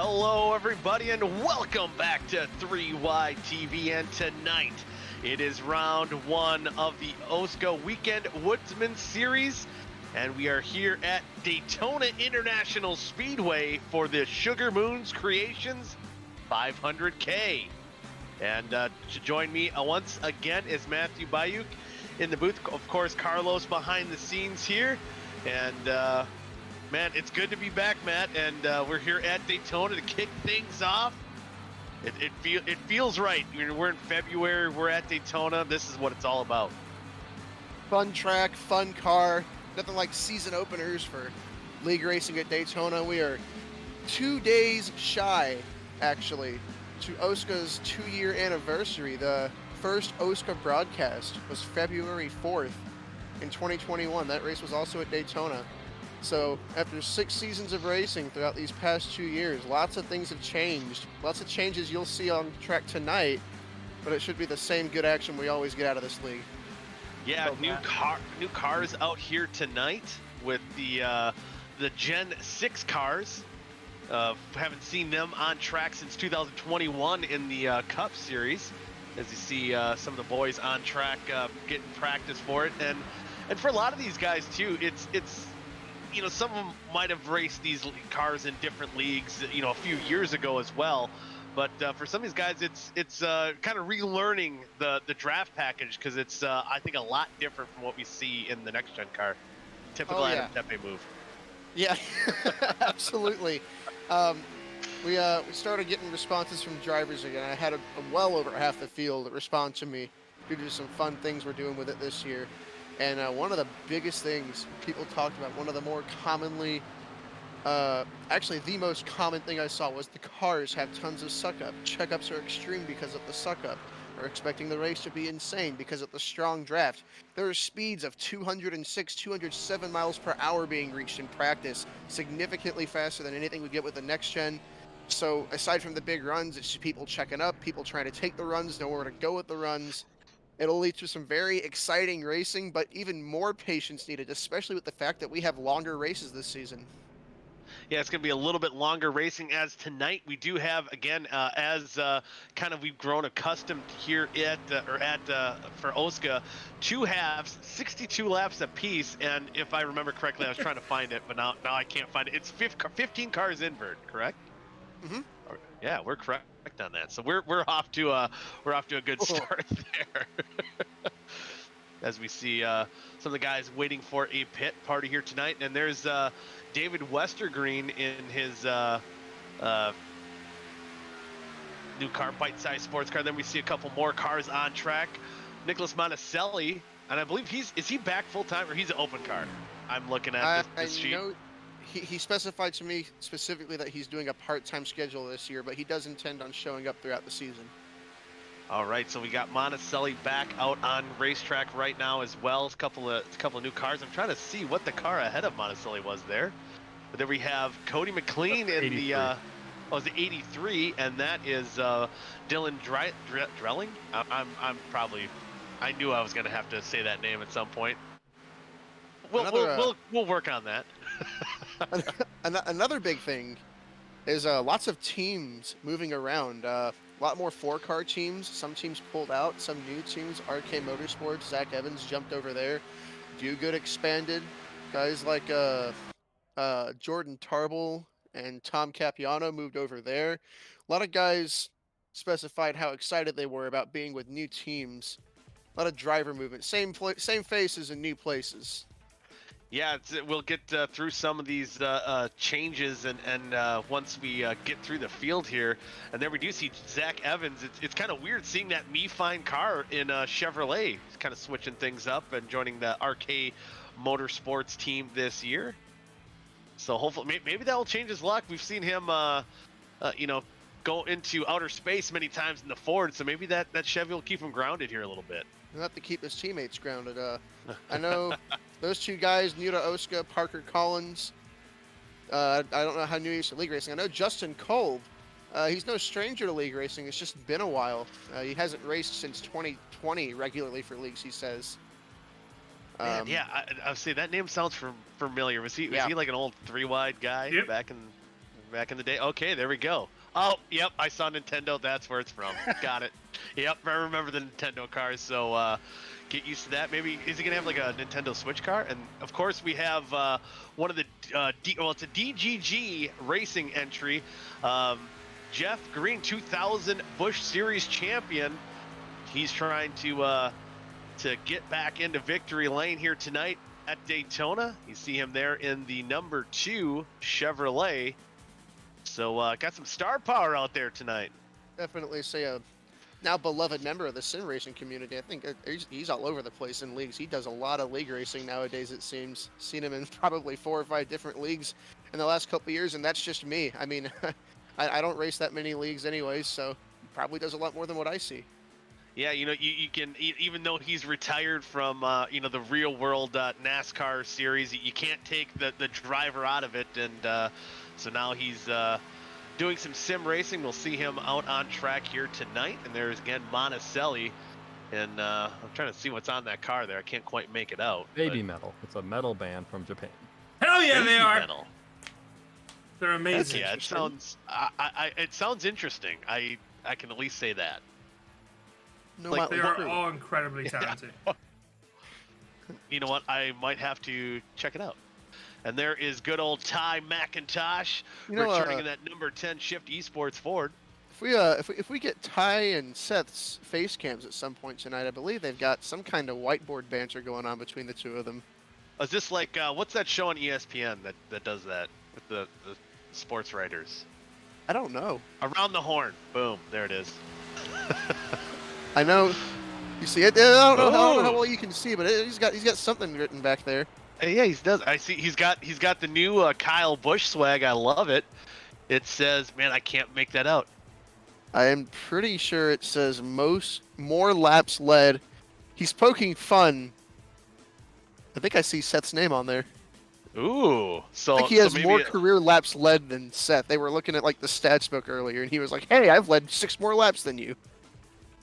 Hello, everybody, and welcome back to 3Y TV. And tonight, it is round one of the OSCA Weekend Woodsmen Series, and we are here at Daytona International Speedway for the Sugar Moons Creations 500K. And to join me once again is Matthew Bayuk in the booth. Of course, Carlos behind the scenes here. And man, it's good to be back, Matt. And we're here at Daytona to kick things off. It feels right. We're in February. We're at Daytona. This is what it's all about. Fun track, fun car. Nothing like season openers for league racing at Daytona. We are 2 days shy, actually, to OSCA's 2-year anniversary. The first OSCA broadcast was February 4th in 2021. That race was also at Daytona. So after 6 seasons of racing throughout these past 2 years, lots of things have changed. Lots of changes you'll see on track tonight, but it should be the same good action we always get out of this league. Yeah, new cars out here tonight with the Gen 6 cars. Haven't seen them on track since 2021 in the Cup Series. As you see some of the boys on track getting practice for it, and for a lot of these guys too, it's you know, some of them might have raced these cars in different leagues, you know, a few years ago as well. But for some of these guys, it's kind of relearning the draft package, because it's I think a lot different from what we see in the next gen car. Typical Adam Tepe move. Yeah, absolutely. We started getting responses from drivers again. I had well over half the field respond to me due to some fun things we're doing with it this year. And one of the biggest things people talked about, one of the more commonly, actually the most common thing I saw, was the cars have tons of suck-up. Checkups are extreme because of the suck-up. We're expecting the race to be insane because of the strong draft. There are speeds of 206, 207 miles per hour being reached in practice, significantly faster than anything we get with the next gen. So aside from the big runs, it's just people checking up, people trying to take the runs, know where to go with the runs. It'll lead to some very exciting racing, but even more patience needed, especially with the fact that we have longer races this season. Yeah, it's going to be a little bit longer racing, as tonight we do have, again, as kind of we've grown accustomed here for OSCA, 2 halves, 62 laps apiece. And if I remember correctly, I was trying to find it, but now I can't find it. It's 15 cars invert, correct? Mm-hmm. Yeah, we're correct on that. So we're off to a good start there. As we see some of the guys waiting for a pit party here tonight, and there's David Westergreen in his new car, bite-sized sports car. Then we see a couple more cars on track. Nicholas Monticelli, and I believe is he back full-time, or he's an open car? I'm looking at this sheet. Know he specified to me specifically that he's doing a part-time schedule this year, but he does intend on showing up throughout the season. All right, so we got Monticelli back out on racetrack right now as well. A couple of new cars. I'm trying to see what the car ahead of Monticelli was there. But then we have Cody McLean in the it's the 83, and that is Dylan Drelling. I knew I was going to have to say that name at some point. We'll work on that. Another big thing is lots of teams moving around. A lot more 4-car teams. Some teams pulled out. Some new teams. RK Motorsports, Zach Evans jumped over there. Do Good expanded. Guys like Jordan Tarble and Tom Capiano moved over there. A lot of guys specified how excited they were about being with new teams. A lot of driver movement. Same faces in new places. Yeah, we'll get through some of these changes, and once we get through the field here, and then we do see Zach Evans. It's kind of weird seeing that fine car in Chevrolet. He's kind of switching things up and joining the RK Motorsports team this year. So hopefully, maybe that will change his luck. We've seen him, you know, go into outer space many times in the Ford. So maybe that Chevy will keep him grounded here a little bit. He'll have to keep his teammates grounded. I know those 2 guys new to OSCA, Parker Collins. I don't know how new he is to league racing. I know Justin Kolb. He's no stranger to league racing. It's just been a while. He hasn't raced since 2020 regularly for leagues, he says. Man, yeah, I say that name sounds familiar. Was he like an old 3-wide guy back in back in the day. Okay, there we go. Oh, yep, I saw Nintendo. That's where it's from. Got it. Yep, I remember the Nintendo cars. So get used to that. Maybe is he gonna have like a Nintendo Switch car? And of course we have one of the it's a DGG racing entry. Jeff Green, 2000 Busch Series champion. He's trying to get back into victory lane here tonight at Daytona. You see him there in the number 2 Chevrolet. So got some star power out there tonight. Definitely say a now beloved member of the sim racing community. I think he's all over the place in leagues. He does a lot of league racing nowadays, it seems. Seen him in probably 4 or 5 different leagues in the last couple of years, and that's just me. I mean, I don't race that many leagues anyways, so he probably does a lot more than what I see. Yeah, you can, even though he's retired from the real world NASCAR series, you can't take the driver out of it, and so now he's doing some sim racing. We'll see him out on track here tonight, and there's again Monticelli, and I'm trying to see what's on that car there. I can't quite make it out. Baby Metal. It's a metal band from Japan. Hell yeah, they are. Metal. They're amazing. Yeah, it sounds it sounds interesting. I can at least say that. No, Like, they are all incredibly talented. You know what? I might have to check it out. And there is good old Ty McIntosh returning in that number 10 Shift Esports Ford. If we get Ty and Seth's face cams at some point tonight, I believe they've got some kind of whiteboard banter going on between the two of them. Is this like what's that show on ESPN that does that with the sports writers? I don't know. Around the Horn. Boom. There it is. I know. You see it? I don't know how well you can see, but he's got something written back there. Yeah, he does. I see. He's got the new Kyle Busch swag. I love it. It says, man, I can't make that out. I am pretty sure it says more laps led. He's poking fun. I think I see Seth's name on there. Ooh, so I think he has more career laps led than Seth. They were looking at like the stats book earlier, and he was like, "Hey, I've led 6 more laps than you."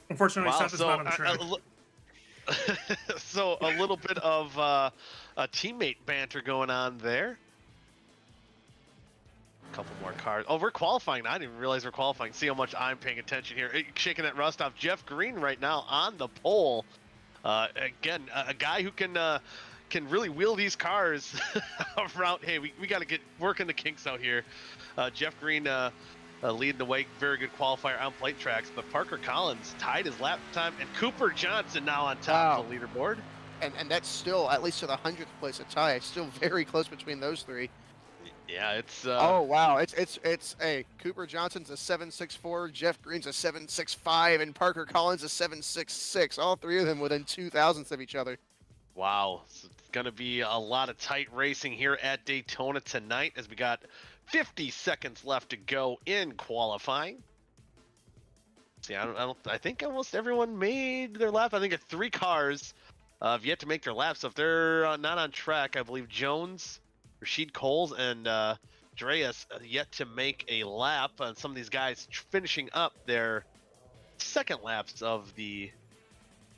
Unfortunately, Seth is not on the track. So a little bit of a teammate banter going on there. A couple more cars. Oh, we're qualifying. I didn't even realize we're qualifying. See how much I'm paying attention here. Shaking that rust off. Jeff Green right now on the pole. Again, a guy who can really wheel these cars around. Hey, we got to get working the kinks out here. Jeff Green leading the way. Very good qualifier on plate tracks. But Parker Collins tied his lap time, and Cooper Johnson now on top of the leaderboard. And that's still, at least to the 100th place, a tie. It's still very close between those 3. Yeah, it's. Oh wow! It's hey, Cooper Johnson's a 7.64, Jeff Green's a 7.65, and Parker Collins a 7.66. All 3 of them within 0.02 of each other. Wow, so it's gonna be a lot of tight racing here at Daytona tonight, as we got 50 seconds left to go in qualifying. See, I think almost everyone made their lap. I think 3 cars have yet to make their lap. So if they're not on track, I believe Jones, Rashid Coles, and Dreas yet to make a lap. And some of these guys finishing up their second laps of the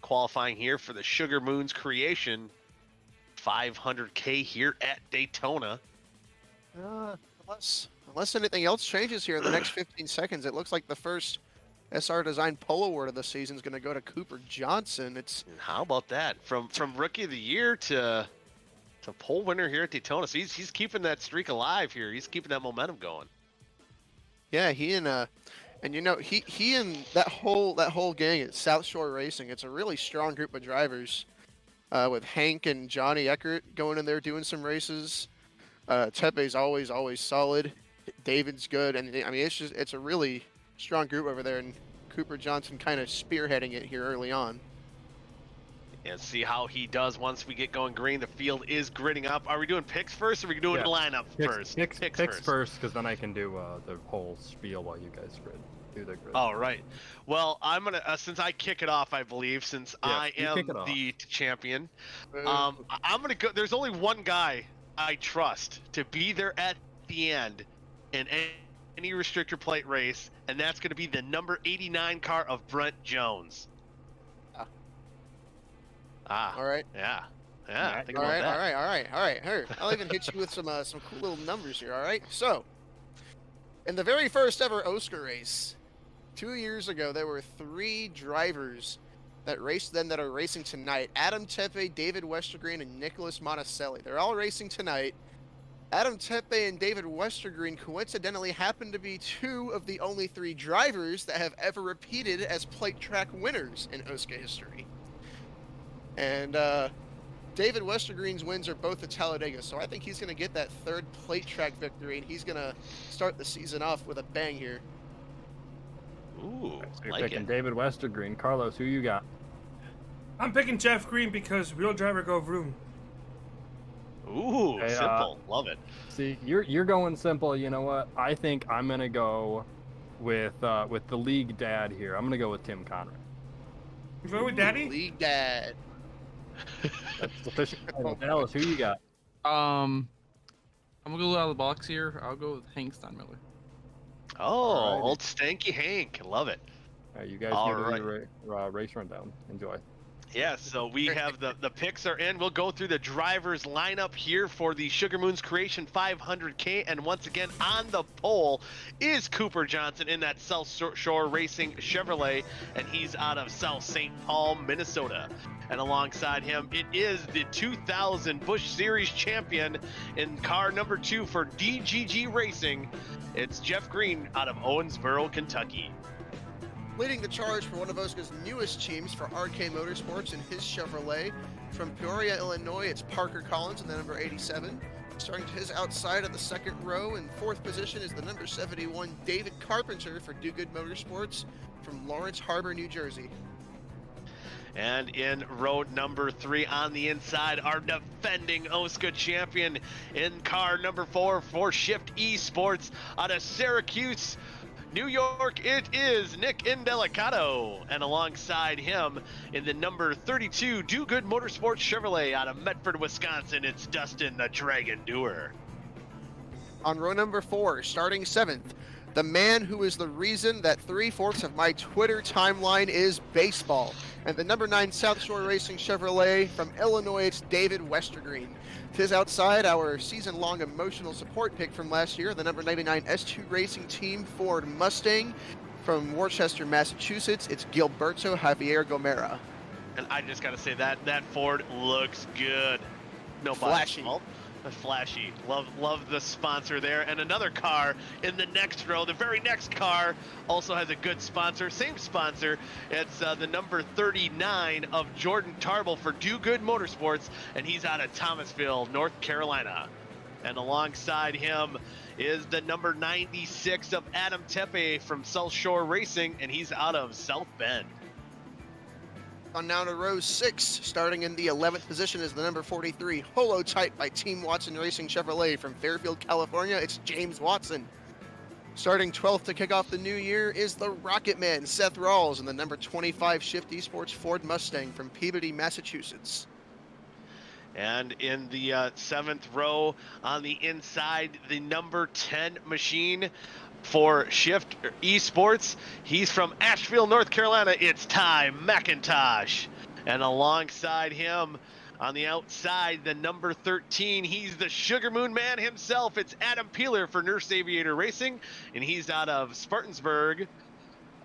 qualifying here for the Sugar Moon's Creation 500K here at Daytona. Unless anything else changes here in the next 15 seconds, it looks like the first SR Design Pole Award of the season is going to go to Cooper Johnson. How about that? From Rookie of the Year to pole winner here at Daytona. So he's keeping that streak alive here. He's keeping that momentum going. Yeah, he and he and that whole gang at South Shore Racing. It's a really strong group of drivers, with Hank and Johnny Eckert going in there doing some races. Tepe's always solid. David's good, and I mean it's a really strong group over there, and Cooper Johnson kind of spearheading it here early on. And see how he does once we get going green. The field is gridding up. Are we doing picks first, or are we doing lineup first? Picks first, because then I can do the whole spiel while you guys do the grid. All right. Well, I'm gonna since I kick it off, I believe, since I am the champion. I'm gonna go. There's only one guy I trust to be there at the end in any restrictor plate race, and that's going to be the number 89 car of Brent Jones. All right. Yeah. All right. I'll even hit you with some cool little numbers here. All right. So, In the very first ever OSCA race, 2 years ago, there were 3 drivers that raced then that are racing tonight. Adam Tepe, David Westergreen, and Nicholas Monticelli. They're all racing tonight. Adam Tepe and David Westergreen coincidentally happen to be 2 of the only 3 drivers that have ever repeated as plate track winners in OSCA history. And David Westergreen's wins are both at Talladega, so I think he's going to get that 3rd plate track victory, and he's going to start the season off with a bang here. Ooh, So you're like picking it. David Westergreen. Carlos, who you got? I'm picking Jeff Green because real driver go vroom. Ooh, Hey, simple. Love it. See, you're going simple. You know what? I think I'm gonna go with the league dad here. I'm gonna go with Tim Conrad. You go with Daddy? League dad. That's the official title. Dallas, who you got? I'm gonna go out of the box here. I'll go with Hank Steinmiller. Oh, Alrighty. old stanky Hank. Love it. All right, you guys All give right. me your race rundown. Enjoy. Yeah, so we have the picks are in. We'll go through the drivers lineup here for the Sugar Moon's Creation 500K. And once again, on the pole is Cooper Johnson in that South Shore Racing Chevrolet, and he's out of South St. Paul, Minnesota. And alongside him, it is the 2000 Busch Series champion in car number 2 for DGG Racing. It's Jeff Green out of Owensboro, Kentucky. Leading the charge for one of OSCA's newest teams for RK Motorsports in his Chevrolet. From Peoria, Illinois, it's Parker Collins in the number 87. Starting to his outside of the 2nd row in 4th position is the number 71, David Carpenter for Do Good Motorsports from Lawrence Harbor, New Jersey. And in row number 3 on the inside, our defending OSCA champion in car number 4 for Shift Esports out of Syracuse, New York, it is Nick Indelicato. And alongside him in the number 32 Do Good Motorsports Chevrolet out of Medford, Wisconsin, it's Dustin the Dragon Doer. On row number 4, starting 7th, the man who is the reason that 3/4 of my Twitter timeline is baseball. And the number 9 South Shore Racing Chevrolet from Illinois, it's David Westergreen. To his outside, our season-long emotional support pick from last year, the number 99 S2 Racing Team Ford Mustang from Worcester, Massachusetts, it's Gilberto Javier Gomera. And I just got to say that Ford looks good. No Flashy. bias. Flashy. Love the sponsor there. And another car in the next row. The very next car also has a good sponsor. Same sponsor. It's the number 39 of Jordan Tarble for Do Good Motorsports, and he's out of Thomasville, North Carolina. And alongside him is the number 96 of Adam Tepe from South Shore Racing, and he's out of South Bend. On now to row 6, starting in the 11th position is the number 43 Holotype by Team Watson Racing Chevrolet from Fairfield, California. It's James Watson. Starting 12th to kick off the new year is the Rocket Man, Seth Rawls, and the number 25 Shift Esports Ford Mustang from Peabody, Massachusetts. And in the 7th row on the inside, the number 10 machine for Shift Esports. He's from Asheville, North Carolina. It's Ty McIntosh. And alongside him on the outside, the number 13, he's the Sugar Moon man himself. It's Adam Peeler for Nurse Aviator Racing, and he's out of Spartansburg.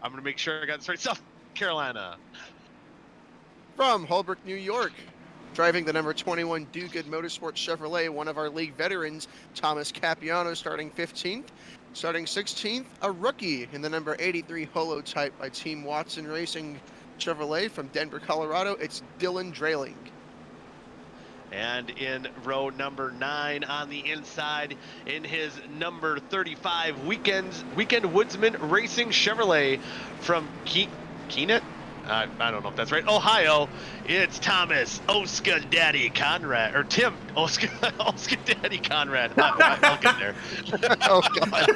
I'm going to make sure I got this right. South Carolina. From Holbrook, New York, driving the number 21 Do Good Motorsports Chevrolet, one of our league veterans, Thomas Capiano, starting 15th. Starting 16th, a rookie in the number 83 Holotype by Team Watson Racing Chevrolet from Denver, Colorado. It's Dylan Drayling. And in row number 9 on the inside, in his number 35 Weekend Woodsmen Racing Chevrolet from Keenet? I don't know if that's right. Ohio, it's Thomas OSCA Daddy Conrad, or Tim OSCA Daddy Conrad. I'll get there. Oh, God.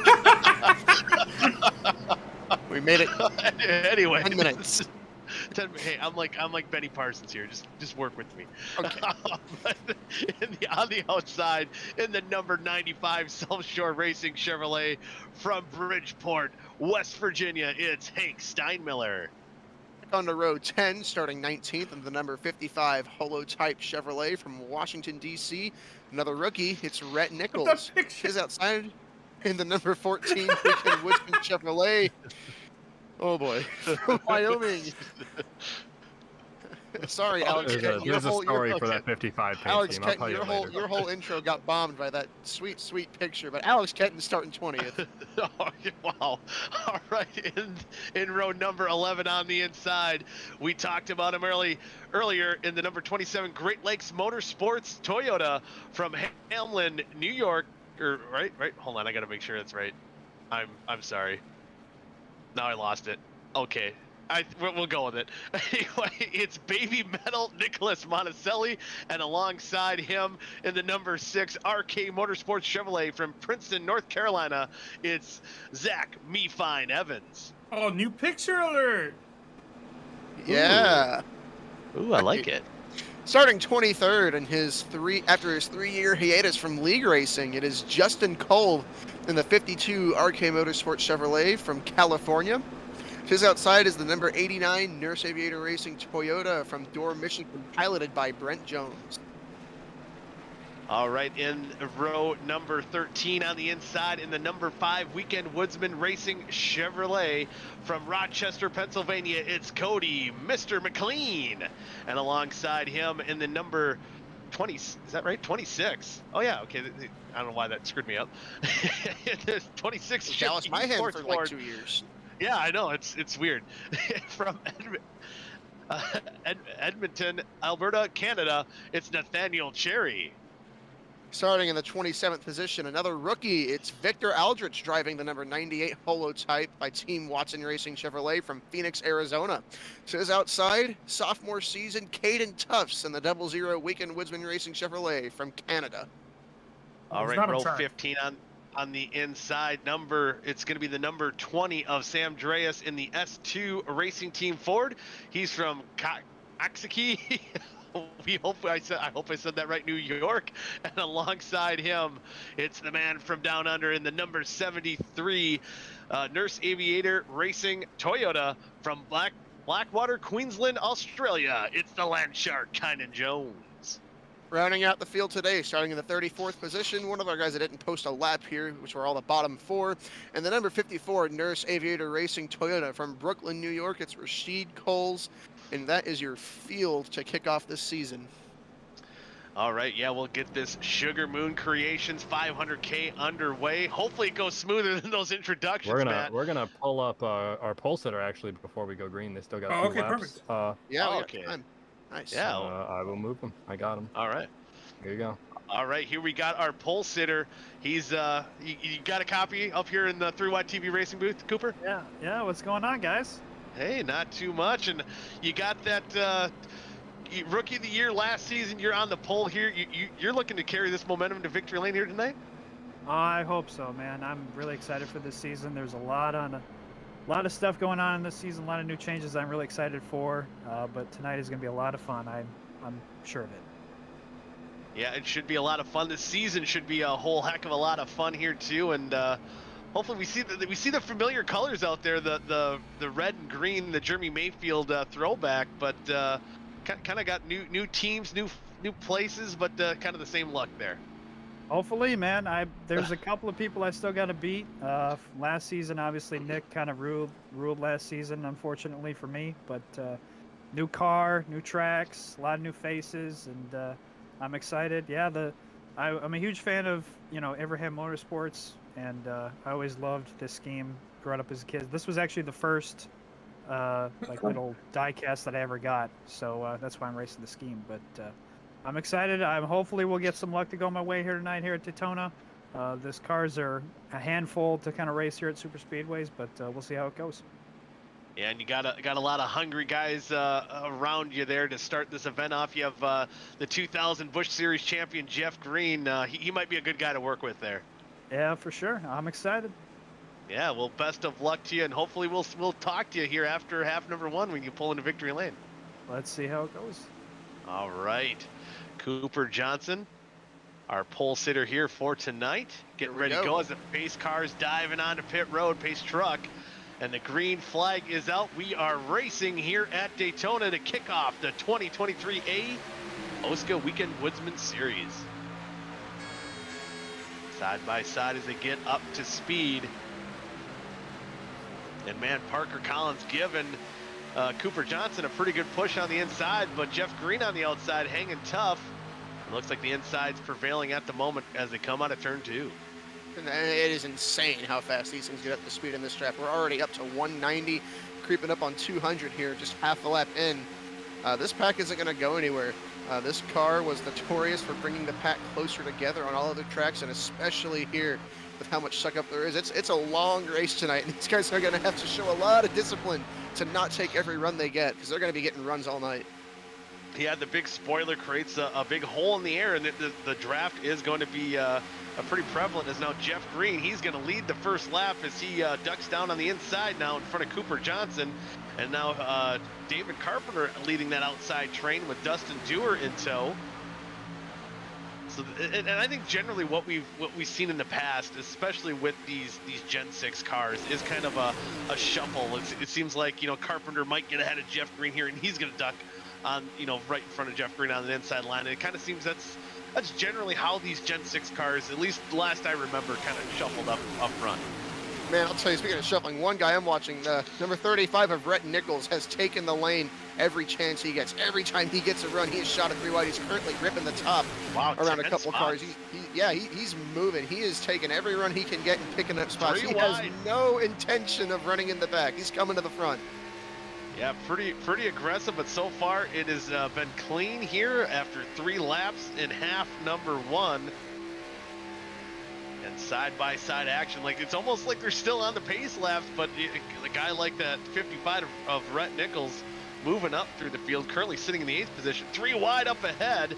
We made it. Anyway. 10 minutes. Hey, I'm like Benny Parsons here. Just work with me. Okay. But on the outside, in the number 95 South Shore Racing Chevrolet from Bridgeport, West Virginia, it's Hank Steinmiller. On to row 10, starting 19th, and the number 55 Holotype Chevrolet from Washington, D.C. Another rookie, it's Rhett Nichols. His outside, in the number 14 Weekend Woodsman Chevrolet. Oh boy, from Wyoming. Sorry, Alex There's Ketton, a story for that 55 paint Alex scheme. I'll Ketton, tell you later. your whole intro got bombed by that sweet picture. But Alex Ketton starting 20th. Oh, wow. All right. In row number 11 on the inside, we talked about him earlier in the number 27 Great Lakes Motorsports Toyota from Hamlin, New York. Right? Hold on. I got to make sure that's right. I'm sorry. Now I lost it. Okay. We'll go with it. Anyway, it's Baby Metal Nicholas Monticelli, and alongside him in the number 6 RK Motorsports Chevrolet from Princeton, North Carolina, it's Zach Me Fine Evans. Oh, new picture alert! Yeah. Ooh, I like it. Starting 23rd after his 3-year hiatus from league racing, it is Justin Kolb in the 52 RK Motorsports Chevrolet from California. Just outside is the number 89 Nurse Aviator Racing Toyota from Dorr, Michigan, piloted by Brent Jones. All right, in row number 13 on the inside, in the number 5 Weekend Woodsman Racing Chevrolet from Rochester, Pennsylvania, it's Cody, Mr. McLean. And alongside him in the number 20, is that right? 26. Oh yeah, okay. I don't know why that screwed me up. 26. Dallas Myhan for like 2 years. Yeah, I know, it's weird. From Edmonton, Alberta, Canada, it's Nathaniel Cherry. Starting in the 27th position, another rookie. It's Victor Aldrich driving the number 98 holotype by Team Watson Racing Chevrolet from Phoenix, Arizona. To his outside, sophomore season, Caden Tufts in the 00 Weekend Woodsman Racing Chevrolet from Canada. All right, row 15 on the inside it's going to be the number 20 of Sam Dreas in the S2 Racing Team Ford. He's from Oxsaki. I hope I said that right, New York. And alongside him, it's the man from down under in the number 73 Nurse Aviator Racing Toyota from Blackwater, Queensland, Australia. It's the Landshark Kynan Jones. Rounding out the field today, starting in the 34th position, one of our guys that didn't post a lap here, which were all the bottom 4, and the number 54 Nurse Aviator Racing Toyota from Brooklyn, New York. It's Rashid Coles, and that is your field to kick off this season. All right, yeah, we'll get this Sugar Moon Creations 500K underway. Hopefully it goes smoother than those introductions, Matt. We're gonna pull up our pole sitter actually before we go green. They still got 2 laps. Perfect. Okay. Nice. Yeah. I will move him. I got him. All right. Here you go. All right, here we got our pole sitter. He's you got a copy up here in the 3Y TV racing booth, Cooper? Yeah. What's going on, guys? Hey, not too much. And you got that Rookie of the Year last season. You're on the pole here. You're looking to carry this momentum to victory lane here tonight? I hope so, man. I'm really excited for this season. There's a lot of stuff going on in this season, a lot of new changes I'm really excited for. But tonight is going to be a lot of fun. I'm sure of it. Yeah, it should be a lot of fun. This season should be a whole heck of a lot of fun here too, and hopefully we see the familiar colors out there, the red and green, the Jeremy Mayfield throwback, but kind of got new teams, new places, but kind of the same luck there. Hopefully, man. There's a couple of people I still got to beat. Last season, obviously, Nick kind of ruled last season, unfortunately for me. But new car, new tracks, a lot of new faces, and I'm excited. Yeah, I'm a huge fan of Everham Motorsports, and I always loved this scheme growing up as a kid. This was actually the first little diecast that I ever got, so that's why I'm racing the scheme. But I'm excited. Hopefully we'll get some luck to go my way here tonight here at Daytona. These cars are a handful to kind of race here at super speedways, but we'll see how it goes. Yeah, and you got a lot of hungry guys around you there to start this event off. You have the 2000 Busch Series champion Jeff Green. He might be a good guy to work with there. Yeah, for sure. I'm excited. Yeah, well, best of luck to you, and hopefully we'll talk to you here after half number 1 when you pull into victory lane. Let's see how it goes. All right, Cooper Johnson, our pole sitter here for tonight. Getting ready to go as the pace car's diving onto pit road, pace truck. And the green flag is out. We are racing here at Daytona to kick off the 2023 OSCA Weekend Woodsman Series. Side by side as they get up to speed. And man, Parker Collins giving Cooper Johnson a pretty good push on the inside, but Jeff Green on the outside hanging tough. It looks like the inside's prevailing at the moment as they come out of turn 2. And it is insane how fast these things get up to speed in this draft. We're already up to 190, creeping up on 200 here, just half a lap in. This pack isn't going to go anywhere. This car was notorious for bringing the pack closer together on all other tracks, and especially here with how much suck-up there is. It's a long race tonight, and these guys are going to have to show a lot of discipline to not take every run they get, because they're going to be getting runs all night. Yeah, the big spoiler creates a big hole in the air, and the draft is going to be a pretty prevalent. As now Jeff Green, he's going to lead the first lap as he ducks down on the inside now in front of Cooper Johnson. And now David Carpenter leading that outside train with Dustin Dewar in tow. So, and I think generally what we've seen in the past, especially with these Gen 6 cars, is kind of a shuffle. It seems like, you know, Carpenter might get ahead of Jeff Green here, and he's going to duck on, you know, right in front of Jeff Green on the inside line. And it kind of seems that's generally how these Gen 6 cars, at least the last I remember, kind of shuffled up front. Man, I'll tell you, speaking of shuffling, one guy I'm watching, number 35 of Rhett Nichols, has taken the lane every chance he gets. Every time he gets a run, he is shot at 3 wide. He's currently ripping the top around a couple cars. He's moving. He is taking every run he can get and picking up spots. He has no intention of running in the back. He's coming to the front. Yeah, pretty aggressive, but so far it has been clean here after 3 laps in half number 1. And side-by-side action, like it's almost like they're still on the pace laps, but a guy like that 55 of Rhett Nichols moving up through the field, currently sitting in the 8th position, 3 wide up ahead,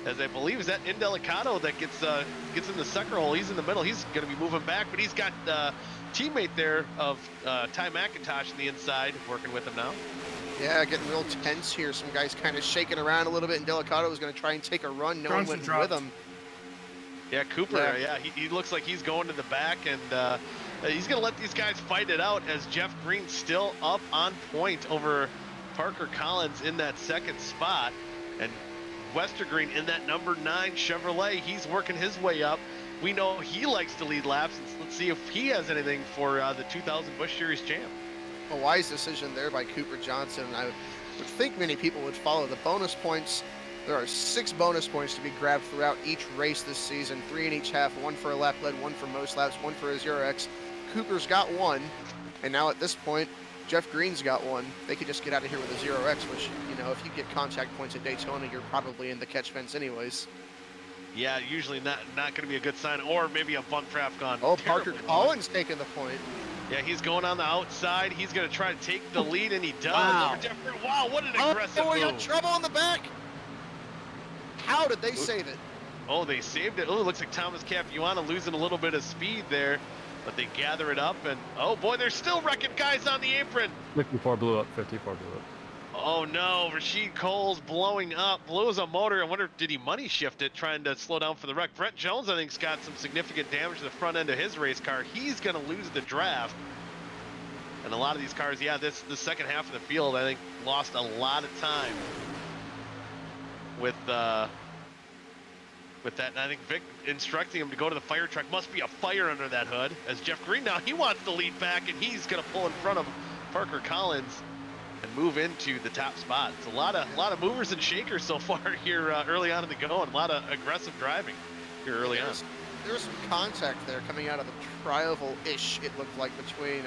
as I believe is that Indelicato that gets in the sucker hole. He's in the middle. He's going to be moving back, but he's got teammate there of Ty McIntosh on the inside working with him now. Yeah, getting real tense here. Some guys kind of shaking around a little bit, and Delicato is going to try and take a run. No one went with him. Yeah, Cooper, he looks like he's going to the back, and he's going to let these guys fight it out as Jeff Green still up on point over Parker Collins in that 2nd spot. And Westergreen in that number 9 Chevrolet, he's working his way up. We know he likes to lead laps. Let's see if he has anything for the 2000 Busch Series champ. A wise decision there by Cooper Johnson. I would think many people would follow the bonus points. There are 6 bonus points to be grabbed throughout each race this season, 3 in each half, 1 for a lap led, 1 for most laps, 1 for a 0x. Cooper's got 1, and now at this point, Jeff Green's got 1. They could just get out of here with a 0x, which, you know, if you get contact points at Daytona, you're probably in the catch fence anyways. Yeah, usually not going to be a good sign, or maybe a bunt trap gone. Oh, Parker Collins taking the point. Yeah, he's going on the outside. He's going to try to take the lead, and he does. Wow, wow, what an aggressive move. We got trouble on the back. How did they save it? Oh, they saved it. Oh, it looks like Thomas Capuano losing a little bit of speed there, but they gather it up, and oh boy, they're still wrecking guys on the apron. 54 blew up. 54 blew up. Oh no, Rashid Cole's blowing up, blows a motor. I wonder, did he money shift it, trying to slow down for the wreck? Brett Jones, I think, has got some significant damage to the front end of his race car. He's going to lose the draft. And a lot of these cars, yeah, the second half of the field, I think, lost a lot of time with that. And I think Vic instructing him to go to the fire truck. Must be a fire under that hood. As Jeff Green now, he wants to lead back, and he's going to pull in front of Parker Collins and move into the top spot. It's a lot of movers and shakers so far here early on in the go, and a lot of aggressive driving here early on. There was some contact there coming out of the tri-oval-ish, it looked like, between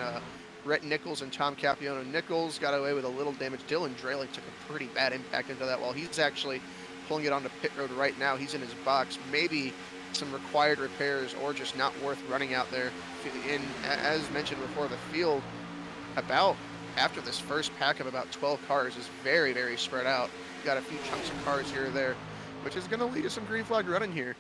Rhett Nichols and Tom Capuano. Nichols got away with a little damage. Dylan Drayling took a pretty bad impact into that wall. He's actually pulling it onto pit road right now. He's in his box. Maybe some required repairs or just not worth running out there. As mentioned before, the field after this first pack of about 12 cars is very, very spread out. Got a few chunks of cars here or there, which is going to lead to some green flag running here.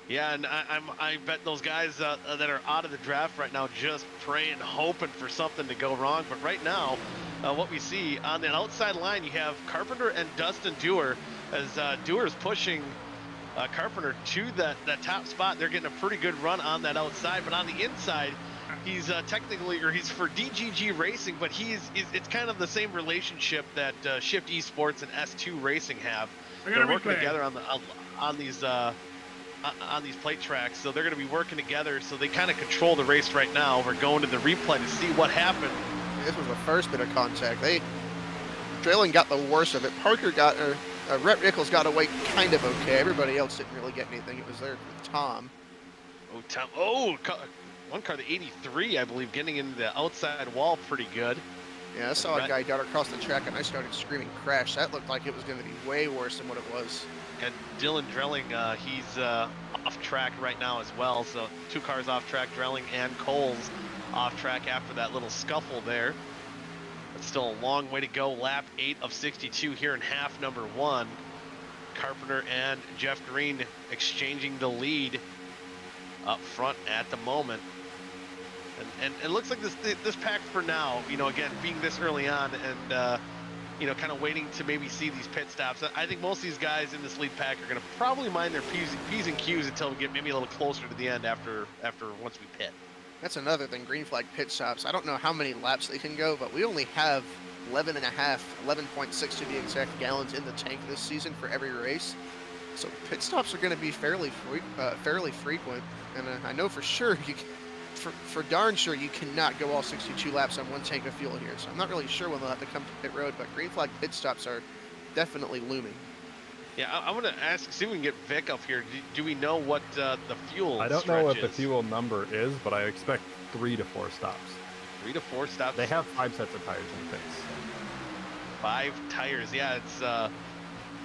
Yeah, and I bet those guys that are out of the draft right now just praying, hoping for something to go wrong. But right now, what we see on the outside line, you have Carpenter and Dustin Dewar, as Dewar is pushing Carpenter to that top spot. They're getting a pretty good run on that outside, but on the inside, he's he's for DGG Racing, but it's kind of the same relationship that Shift Esports and S2 Racing have. They're working together on these on these plate tracks, so they're going to be working together. So they kind of control the race right now. We're going to the replay to see what happened. This was the first bit of contact. Draylen got the worst of it. Parker got, Rhett Nichols got away kind of okay. Everybody else didn't really get anything. It was there with Tom. Oh, Tom. Oh, one car, the 83, I believe, getting into the outside wall pretty good. Yeah, I saw a guy dart across the track, and I started screaming crash. That looked like it was going to be way worse than what it was. And Dylan Drilling, he's off track right now as well. So 2 cars off track, Drilling and Coles off track after that little scuffle there. But still a long way to go. Lap 8 of 62 here in half number 1. Carpenter and Jeff Green exchanging the lead up front at the moment. And it looks like this pack for now, you know, again, being this early on and, you know, kind of waiting to maybe see these pit stops. I think most of these guys in this lead pack are going to probably mind their P's and Q's until we get maybe a little closer to the end after once we pit. That's another thing, green flag pit stops. I don't know how many laps they can go, but we only have 11.6 to be exact gallons in the tank this season for every race. So pit stops are going to be fairly frequent. And I know for sure, for darn sure, you cannot go all 62 laps on one tank of fuel here. So I'm not really sure when they'll have to come to pit road, but green flag pit stops are definitely looming. Yeah, I want to ask, see if we can get Vic up here. Do we know what the fuel I don't stretch know what the is? fuel number is, but I expect 3 to 4 stops. 3 to 4 stops. They have 5 sets of tires in pits. 5 tires. Yeah, it's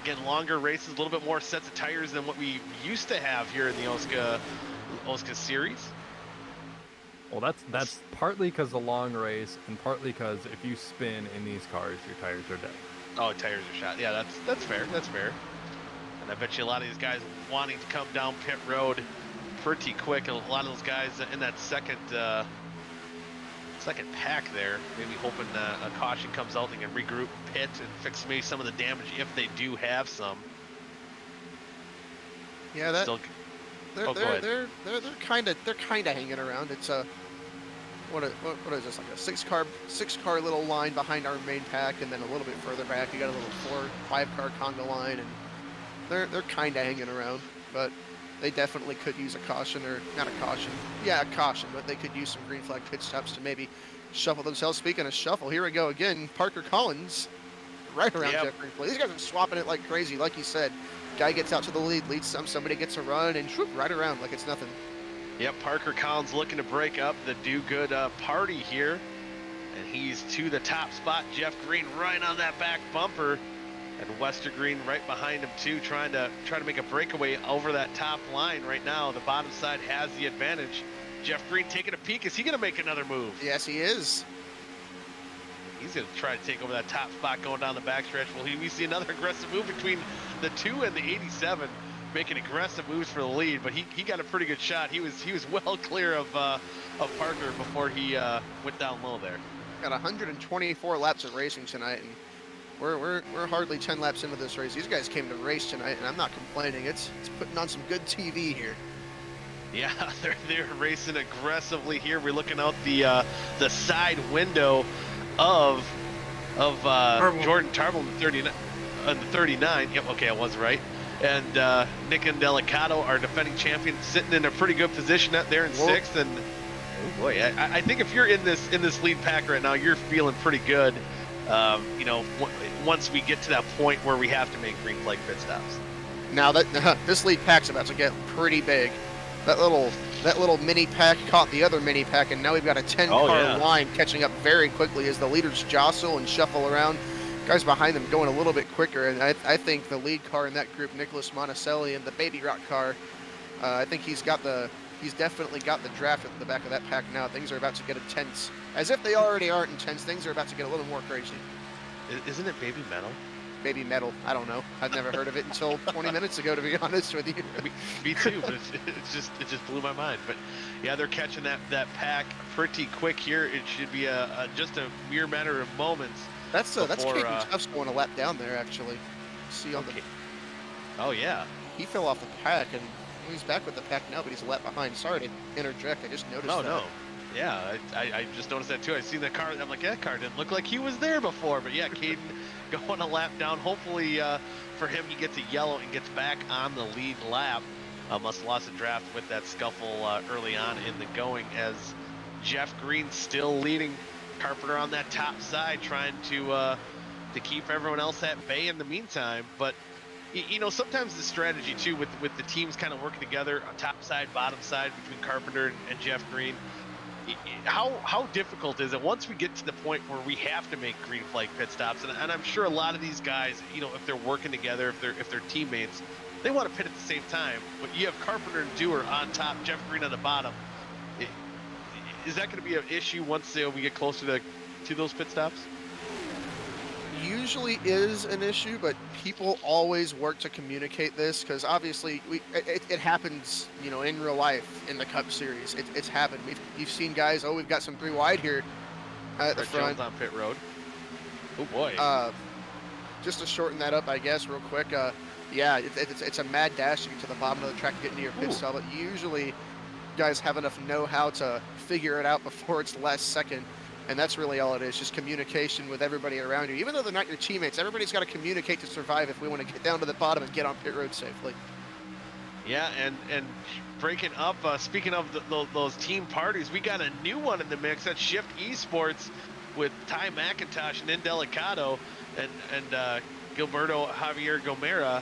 getting longer races, a little bit more sets of tires than what we used to have here in the OSCA series. Well, that's partly because the long race, and partly because if you spin in these cars, your tires are dead. Oh, tires are shot. Yeah, that's fair. That's fair. And I bet you a lot of these guys wanting to come down pit road pretty quick. And a lot of those guys in that second pack there, maybe hoping a caution comes out, they can regroup, pit, and fix maybe some of the damage if they do have some. Yeah, that Still, they're kind of hanging around. It's a what is this, like a six car little line behind our main pack, and then a little bit further back you got a little 4-5 car conga line, and they're kind of hanging around, but they definitely could use a caution, or not a caution, yeah, a caution, but they could use some green flag pit stops to maybe shuffle themselves. Speaking of shuffle, here we go again. Parker Collins right around Jeff Green. These guys are swapping it like crazy, like you said. Guy gets out to the lead, leads somebody gets a run, and whoop, right around like it's nothing. Yep, Parker Collins looking to break up the do-good party here. And he's to the top spot. Jeff Green right on that back bumper. And Wester Green right behind him too, trying to make a breakaway over that top line right now. The bottom side has the advantage. Jeff Green taking a peek. Is he going to make another move? Yes, he is. He's going to try to take over that top spot going down the backstretch. Well, we see another aggressive move between the 2 and the 87, making aggressive moves for the lead. But he got a pretty good shot. He was well clear of Parker before he went down low there. Got 124 laps of racing tonight, and we're hardly 10 laps into this race. These guys came to race tonight, and I'm not complaining. It's putting on some good TV here. Yeah, they're racing aggressively here. We're looking out the side window of Jordan Tarble in the 39. Yep, okay, I was right. And Nick Indelicato, our defending champion, sitting in a pretty good position out there in 6th. And oh boy, I think if you're in this lead pack right now, you're feeling pretty good. You know, once we get to that point where we have to make green flag pit stops. Now that this lead pack's about to get pretty big. That little mini pack caught the other mini pack, and now we've got a 10-car line catching up very quickly as the leaders jostle and shuffle around. Guys behind them going a little bit quicker, and I think the lead car in that group, Nicholas Monticelli, and the Baby Rock car, I think he's definitely got the draft at the back of that pack now. Things are about to get intense. As if they already aren't intense, things are about to get a little more crazy. Isn't it Baby Metal? Baby Metal, I don't know. I've never heard of it until 20 minutes ago, to be honest with you. Me too, but it just blew my mind. But yeah, they're catching that pack pretty quick here. It should be just a mere matter of moments. That's Caden Tuff's going a lap down there, actually. See on the. Oh yeah. He fell off the pack, and he's back with the pack now, but he's a lap behind. Sorry to interject. I just noticed that. No. Yeah, I just noticed that too. I seen that car. I'm like, that car didn't look like he was there before. But yeah, Caden going a lap down. Hopefully for him, he gets a yellow and gets back on the lead lap. must have lost a draft with that scuffle early on in the going, as Jeff Green still leading Carpenter on that top side, trying to keep everyone else at bay in the meantime. But you know, sometimes the strategy too, with the teams kind of working together, top side, bottom side, between Carpenter and Jeff Green, how difficult is it once we get to the point where we have to make green flag pit stops? And I'm sure a lot of these guys, you know, if they're working together, if they're teammates, they want to pit at the same time. But you have Carpenter and Dewar on top, Jeff Green on the bottom. Is that going to be an issue once we get closer to those pit stops? Usually is an issue, but people always work to communicate this, because obviously it happens, you know, in real life in the Cup Series. It's happened. You've seen guys. Oh, we've got some 3 wide here at the front. Jones on pit road. Oh boy. Just to shorten that up, I guess, real quick. Yeah, it's a mad dash to get to the bottom of the track to get into your pit stop. But usually, guys have enough know-how to figure it out before it's the last second. And that's really all it is, just communication with everybody around you. Even though they're not your teammates, everybody's got to communicate to survive if we want to get down to the bottom and get on pit road safely. Yeah, and breaking up, speaking of those team parties, we got a new one in the mix. That's Shift Esports with Ty McIntosh and Indelicado and Gilberto Javier Gomera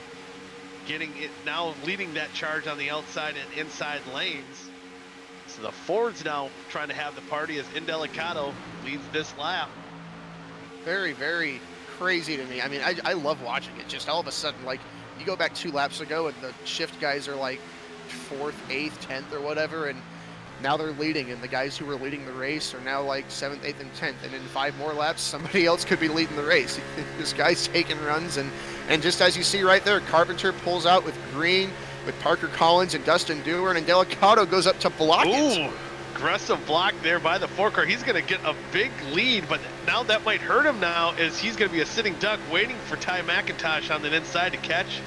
getting it now, leading that charge on the outside and inside lanes. So the Fords now trying to have the party as Indelicado leads this lap. Very, very crazy to me. I mean, I love watching it. Just all of a sudden, like, you go back 2 laps ago and the Shift guys are like 4th, 8th, 10th or whatever, and now they're leading, and the guys who were leading the race are now like 7th, 8th, and 10th, and in 5 more laps, somebody else could be leading the race. This guy's taking runs, and just as you see right there, Carpenter pulls out with Green, with Parker Collins and Dustin Dewar, and Indelicado goes up to block it. Ooh, aggressive block there by the 4-car. He's going to get a big lead, but now that might hurt him now, as he's going to be a sitting duck waiting for Ty McIntosh on the inside to catch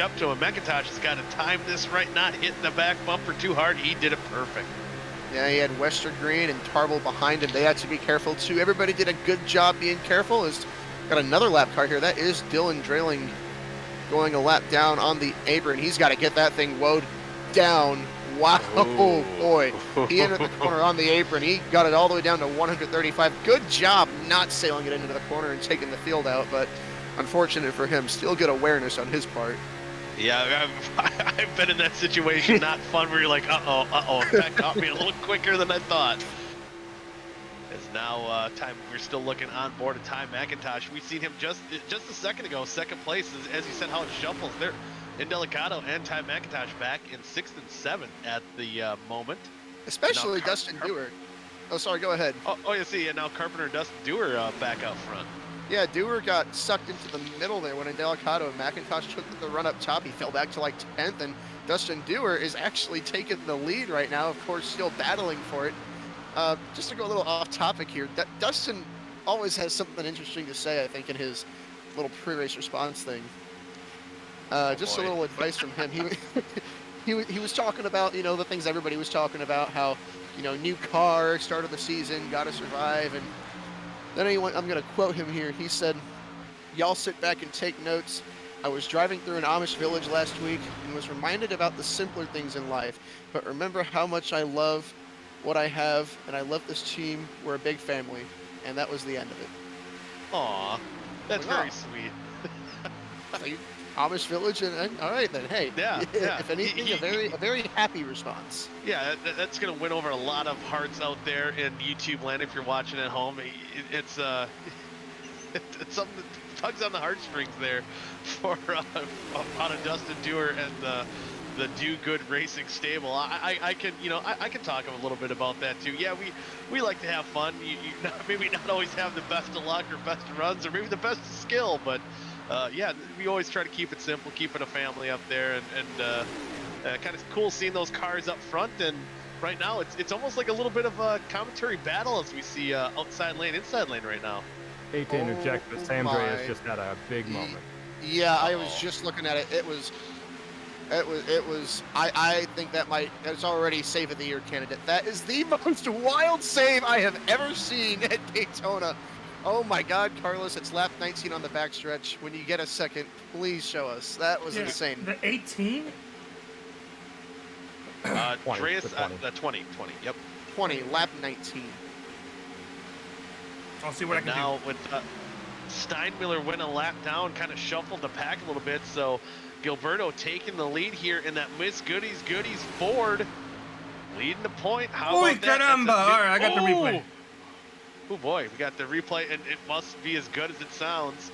up to him. McIntosh has got to time this right, not hitting the back bumper too hard. He did it perfect. Yeah, he had Western Green and Tarble behind him. They had to be careful too. Everybody did a good job being careful. Has got another lap car here. That is Dylan Drailing going a lap down on the apron. He's got to get that thing woed down. Wow, oh boy. He entered the corner on the apron. He got it all the way down to 135. Good job not sailing it into the corner and taking the field out, but unfortunate for him. Still good awareness on his part. Yeah, I've been in that situation. Not fun, where you're like, uh-oh. That caught me a little quicker than I thought. It's now time. We're still looking on board of Ty McIntosh. We seen him just a second ago, second place, as you said, how it shuffles there. Indelicado and Ty McIntosh back in 6th and 7th at the moment. Especially Dustin Dewar. Oh, sorry, go ahead. Oh, you see, and now Carpenter and Dustin Dewar back out front. Yeah, Dewar got sucked into the middle there when Indelicado and McIntosh took the run up top. He fell back to like 10th, and Dustin Dewar is actually taking the lead right now, of course, still battling for it. Just to go a little off topic here, Dustin always has something interesting to say, I think, in his little pre-race response thing. Just a little advice from him. He was talking about, you know, the things everybody was talking about, how, you know, new car, start of the season, got to survive. And then I'm going to quote him here. He said, "Y'all sit back and take notes. I was driving through an Amish village last week and was reminded about the simpler things in life, but remember how much I love what I have, and I love this team. We're a big family." And that was the end of it. Aw, that's very sweet. Amish village, and all right then. Hey, yeah. If anything, a very happy response. Yeah, that's gonna win over a lot of hearts out there in YouTube land. If you're watching at home, it's something that tugs on the heartstrings there for out of Dustin Dewar and the Do Good Racing stable. I can talk a little bit about that too. Yeah, we like to have fun. You maybe not always have the best of luck or best of runs or maybe the best of skill, but yeah, we always try to keep it simple, keep it a family up there, and kind of cool seeing those cars up front. And right now, it's almost like a little bit of a commentary battle as we see outside lane, inside lane right now. Hate to interject, but Sam Dre has just had a big moment. Yeah, I was just looking at it. It was. I think it's already save of the year candidate. That is the most wild save I have ever seen at Daytona. Oh my God, Carlos, it's lap 19 on the backstretch. When you get a second, please show us. That was insane. The 18? 20, Dreas, the 20. 20, yep. 20, lap 19. I'll see what I can Now with Steinmiller went a lap down, kind of shuffled the pack a little bit. So Gilberto taking the lead here in that Miss Goodies Ford, leading the point. How Uy, about that? caramba! All right, I got the replay. Oh boy, we got the replay, and it must be as good as it sounds.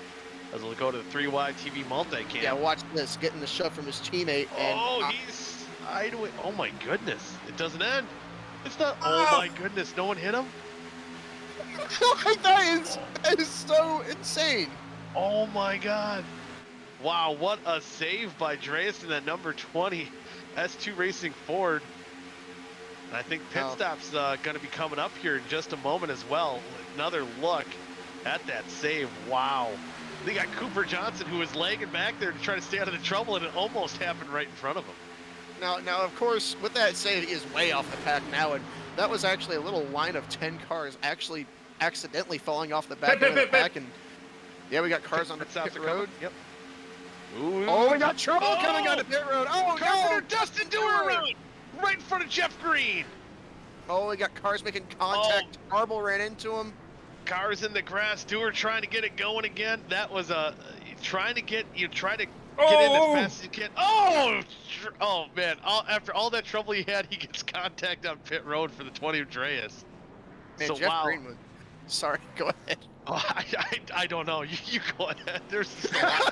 As we'll go to the 3Y TV multicam. Yeah, watch this, getting the shove from his teammate. And He's sideways. Oh my goodness, it doesn't end. It's not. Oh. Oh my goodness, no one hit him. that is so insane. Oh my god. Wow, what a save by Dreas in that number 20 S2 Racing Ford. And I think pit stop's going to be coming up here in just a moment as well. Another look at that save. Wow. They got Cooper Johnson, who was lagging back there to try to stay out of the trouble, and it almost happened right in front of him. Now, of course, with that save, he is way off the pack now, and that was actually a little line of 10 cars actually accidentally falling off the back end of the pack, and yeah, we got cars on the pit road. Yep. Ooh. Oh, we got trouble coming on the pit road. Oh, Carpenter, no! Dustin Dewar right in front of Jeff Green. Oh, we got cars making contact. Marble ran into him. Cars in the grass. Dewar trying to get it going again. That was try to get in as fast as you can. Oh man! After all that trouble he had, he gets contact on pit road for the 20 of Dreas. Man, So Jeff Green was. Sorry, go ahead. Oh, I don't know. You go ahead. There's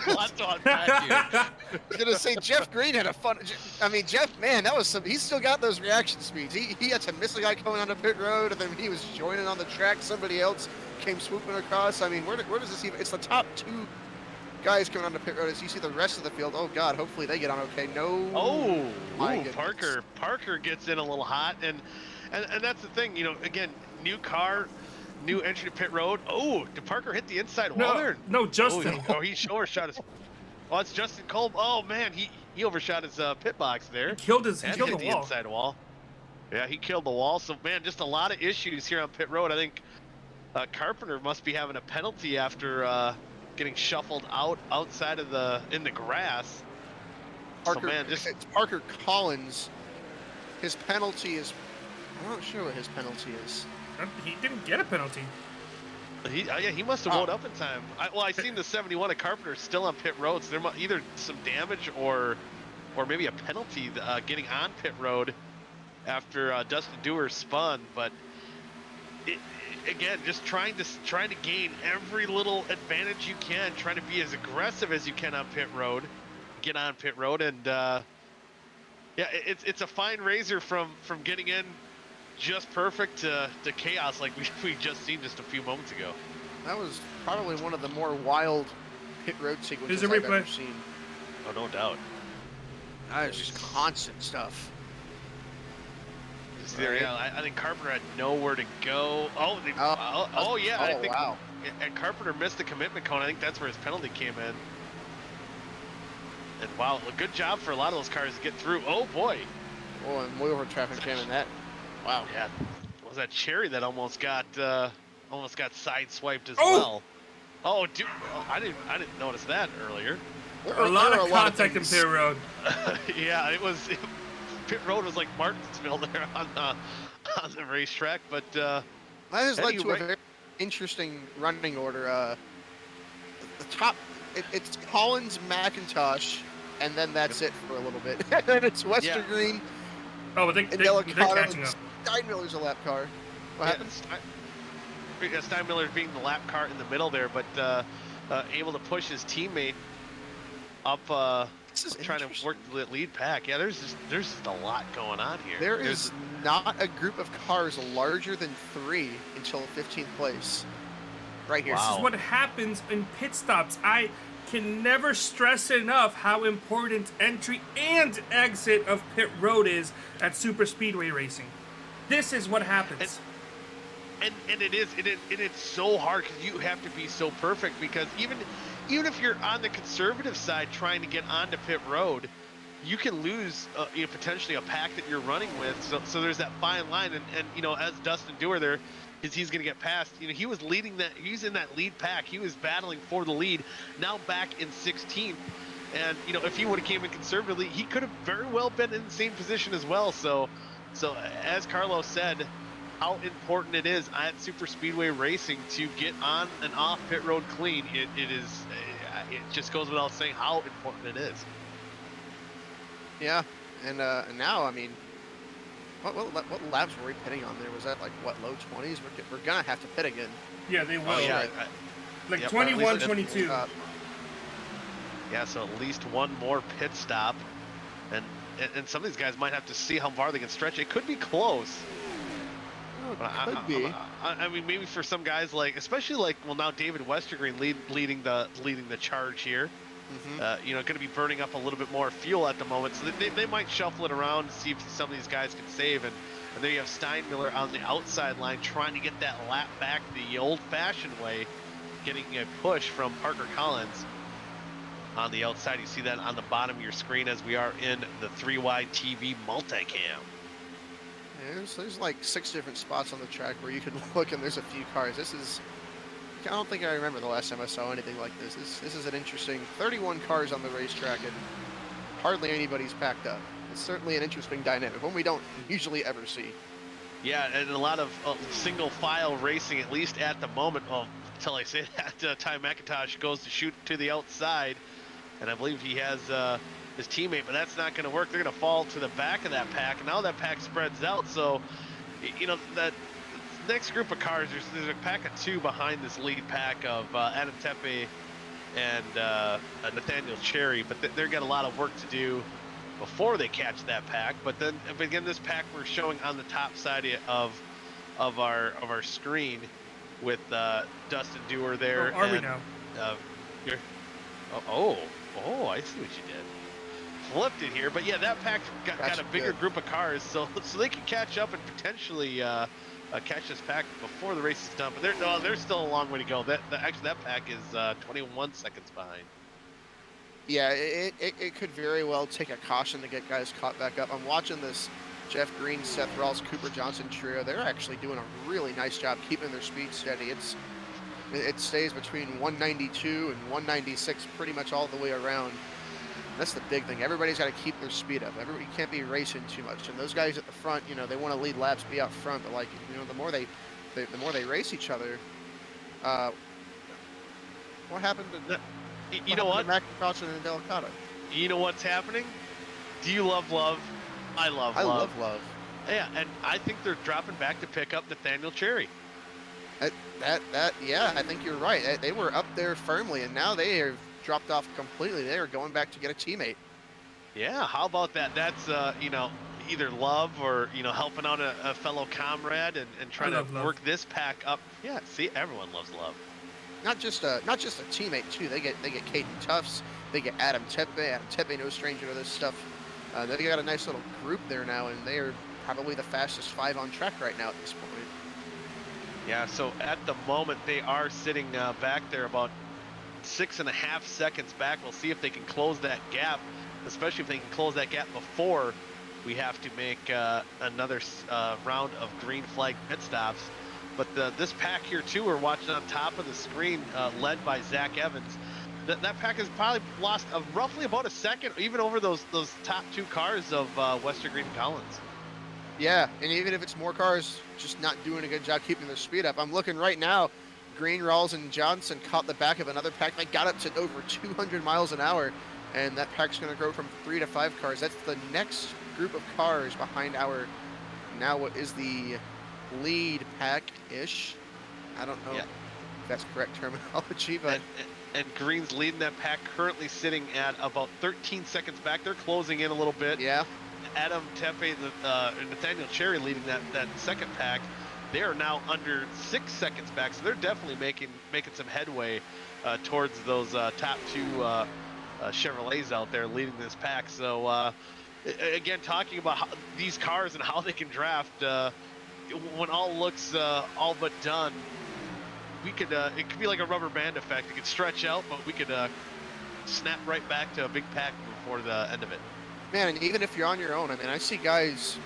lots to unpack here. I was gonna say Jeff Green had a fun. I mean, Jeff, man, that was some. He's still got those reaction speeds. He had to miss a guy coming on the pit road, and then he was joining on the track. Somebody else came swooping across. I mean, where does this even? It's the top 2 guys coming on the pit road. As you see the rest of the field, oh God, hopefully they get on okay. No. Oh, my ooh, goodness. Parker gets in a little hot, and that's the thing. You know, again, new car. New entry to pit road. Oh, did Parker hit the inside wall there? No, Justin. He overshot his. Oh, it's Justin Kolb. Oh man, he overshot his pit box there. He killed the wall. Inside wall. Yeah, he killed the wall. So man, just a lot of issues here on pit road. I think Carpenter must be having a penalty after getting shuffled outside of in the grass. Parker, so man, it's Parker Collins. His penalty is. I'm not sure what his penalty is. He didn't get a penalty. He must have woke up in time. I seen the 71 of Carpenter still on pit road, so there either some damage or maybe a penalty getting on pit road after Dustin Dewar spun. But again, just trying to gain every little advantage you can, trying to be as aggressive as you can on pit road, get on pit road, and it's a fine razor from getting in just perfect to chaos like we just seen just a few moments ago. That was probably one of the more wild pit road sequences I've ever seen. Oh, no doubt. That is just constant stuff. I think Carpenter had nowhere to go. I think wow. And Carpenter missed the commitment cone. I think that's where his penalty came in. And wow, a good job for a lot of those cars to get through. Oh boy. Oh, and way over traffic jam in that. Wow. Yeah. Was that Cherry that almost got sideswiped as well? Oh, dude, I didn't notice that earlier. A lot of contact in pit road. Yeah, pit road was like Martinsville there on the racetrack, but that has led to a very interesting running order. The top, it's Collins, McIntosh, and then that's it for a little bit. And then it's Westergreen. Oh, but they're catching up. Steinmiller's a lap car. What happened? Steinmiller being the lap car in the middle there, but able to push his teammate up, trying to work the lead pack. Yeah, there's just a lot going on here. There's not a group of cars larger than 3 until 15th place. Right here. Wow. This is what happens in pit stops. I can never stress enough how important entry and exit of pit road is at super speedway racing. This is what happens. And it's so hard because you have to be so perfect, because even if you're on the conservative side trying to get onto pit road, you can lose potentially a pack that you're running with. So there's that fine line, and as Dustin Dewar there, because he's going to get past. He was leading that. He's in that lead pack. He was battling for the lead. Now back in 16th, And if he would have came in conservatively, he could have very well been in the same position as well. So as Carlos said, how important it is at super speedway racing to get on and off pit road clean. It just goes without saying how important it is. Yeah, and now, I mean, what laps were we pitting on there? Was that like low 20s? We're gonna have to pit again. Yeah, they will. Oh, yeah. Like Yep, 21, at least 22. Yeah, so at least one more pit stop, and some of these guys might have to see how far they can stretch. It could be close. Could be. I mean, maybe for some guys, especially now David Westergreen leading the charge here. Mm-hmm. Going to be burning up a little bit more fuel at the moment, so they might shuffle it around and see if some of these guys can save. And there you have Steinmiller on the outside line trying to get that lap back the old-fashioned way, getting a push from Parker Collins on the outside. You see that on the bottom of your screen as we are in the 3Y TV multicam. Yeah, there's like 6 different spots on the track where you can look, and there's a few cars. I don't think I remember the last time I saw anything like this. This is an interesting 31 cars on the racetrack, and hardly anybody's packed up. It's certainly an interesting dynamic, one we don't usually ever see. Yeah, and a lot of single file racing, at least at the moment. Well, until I say that, Ty McIntosh goes to shoot to the outside, and I believe he has his teammate, but that's not going to work. They're going to fall to the back of that pack, and now that pack spreads out. So, that next group of cars, there's a pack of 2 behind this lead pack of Adam Tepe and Nathaniel Cherry, but they've got a lot of work to do before they catch that pack. But again, this pack we're showing on the top side of our screen with Dustin Dewar there. Oh, are we now? I see what you did. Flipped it here, but yeah, that pack got a bigger group of cars, so they can catch up and potentially catch this pack before the race is done. But there's still a long way to go. Actually, that pack is 21 seconds behind. Yeah, it could very well take a caution to get guys caught back up. I'm watching this Jeff Green, Seth Rawls, Cooper Johnson trio. They're actually doing a really nice job keeping their speed steady. It stays between 192 and 196 pretty much all the way around. That's the big thing. Everybody's got to keep their speed up. Everybody can't be racing too much. And those guys at the front, they want to lead laps, be out front. But the more they race each other, what happened to? You know what? McIntosh and Delicado. You know what's happening? Do you love love? I love love. Yeah, and I think they're dropping back to pick up Nathaniel Cherry. Yeah, I think you're right. They were up there firmly, and now they have dropped off completely. They are going back to get a teammate. Yeah, how about that? That's either love or helping out a fellow comrade and trying to work this pack up. Yeah, see, everyone loves love. Not just a teammate too. They get Caden Tufts. They get Adam Tepe. Adam Tepe, no stranger to this stuff. They got a nice little group there now, and they are probably the fastest 5 on track right now at this point. Yeah, so at the moment they are sitting back there about 6.5 seconds back. We'll see if they can close that gap, especially if they can close that gap before we have to make another round of green flag pit stops. But this pack here too, we're watching on top of the screen, led by Zach Evans. That pack has probably lost roughly about a second, even over those top 2 cars of Westergreen and Collins. Yeah, and even if it's more cars just not doing a good job keeping their speed up. I'm looking right now, Green, Rawls, and Johnson caught the back of another pack. They got up to over 200 miles an hour, and that pack's going to grow from 3 to 5 cars. That's the next group of cars behind our, now what is the lead pack-ish. I don't know if that's correct terminology, but... And Green's leading that pack, currently sitting at about 13 seconds back. They're closing in a little bit. Yeah. Adam Tepe and Nathaniel Cherry leading that second pack. They are now under 6 seconds back, so they're definitely making some headway towards those top 2 Chevrolets out there leading this pack. So again, talking about these cars and how they can draft, when all looks all but done, we could it could be like a rubber band effect. It could stretch out, but we could snap right back to a big pack before the end of it. Man, and even if you're on your own, I mean, I see guys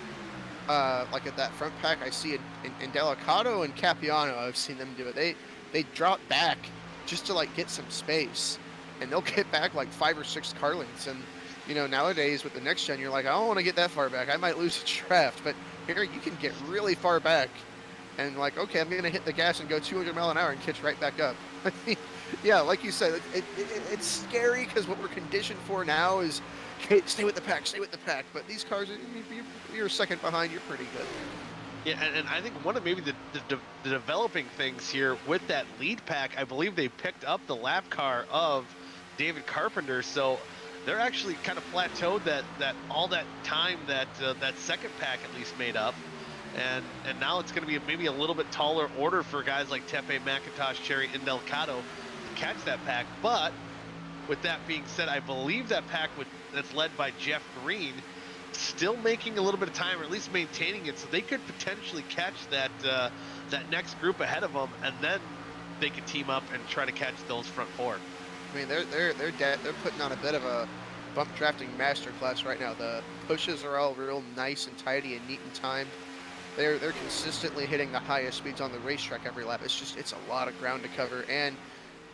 like at that front pack. I see it in Delicado and Capiano. I've seen them do it. They drop back just to like get some space, and they'll get back like 5 or 6 car lengths. And you know, nowadays with the next gen, you're like, I don't want to get that far back. I might lose a draft. But here you can get really far back, and like, okay, I'm gonna hit the gas and go 200 mile an hour and catch right back up. Yeah, like you said, it's scary because what we're conditioned for now is, hey, stay with the pack, stay with the pack. But these cars, if you're a second behind, you're pretty good. Yeah, and I think one of maybe the developing things here with that lead pack, I believe they picked up the lap car of David Carpenter, so they're actually kind of plateaued that all that time that that second pack at least made up, and now it's going to be maybe a little bit taller order for guys like Tepe, McIntosh, Cherry, and Delgado to catch that pack. But with that being said, I believe that pack that's led by Jeff Green still making a little bit of time, or at least maintaining it, so they could potentially catch that that next group ahead of them, and then they could team up and try to catch those front four. I mean, they're putting on a bit of a bump drafting masterclass right now. The pushes are all real nice and tidy and neat and timed. They're consistently hitting the highest speeds on the racetrack every lap. It's a lot of ground to cover, and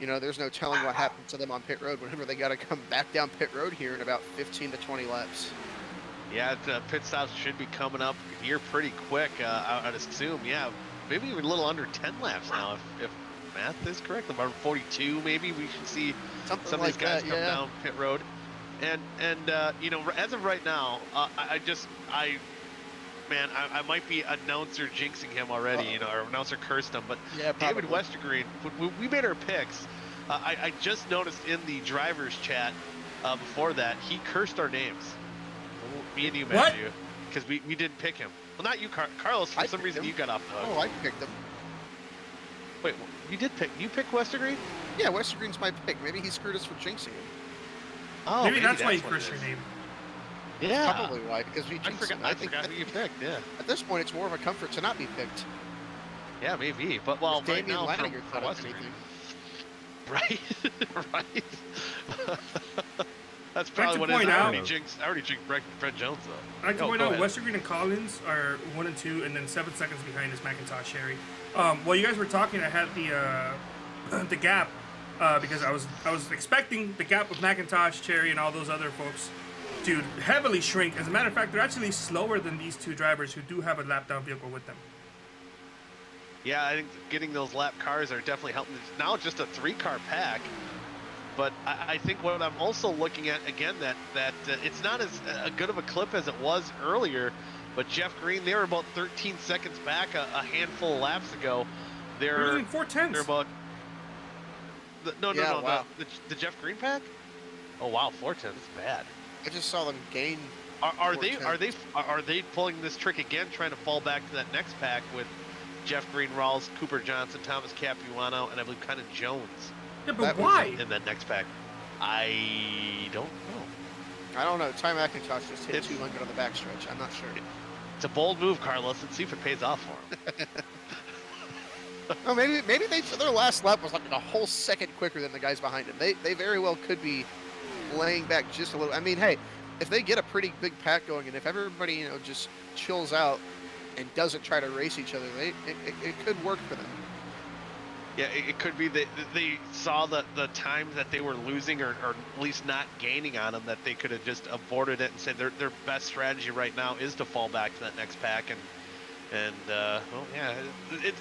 you know, there's no telling what happens to them on pit road whenever they got to come back down pit road here in about 15 to 20 laps. Yeah, the pit stops should be coming up here pretty quick. I'd assume, yeah, maybe even a little under 10 laps now, if math is correct. About 42, maybe we should see Something some like of these guys that, come yeah. down pit road. And you know, as of right now, I might be announcer jinxing him already, you know, or announcer cursed him. But Yeah, David probably. Westergreen, when we made our picks, I just noticed in the drivers chat before that he cursed our names. Me and you, What? Matthew, because we didn't pick him. Well, not you, Carlos. For I some picked reason, him. you got off the hook. Oh, I picked them. Wait, you did pick? You picked Westergreen? Yeah, Westergreen's my pick. Maybe he screwed us for jinxing him. Oh, Maybe that's why you what it cursed your is. name. Yeah, Probably why, because we I jinxed forgot. him. I think forgot who you picked. Yeah, at this point, it's more of a comfort to not be picked. yeah, maybe. But well, If right Damian now, Leininger for thought of Westergreen, anything. right, right. That's I'd like probably to what it is. point I out- already jinxed Brett Jones though. I like to Oh, point go out ahead. Westergreen and Collins are 1 and 2, and then 7 seconds behind is McIntosh Sherry. While you guys were talking, I had the gap because I was expecting the gap with McIntosh, Cherry, and all those other folks to heavily shrink. As a matter of fact, they're actually slower than these two drivers who do have a lap down vehicle with them. Yeah, I think getting those lap cars are definitely helping. It's now just a 3-car pack, but I think what I'm also looking at again that it's not as good of a clip as it was earlier. But Jeff Green, they were about 13 seconds back a handful of laps ago. They're They're losing 4/10. they're about no wow. the Jeff Green pack. Oh wow, 4/10 is bad. I just saw them gain. Are 4/10. they pulling this trick again, trying to fall back to that next pack with Jeff Green, Rawls, Cooper Johnson, Thomas Capuano, and I believe kind of Jones Yeah, but That was why? in that next pack? I don't know. I don't know. Ty McIntosh just hit It's- 200 on the backstretch. I'm not sure. It's a bold move, Carlos. Let's see if it pays off for him. Oh, maybe their last lap was like a whole second quicker than the guys behind him. They very well could be laying back just a little. I mean, hey, if they get a pretty big pack going, and if everybody, you know, just chills out and doesn't try to race each other, it could work for them. Yeah, it could be that they saw the time that they were losing or at least not gaining on them, that they could have just aborted it and said their best strategy right now is to fall back to that next pack. And well, yeah,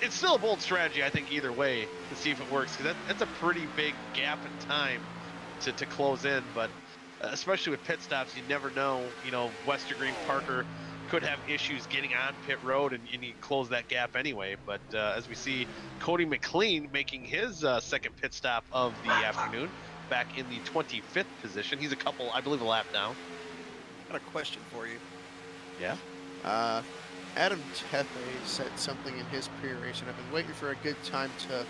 it's still a bold strategy, I think, either way, to see if it works, because that's a pretty big gap in time to close in. But especially with pit stops, you never know. You know, Westergreen, Parker could have issues getting on pit road, and you close that gap anyway. But as we see, Cody McLean making his second pit stop of the afternoon, back in the 25th position. He's I believe, a lap down. Got a question for you. Yeah. Adam Tepe said something in his pre-race, and I've been waiting for a good time to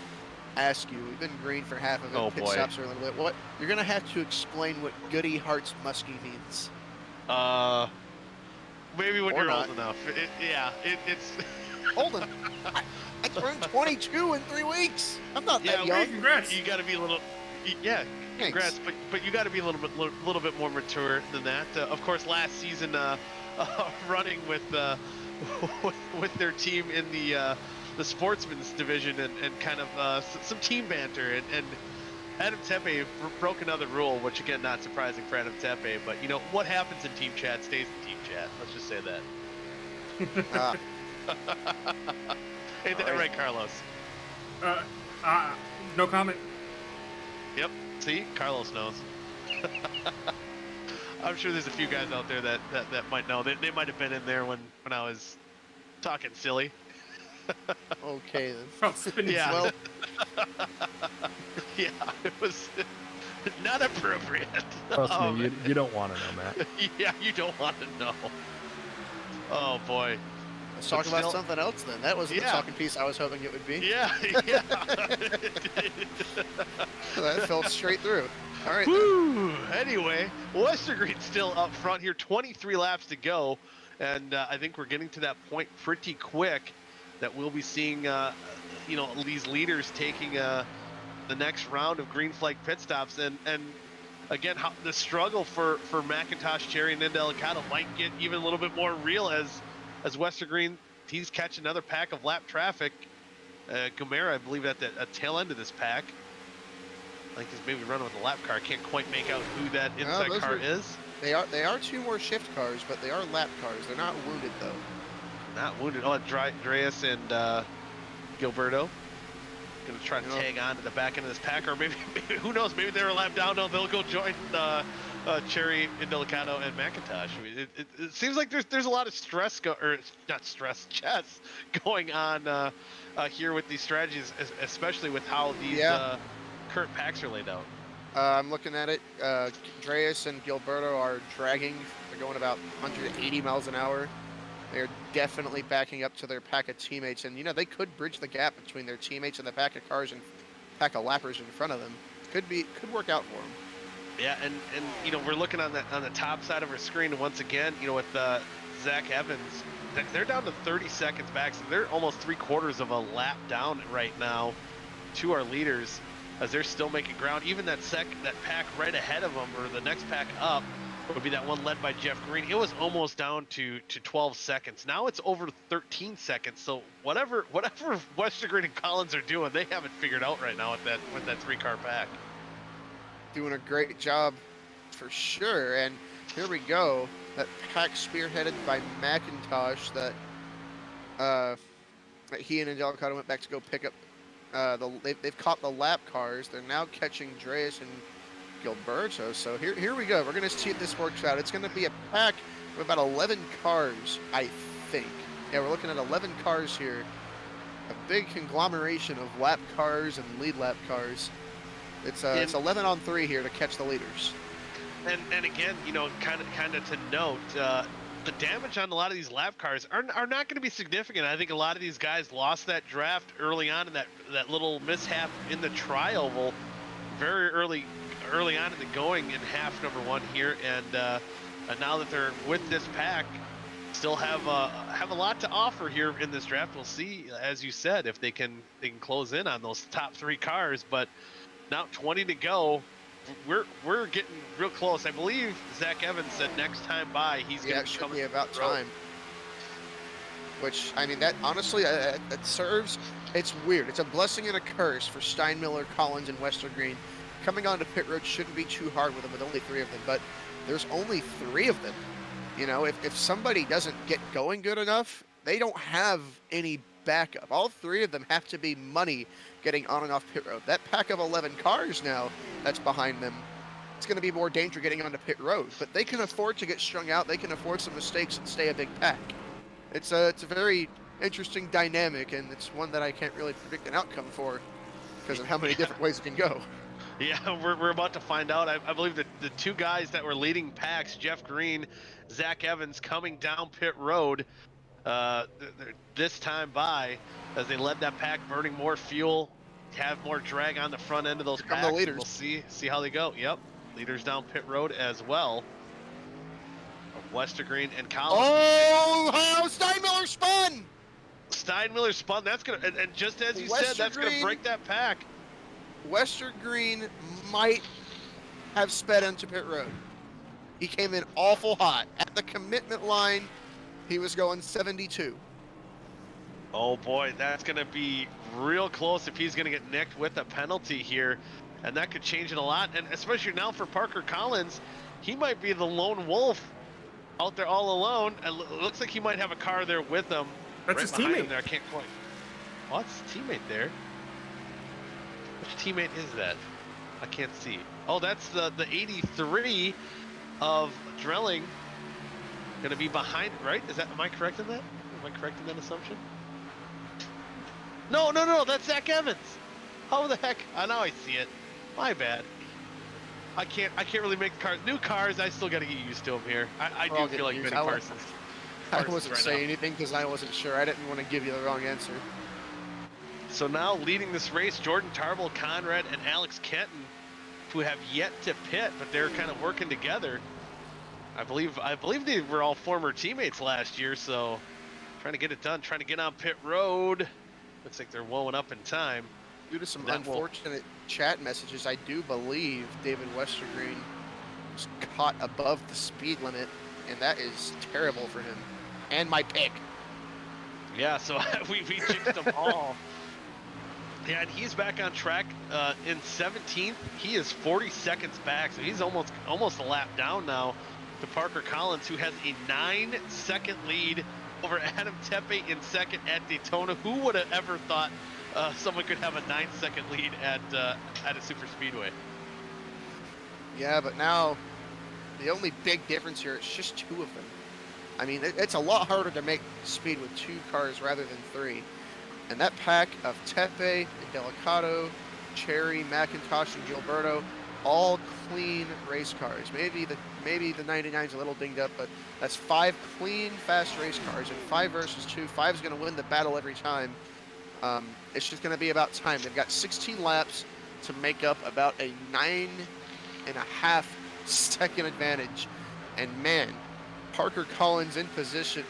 ask you. We've been green for half of it. Oh, Pit boy. stops are a little bit. What you're gonna have to explain what Goody Hearts Muskie means. Maybe when Or you're not. old enough. It's. Hold on. I turned 22 in 3 weeks. I'm not that Yeah, young. Hey, congrats. You got to be a little. Yeah, Thanks. congrats. But you got to be a little bit more mature than that. Of course, last season, running with their team in the sportsman's division and kind of some team banter and Adam Tepe broke another rule, which again, not surprising for Adam Tepe, but you know, what happens in team chat stays in team chat. Let's just say that. Ain't that right, Carlos? No comment. Yep. See, Carlos knows. I'm sure there's a few guys out there that might know. They might have been in there when I was talking silly. Okay then. Oh, spinning Yeah. Well, Yeah, it was not appropriate. Trust me, you don't want to know, Matt. Yeah, you don't want to know. Oh boy. let's talk But about still- something else then. That wasn't the Yeah. talking piece I was hoping it would be. Yeah, yeah. That fell straight through. All right. Then. Woo! Anyway, Westergreen still up front here. 23 laps to go, and I think we're getting to that point pretty quick that we'll be seeing, you know, these leaders taking the next round of green flag pit stops, and again, how the struggle for McIntosh, Cherry, and Indelicato might get even a little bit more real as Westergreen, he's catching another pack of lap traffic. Gomera, I believe, at the tail end of this pack. I think he's maybe running with a lap car. I can't quite make out who that inside those car are- is. They are two more shift cars, but they are lap cars. They're not wounded though. Not wounded. Oh, Dreas and Gilberto gonna try to You know- tag on to the back end of this pack, or maybe who knows? Maybe they're a lap down. No, they'll go join Cherry, Indelicato, and McIntosh. I mean, it seems like there's a lot of stress chess going on here with these strategies, especially with how these Yeah. current packs are laid out. I'm looking at it. Dreas and Gilberto are dragging. They're going about 180 miles an hour. They're definitely backing up to their pack of teammates, and you know they could bridge the gap between their teammates and the pack of cars and pack of lappers in front of them. Could work out for them. Yeah, and you know, we're looking on the top side of our screen, and once again, you know, with Zach Evans, they're down to 30 seconds back, so they're almost 3/4 of a lap down right now to our leaders, as they're still making ground. Even that pack right ahead of them, or the next pack up, would be that one led by Jeff Green. It was almost down to 12 seconds. Now it's over 13 seconds. So whatever Westergreen and Collins are doing, they haven't figured out right now with that 3-car pack. Doing a great job for sure. And here we go. That pack spearheaded by McIntosh that he and Indelicato went back to go pick up. They've caught the lap cars. They're now catching Dreas and Gilberto. So here we go. We're going to see if this works out. It's going to be a pack of about 11 cars, I think. Yeah, we're looking at 11 cars here. A big conglomeration of lap cars and lead lap cars. It's 11 on 3 here to catch the leaders. And again, you know, kind of to note, the damage on a lot of these lap cars are not going to be significant. I think a lot of these guys lost that draft early on, in that little mishap in the trial will very early on in the going in half number 1 here, and now that they're with this pack, still have a lot to offer here in this draft. We'll see, as you said, if they can close in on those top 3 cars. But now 20 to go. We're getting real close. I believe Zach Evans said next time by he's going to be coming. Yeah, it should be about time. Which, I mean, that honestly, it serves. It's weird. It's a blessing and a curse for Steinmiller, Collins, and Westergreen. Coming onto pit road shouldn't be too hard with them, with only 3 of them. But there's only 3 of them. You know, if somebody doesn't get going good enough, they don't have any backup. All 3 of them have to be money getting on and off pit road. That pack of 11 cars now that's behind them, it's going to be more danger getting onto pit road. But they can afford to get strung out. They can afford some mistakes and stay a big pack. It's a very interesting dynamic, and it's one that I can't really predict an outcome for because of how many different ways it can go. Yeah, we're about to find out. I believe that the 2 guys that were leading packs, Jeff Green, Zach Evans, coming down pit road this time by, as they led that pack, burning more fuel, have more drag on the front end of those packs. The leaders. We'll see how they go. Yep, leaders down pit road as well. Westergreen and Collins. Oh, how Steinmiller spun! Steinmiller spun. That's gonna, and just as you said, that's gonna Westergreen- break that pack. Westergreen might have sped into pit road. He came in awful hot. At the commitment line, he was going 72. Oh boy, that's gonna be real close if he's gonna get nicked with a penalty here. and that could change it a lot. And especially now for Parker Collins, he might be the lone wolf out there all alone. And it looks like he might have a car there with him. That's his teammate. There. I can't quite. What's his teammate there? Which teammate is that? I can't see. Oh, that's the 83 of Drilling. Gonna be behind, right? Am I correct in that? Am I correct in that assumption? No, that's Zach Evans. How the heck? I know I see it. My bad. I can't really make the cars. New cars, I still gotta get used to them here. I do feel like Benny Parsons. I wasn't saying anything because I wasn't sure. I didn't want to give you the wrong answer. So now leading this race, Jordan Tarble, Conrad, and Alex Kenton, who have yet to pit, but they're kind of working together. I believe they were all former teammates last year, so trying to get it done, trying to get on pit road. Looks like they're woeing up in time. Due to some unfortunate chat messages, I do believe David Westergreen was caught above the speed limit, and that is terrible for him. And my pick. Yeah, so we jinxed them all. Yeah, and he's back on track in 17th. He is 40 seconds back, so he's almost a lap down now to Parker Collins, who has a 9-second lead over Adam Tepe in second at Daytona. Who would have ever thought someone could have a 9-second lead at a super speedway? Yeah, but now the only big difference here, it's just two of them. I mean, it's a lot harder to make speed with two cars rather than three. And that pack of Tepe, Delicato, Cherry, McIntosh, and Gilberto, all clean race cars. Maybe the 99's a little dinged up, but that's 5 clean, fast race cars. And 5 versus 2, 5's going to win the battle every time. It's just going to be about time. They've got 16 laps to make up about a 9.5 second advantage. And man, Parker Collins in position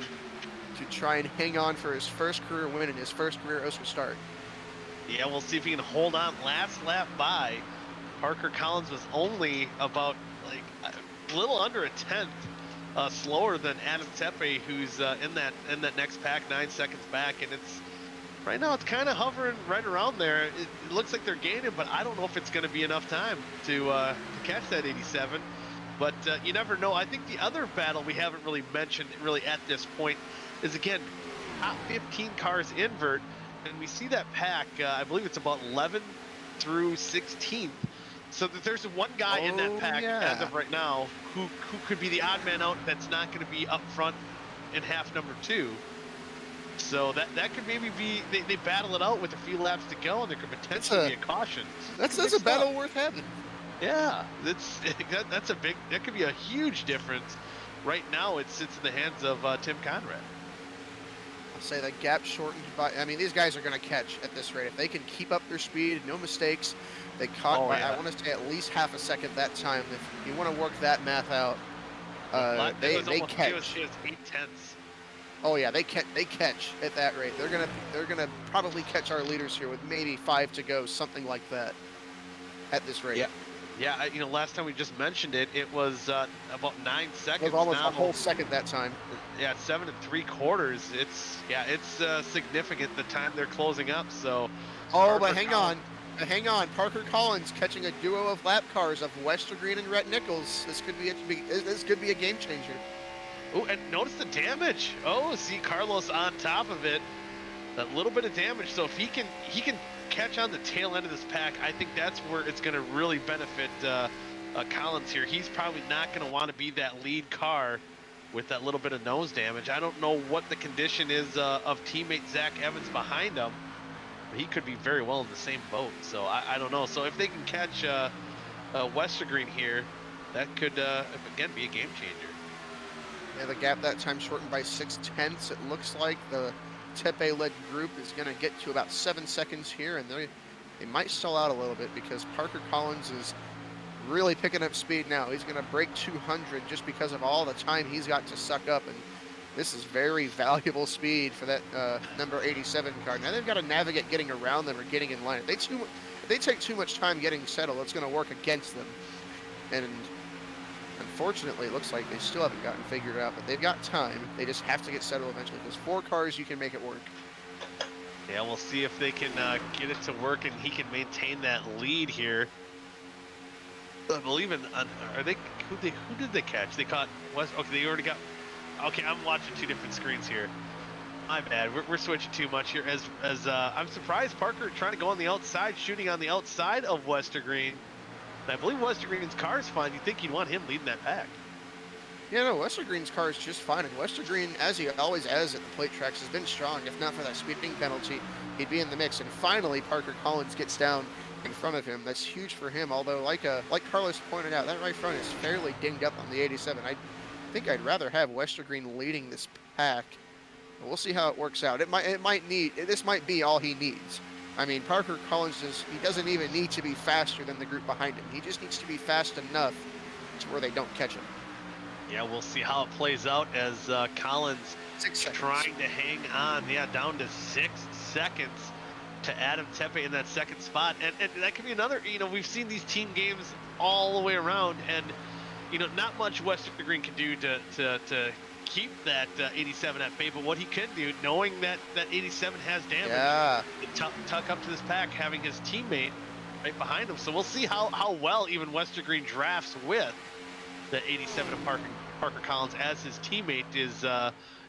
to try and hang on for his first career win and his first career OSCA start. Yeah, we'll see if he can hold on. Last lap by, Parker Collins was only about like a little under a tenth slower than Adam Tepe, who's in that next pack, 9 seconds back, and it's right now it's kind of hovering right around there. It looks like they're gaining, but I don't know if it's going to be enough time to catch that 87. But you never know. I think the other battle we haven't really mentioned really at this point is, again, top 15 cars invert, and we see that pack, I believe it's about 11 through 16th. So that there's one guy in that pack as of right now who could be the odd man out that's not going to be up front in half number 2. So that could maybe be, they battle it out with a few laps to go, and there could potentially be a caution. That's a battle worth having. Yeah, that could be a huge difference. Right now, it sits in the hands of Tim Conrad. I'll say that gap shortened by, I mean, these guys are going to catch at this rate. If they can keep up their speed, no mistakes, they caught by, I want to say, at least half a second that time. If you want to work that math out, they catch. It was 8/10. Oh yeah, they catch at that rate. They're gonna probably catch our leaders here with maybe 5 to go, something like that, at this rate. Yeah. Last time we just mentioned it, it was about 9 seconds. It was almost now. a whole second that time. Yeah, 7 3/4. It's significant the time they're closing up. So. But hang on. Parker Collins catching a duo of lap cars of Westergreen and Rhett Nichols. This could be a game changer. Oh, and notice the damage. Oh, see Carlos on top of it. That little bit of damage. So if he can catch on the tail end of this pack, I think that's where it's going to really benefit Collins here. He's probably not going to want to be that lead car with that little bit of nose damage. I don't know what the condition is of teammate Zach Evans behind him. He could be very well in the same boat. So I don't know. So if they can catch Westergreen here, that could, again, be a game changer. Yeah, the gap that time shortened by 0.6. It looks like the Tepe-led group is going to get to about 7 seconds here, and they might stall out a little bit because Parker Collins is really picking up speed now. He's going to break 200 just because of all the time he's got to suck up, and this is very valuable speed for that number 87 car. Now they've got to navigate getting around them or getting in line. If they take too much time getting settled, it's going to work against them. And unfortunately, it looks like they still haven't gotten figured out, but they've got time. They just have to get settled eventually. There's 4 cars, you can make it work. Yeah, we'll see if they can get it to work and he can maintain that lead here. I believe in. Are they? Who did they catch? They caught West. Okay, they already got. Okay, I'm watching two different screens here. My bad. We're switching too much here. As I'm surprised Parker trying to go on the outside, shooting on the outside of Westergreen. And I believe Westergreen's car is fine. You think you'd want him leading that pack? Yeah, no, Westergreen's car is just fine. And Westergreen, as he always has at the plate tracks, has been strong. If not for that speeding penalty, he'd be in the mix. And finally, Parker Collins gets down in front of him. That's huge for him. Although, like Carlos pointed out, that right front is fairly dinged up on the 87. I think I'd rather have Westergreen leading this pack. We'll see how it works out. This might be all he needs. I mean, Parker Collins he doesn't even need to be faster than the group behind him. He just needs to be fast enough to where they don't catch him. Yeah, we'll see how it plays out as Collins trying to hang on. Yeah, down to 6 seconds to Adam Tepe in that second spot. And that could be another, we've seen these team games all the way around. And, not much Westergreen can do to keep that 87 at bay. But what he can do, knowing that 87 has damage, tuck up to this pack, having his teammate right behind him. So we'll see how well even Westergreen drafts with the 87 of Parker Collins as his teammate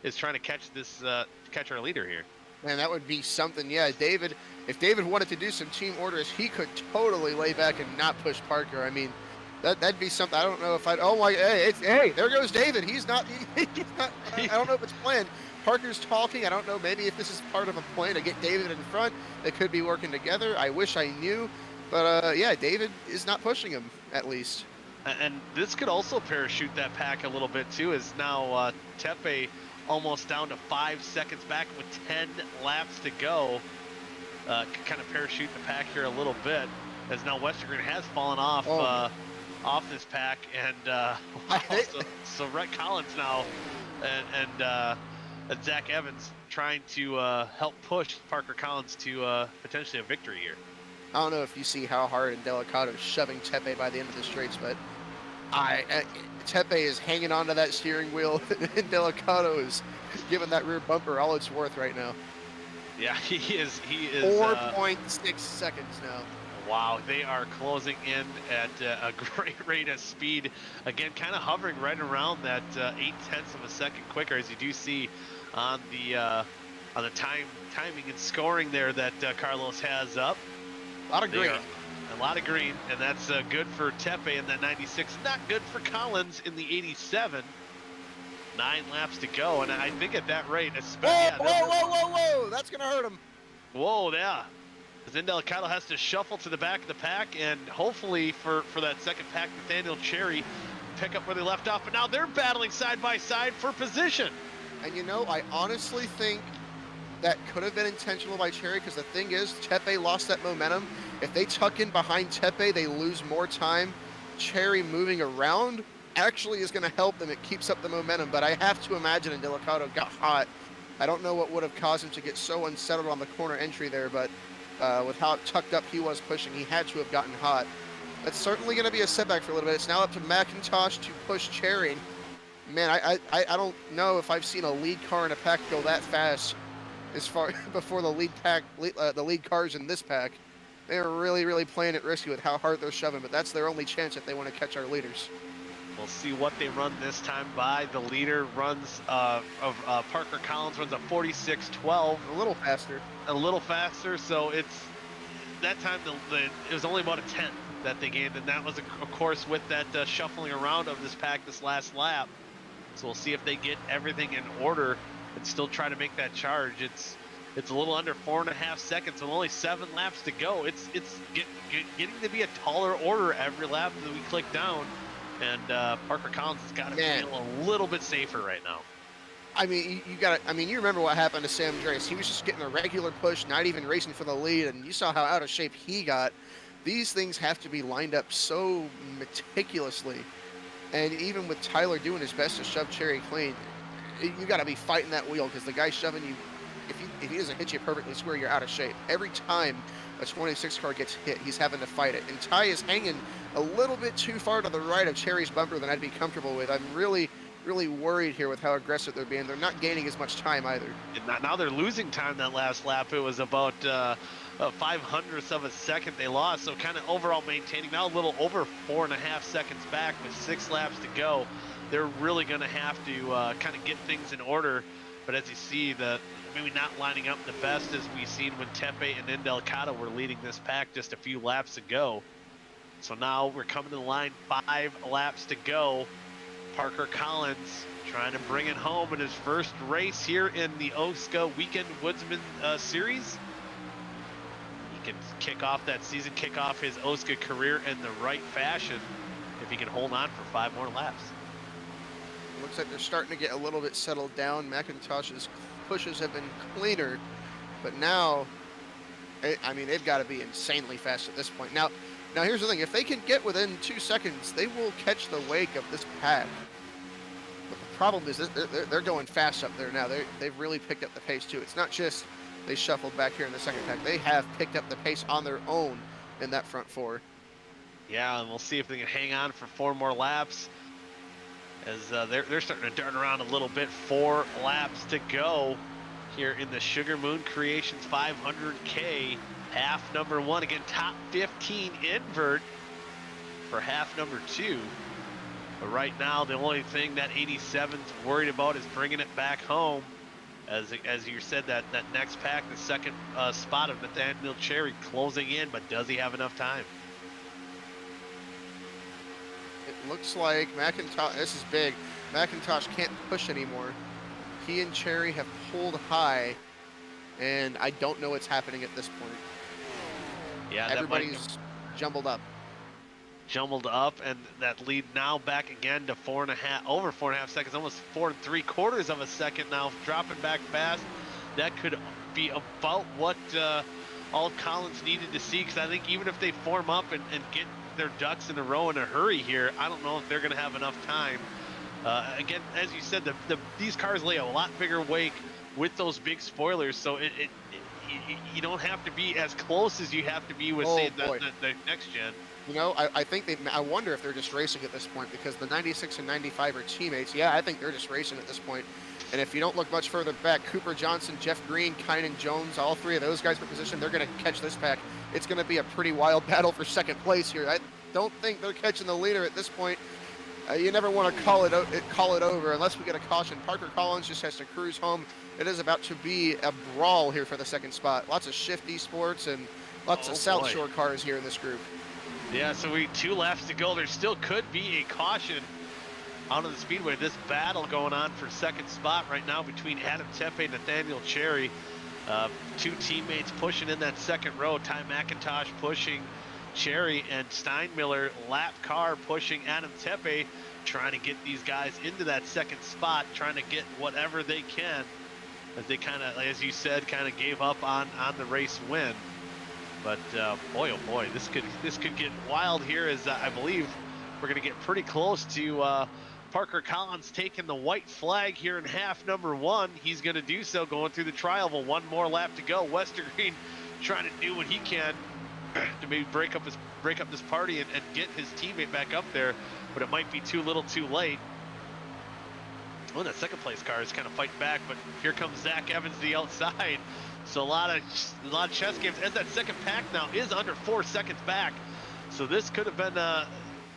is trying to catch our leader here. Man, that would be something. Yeah, if David wanted to do some team orders, he could totally lay back and not push Parker. I mean, that'd be something. I don't know if hey, there goes David. He's not. I don't know if it's planned. Parker's talking. I don't know. Maybe if this is part of a plan to get David in front, they could be working together. I wish I knew, but yeah, David is not pushing him at least. And this could also parachute that pack a little bit too, as now Tepe almost down to 5 seconds back with 10 laps to go. Kind of parachute the pack here a little bit, as now Westergreen has fallen off off this pack, and so Rhett Collins now and Zach Evans trying to help push Parker Collins to potentially a victory here. I don't know if you see how hard Delicato's shoving Tepe by the end of the straights, but Tepe is hanging onto that steering wheel, and Delicato is giving that rear bumper all it's worth right now. Yeah, he is. 4.6 seconds now. Wow, they are closing in at a great rate of speed. Again, kind of hovering right around that 0.8 of a second quicker, as you do see on the timing and scoring there that Carlos has up. A lot of green. A lot of green, and that's good for Tepe in that 96. Not good for Collins in the 87. 9 laps to go, and I think at that rate, especially... Whoa! That's going to hurt him. Whoa, yeah. Because Delicato has to shuffle to the back of the pack, and hopefully for that second pack, Nathaniel Cherry pick up where they left off. But now they're battling side by side for position. And I honestly think that could have been intentional by Cherry, because the thing is, Tepe lost that momentum. If they tuck in behind Tepe, they lose more time. Cherry moving around actually is going to help them. It keeps up the momentum, but I have to imagine Delicato got hot. I don't know what would have caused him to get so unsettled on the corner entry there, but with how tucked up he was pushing, he had to have gotten hot. That's certainly going to be a setback for a little bit. It's now up to McIntosh to push Cherry. Man, I don't know if I've seen a lead car in a pack go that fast as far before the lead cars in this pack. They're really playing it risky with how hard they're shoving, but that's their only chance if they want to catch our leaders. We'll see what they run this time by. The leader runs Parker Collins runs a 46.12. A little faster. A little faster, so it's that time it was only about a 10th that they gained, and that was of course with that shuffling around of this pack this last lap. So we'll see if they get everything in order and still try to make that charge. It's a little under 4.5 seconds with only 7 laps to go. It's getting to be a taller order every lap that we click down, and Parker Collins has got to feel a little bit safer right now. I mean, you remember what happened to Sam Drace. He was just getting a regular push, not even racing for the lead, and you saw how out of shape he got. These things have to be lined up so meticulously, and even with Tyler doing his best to shove Cherry clean, you got to be fighting that wheel, because the guy shoving you, if he doesn't hit you perfectly square, you're out of shape. Every time a 26 car gets hit, he's having to fight it. And Ty is hanging a little bit too far to the right of Cherry's bumper than I'd be comfortable with. I'm really really worried here with how aggressive they're being. They're not gaining as much time either. And now they're losing time that last lap. It was about a 500th of a second they lost. So kind of overall maintaining now a little over 4.5 seconds back with 6 laps to go. They're really going to have to kind of get things in order. But as you see, maybe not lining up the best as we've seen when Tepe and Indelicado were leading this pack just a few laps ago. So now we're coming to the line, 5 laps to go. Parker Collins trying to bring it home in his first race here in the OSCA Weekend Woodsman Series. He can kick off that season, kick off his OSCA career in the right fashion if he can hold on for 5 more laps. Looks like they're starting to get a little bit settled down. McIntosh's pushes have been cleaner, but now, I mean, they've got to be insanely fast at this point. Now here's the thing. If they can get within 2 seconds, they will catch the wake of this pack. But the problem is that they're going fast up there now. They've really picked up the pace, too. It's not just they shuffled back here in the second pack. They have picked up the pace on their own in that front 4. Yeah, and we'll see if they can hang on for 4 more laps as they're starting to dart around a little bit. 4 laps to go here in the Sugar Moon Creations 500K. Half number 1, again, top 15 invert for half number 2. But right now, the only thing that 87's worried about is bringing it back home. As you said, that next pack, the second spot of Nathaniel Cherry closing in, but does he have enough time? It looks like McIntosh, this is big, McIntosh can't push anymore. He and Cherry have pulled high, and I don't know what's happening at this point. Yeah, everybody's jumbled up. And that lead now back again to over 4.5 seconds, almost 4 3/4 of a second now, dropping back fast. That could be about what all Collins needed to see, because I think even if they form up and get their ducks in a row in a hurry here, I don't know if they're going to have enough time. Again, as you said, these cars lay a lot bigger wake with those big spoilers, so you don't have to be as close as you have to be with, say, the next gen. You know, I think I wonder if they're just racing at this point, because the 96 and 95 are teammates. Yeah, I think they're just racing at this point. And if you don't look much further back, Cooper Johnson, Jeff Green, Kynan Jones, all 3 of those guys for position, they're going to catch this pack. It's going to be a pretty wild battle for second place here. I don't think they're catching the leader at this point. You never want to call it over unless we get a caution. Parker Collins just has to cruise home. It is about to be a brawl here for the second spot. Lots of shifty sports and lots of South Shore cars here in this group. Yeah, so 2 laps to go. There still could be a caution out of the speedway. This battle going on for second spot right now between Adam Tepe and Nathaniel Cherry. 2 teammates pushing in that second row. Ty McIntosh pushing Cherry, and Steinmiller lap car pushing Adam Tepe, trying to get these guys into that second spot, trying to get whatever they can, as they kind of, as you said, kind of gave up on the race win. But boy, oh boy, this could get wild here, as I believe we're going to get pretty close to Parker Collins taking the white flag here in half number 1. He's going to do so going through the trial. Well, 1 more lap to go. Westergreen trying to do what he can to maybe break up this party and get his teammate back up there, but it might be too little too late. Oh, that second place car is kind of fighting back, but here comes Zach Evans to the outside. So a lot of chess games, as that second pack now is under 4 seconds back. So this could have been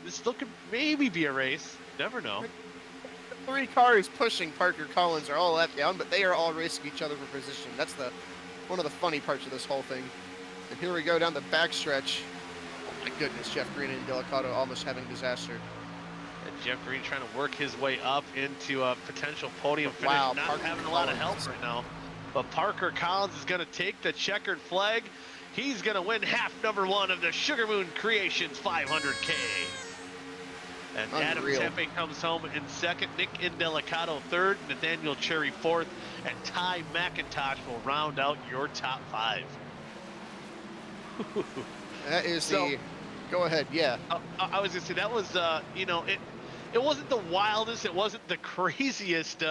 this still could maybe be a race. Never know. The 3 cars pushing Parker Collins are all left down, but they are all racing each other for position. That's one of the funny parts of this whole thing. And here we go down the backstretch. Oh my goodness, Jeff Green and Delicado almost having disaster. And Jeff Green trying to work his way up into a potential podium finish. Wow, not Parker having a lot of help right now. But Parker Collins is going to take the checkered flag. He's going to win half number 1 of the Sugar Moon Creations 500K. And Unreal. Adam Tepe comes home in second, Nick Indelicado third, Nathaniel Cherry fourth, and Ty McIntosh will round out your top 5. That is go ahead, yeah. I was gonna say that was you know, it wasn't the wildest, it wasn't the craziest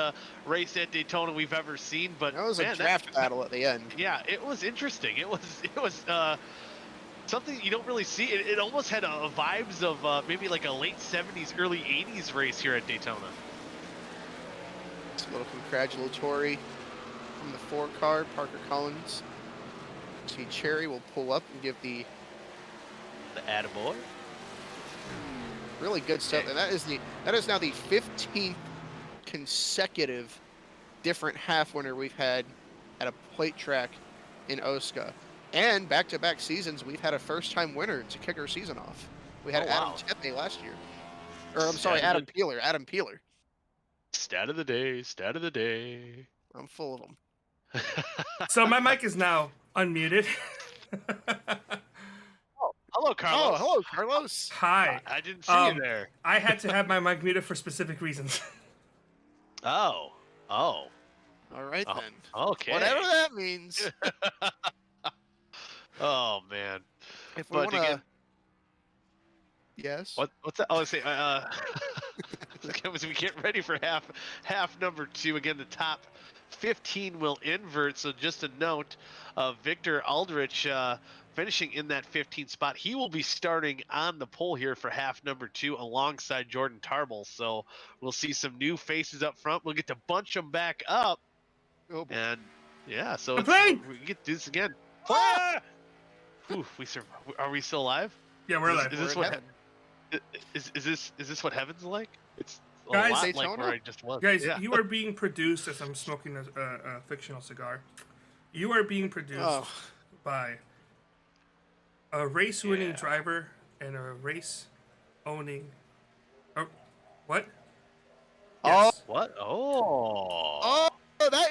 race at Daytona we've ever seen, but that was a draft battle at the end. Yeah, it was interesting. It was something you don't really see. It almost had vibes of maybe like a late 70s, early 80s race here at Daytona. little congratulatory from the 4 car, Parker Collins. See Cherry will pull up and give the attaboy. really good stuff. And that is now the 15th consecutive different half winner we've had at a plate track in OSCA. And back-to-back seasons, we've had a first-time winner to kick our season off. We had Adam Tepe last year. Or, I'm sorry, Adam Peeler. Adam Peeler. Stat of the day, stat of the day. I'm full of them. So my mic is now unmuted. Hello, Carlos. Oh, hello, Carlos. Hi. I didn't see you there. I had to have my mic muted for specific reasons. Oh. All right, then. Okay. Whatever that means. Oh, man. If we want to... Yes? What's that? Oh, I say, as we get ready for half number 2, again, the top 15 will invert. So just a note, Victor Aldrich finishing in that 15th spot. He will be starting on the pole here for half number 2 alongside Jordan Tarble. So we'll see some new faces up front. We'll get to bunch them back up. Oh, and yeah, so we get to do this again. Ah! Ooh, are we still alive? Yeah, we're alive. Is this what? Is this what heaven's like? It's a Guys, lot Daytona? like where I just was. Guys, yeah. you are being produced as I'm smoking a fictional cigar. You are being produced by a race-winning driver and a race-owning. Oh, what? Yes. What? Oh, that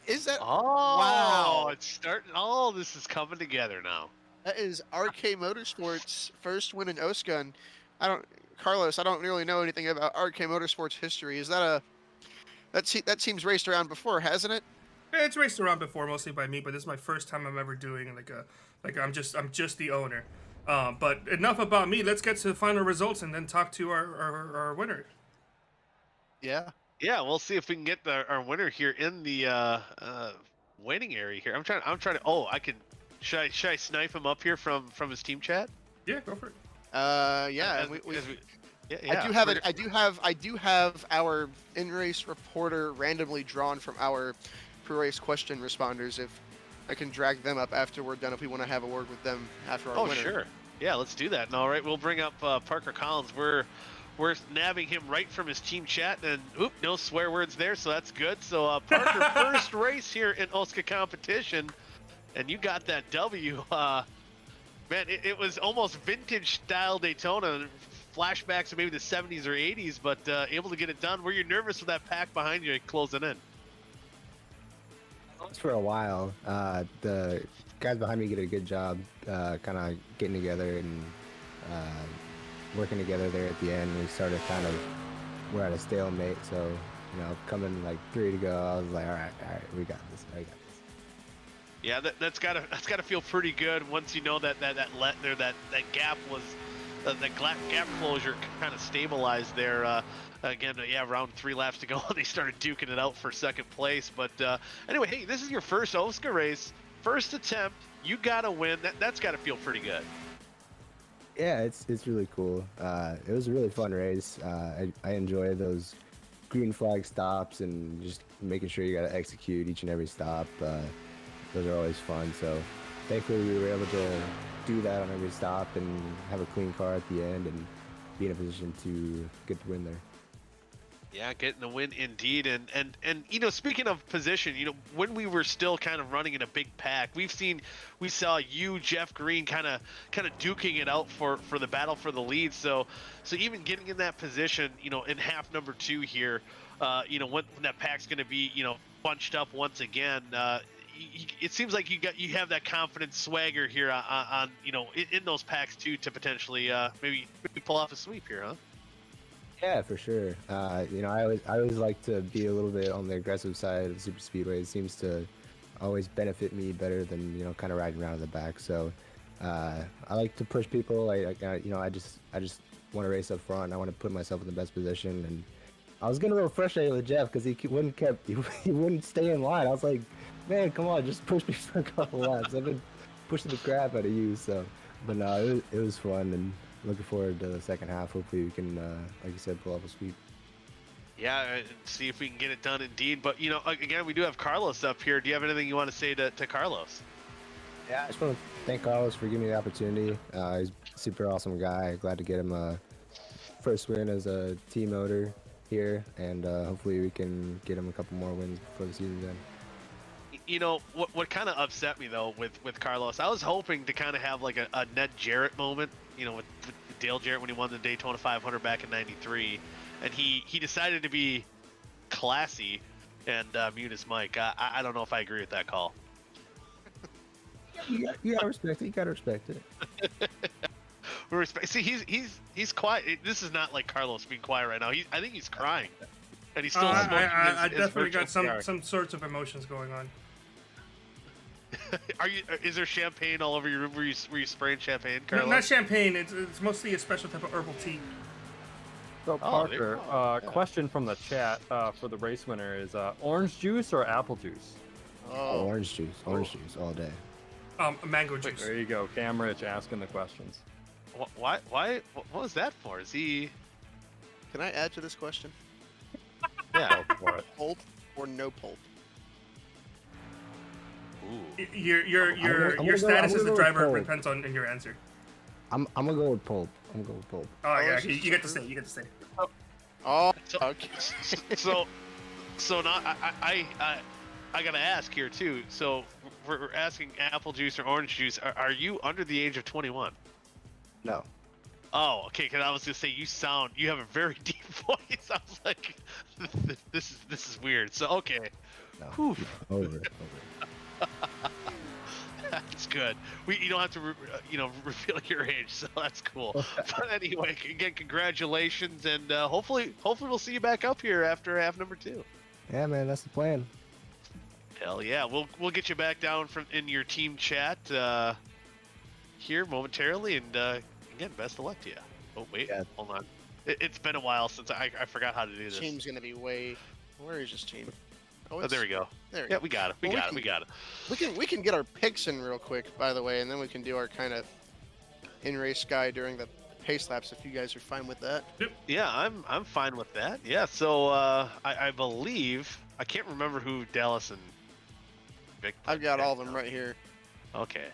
is that. Oh, wow. It's starting. Oh, this is coming together now. That is RK Motorsports' first win in OSCA. And Carlos, I don't really know anything about RK Motorsports history. Is that that team's raced around before, hasn't it? Yeah, it's raced around before, mostly by me, but this is my first time I'm ever doing I'm just the owner. But enough about me. Let's get to the final results and then talk to our winner. Yeah. Yeah, we'll see if we can get our winner here in the waiting area here. I'm trying to. Oh, I can. Should I snipe him up here from his team chat? Yeah, go for it. Yeah. I do have our in-race reporter randomly drawn from our pre-race question responders. If I can drag them up after we're done, if we want to have a word with them after our winner. Oh, sure. Yeah, let's do that. And all right, we'll bring up Parker Collins. We're nabbing him right from his team chat, and no swear words there, so that's good. So Parker, first race here in OSCA competition, and you got that W. Man, it was almost vintage style Daytona, flashbacks of maybe the 70s or 80s, but able to get it done. Were you nervous with that pack behind you closing in? For a while. The guys behind me did a good job kind of getting together and working together there at the end. We started we're at a stalemate, so coming like 3 to go, I was like, all right, we got this. I got this. Yeah, that's gotta feel pretty good once you know that gap was the gap closure kind of stabilized there. Again, around 3 laps to go, they started duking it out for second place. But anyway, hey, this is your first OSCA race, first attempt. You got to win. That's got to feel pretty good. Yeah, it's really cool. It was a really fun race. I enjoy those green flag stops and just making sure you got to execute each and every stop. Those are always fun. So thankfully we were able to do that on every stop and have a clean car at the end and be in a position to get the win there. Yeah, getting the win indeed. And speaking of position, when we were still kind of running in a big pack, we saw you, Jeff Green, kind of duking it out for the battle for the lead. So even getting in that position, in half number 2 here, when that pack's going to be, bunched up once again, it seems like you have that confidence swagger here on in those packs too, to potentially maybe pull off a sweep here, huh? Yeah, for sure. I always like to be a little bit on the aggressive side of super speedway. It seems to always benefit me better than kind of riding around in the back. So I like to push people. I just want to race up front. I want to put myself in the best position. And I was getting a little frustrated with Jeff because he wouldn't stay in line. I was like, man, come on, just push me for a couple laps. I've been pushing the crap out of you. So, but no, it was fun and looking forward to the second half. Hopefully we can, like you said, pull off a sweep. Yeah, and see if we can get it done indeed. But, you know, again, we do have Carlos up here. Do you have anything you want to say to Carlos? Yeah, I just want to thank Carlos for giving me the opportunity. He's a super awesome guy. Glad to get him a first win as a team owner here, and hopefully we can get him a couple more wins before the season's end. You know, what kind of upset me, though, with Carlos, I was hoping to kind of have like a Ned Jarrett moment, you know, with Dale Jarrett when he won the Daytona 500 back in '93. And he decided to be classy and mute his mic. I don't know if I agree with that call. You gotta respect it. You gotta respect it. See, he's quiet. This is not like Carlos being quiet right now. I think he's crying, and he's still smoking I his definitely virtual got cigar. some sorts of emotions going on. Is there champagne all over your room? Were you spraying champagne, No, Carlos? not champagne. It's mostly a special type of herbal tea. So Oh, there you Parker, question from the chat for the race winner is orange juice or apple juice? Oh, orange juice all day. Mango juice. There you go, Cam Rich asking the questions. Why? What was that for? Is he? Can I add to this question? Yeah. Go for it. Pulp or no pulp? Ooh. Your status as the go with driver pulp. depends on your answer. I'm gonna go with pulp. Oh yeah, you get to say. You get to say. Oh, So- okay. So now I gotta ask here too. So we're asking apple juice or orange juice. Are you under the age of 21? No. Oh, okay. Because I was gonna say you have a very deep voice. I was like, this is weird. So okay, No. Whew. Over. That's good. You don't have to reveal your age, so that's cool. But anyway, again, congratulations, and hopefully we'll see you back up here after half number 2. Yeah, man, that's the plan. Hell yeah, we'll get you back down in your team chat here momentarily, and again, best of luck to you. Oh wait, Yeah. hold on. It's been a while since I forgot how to do this. Team's gonna be way. Where is this team? Oh, there we go. There we Yeah, go. we got it. We Well, got it. We can get our picks in real quick, by the way, and then we can do our kind of in-race guide during the pace laps if you guys are fine with that. Yeah, I'm fine with that. Yeah, so I believe I can't remember who Dallas and Vic. I've got picked. all of them right here. Okay.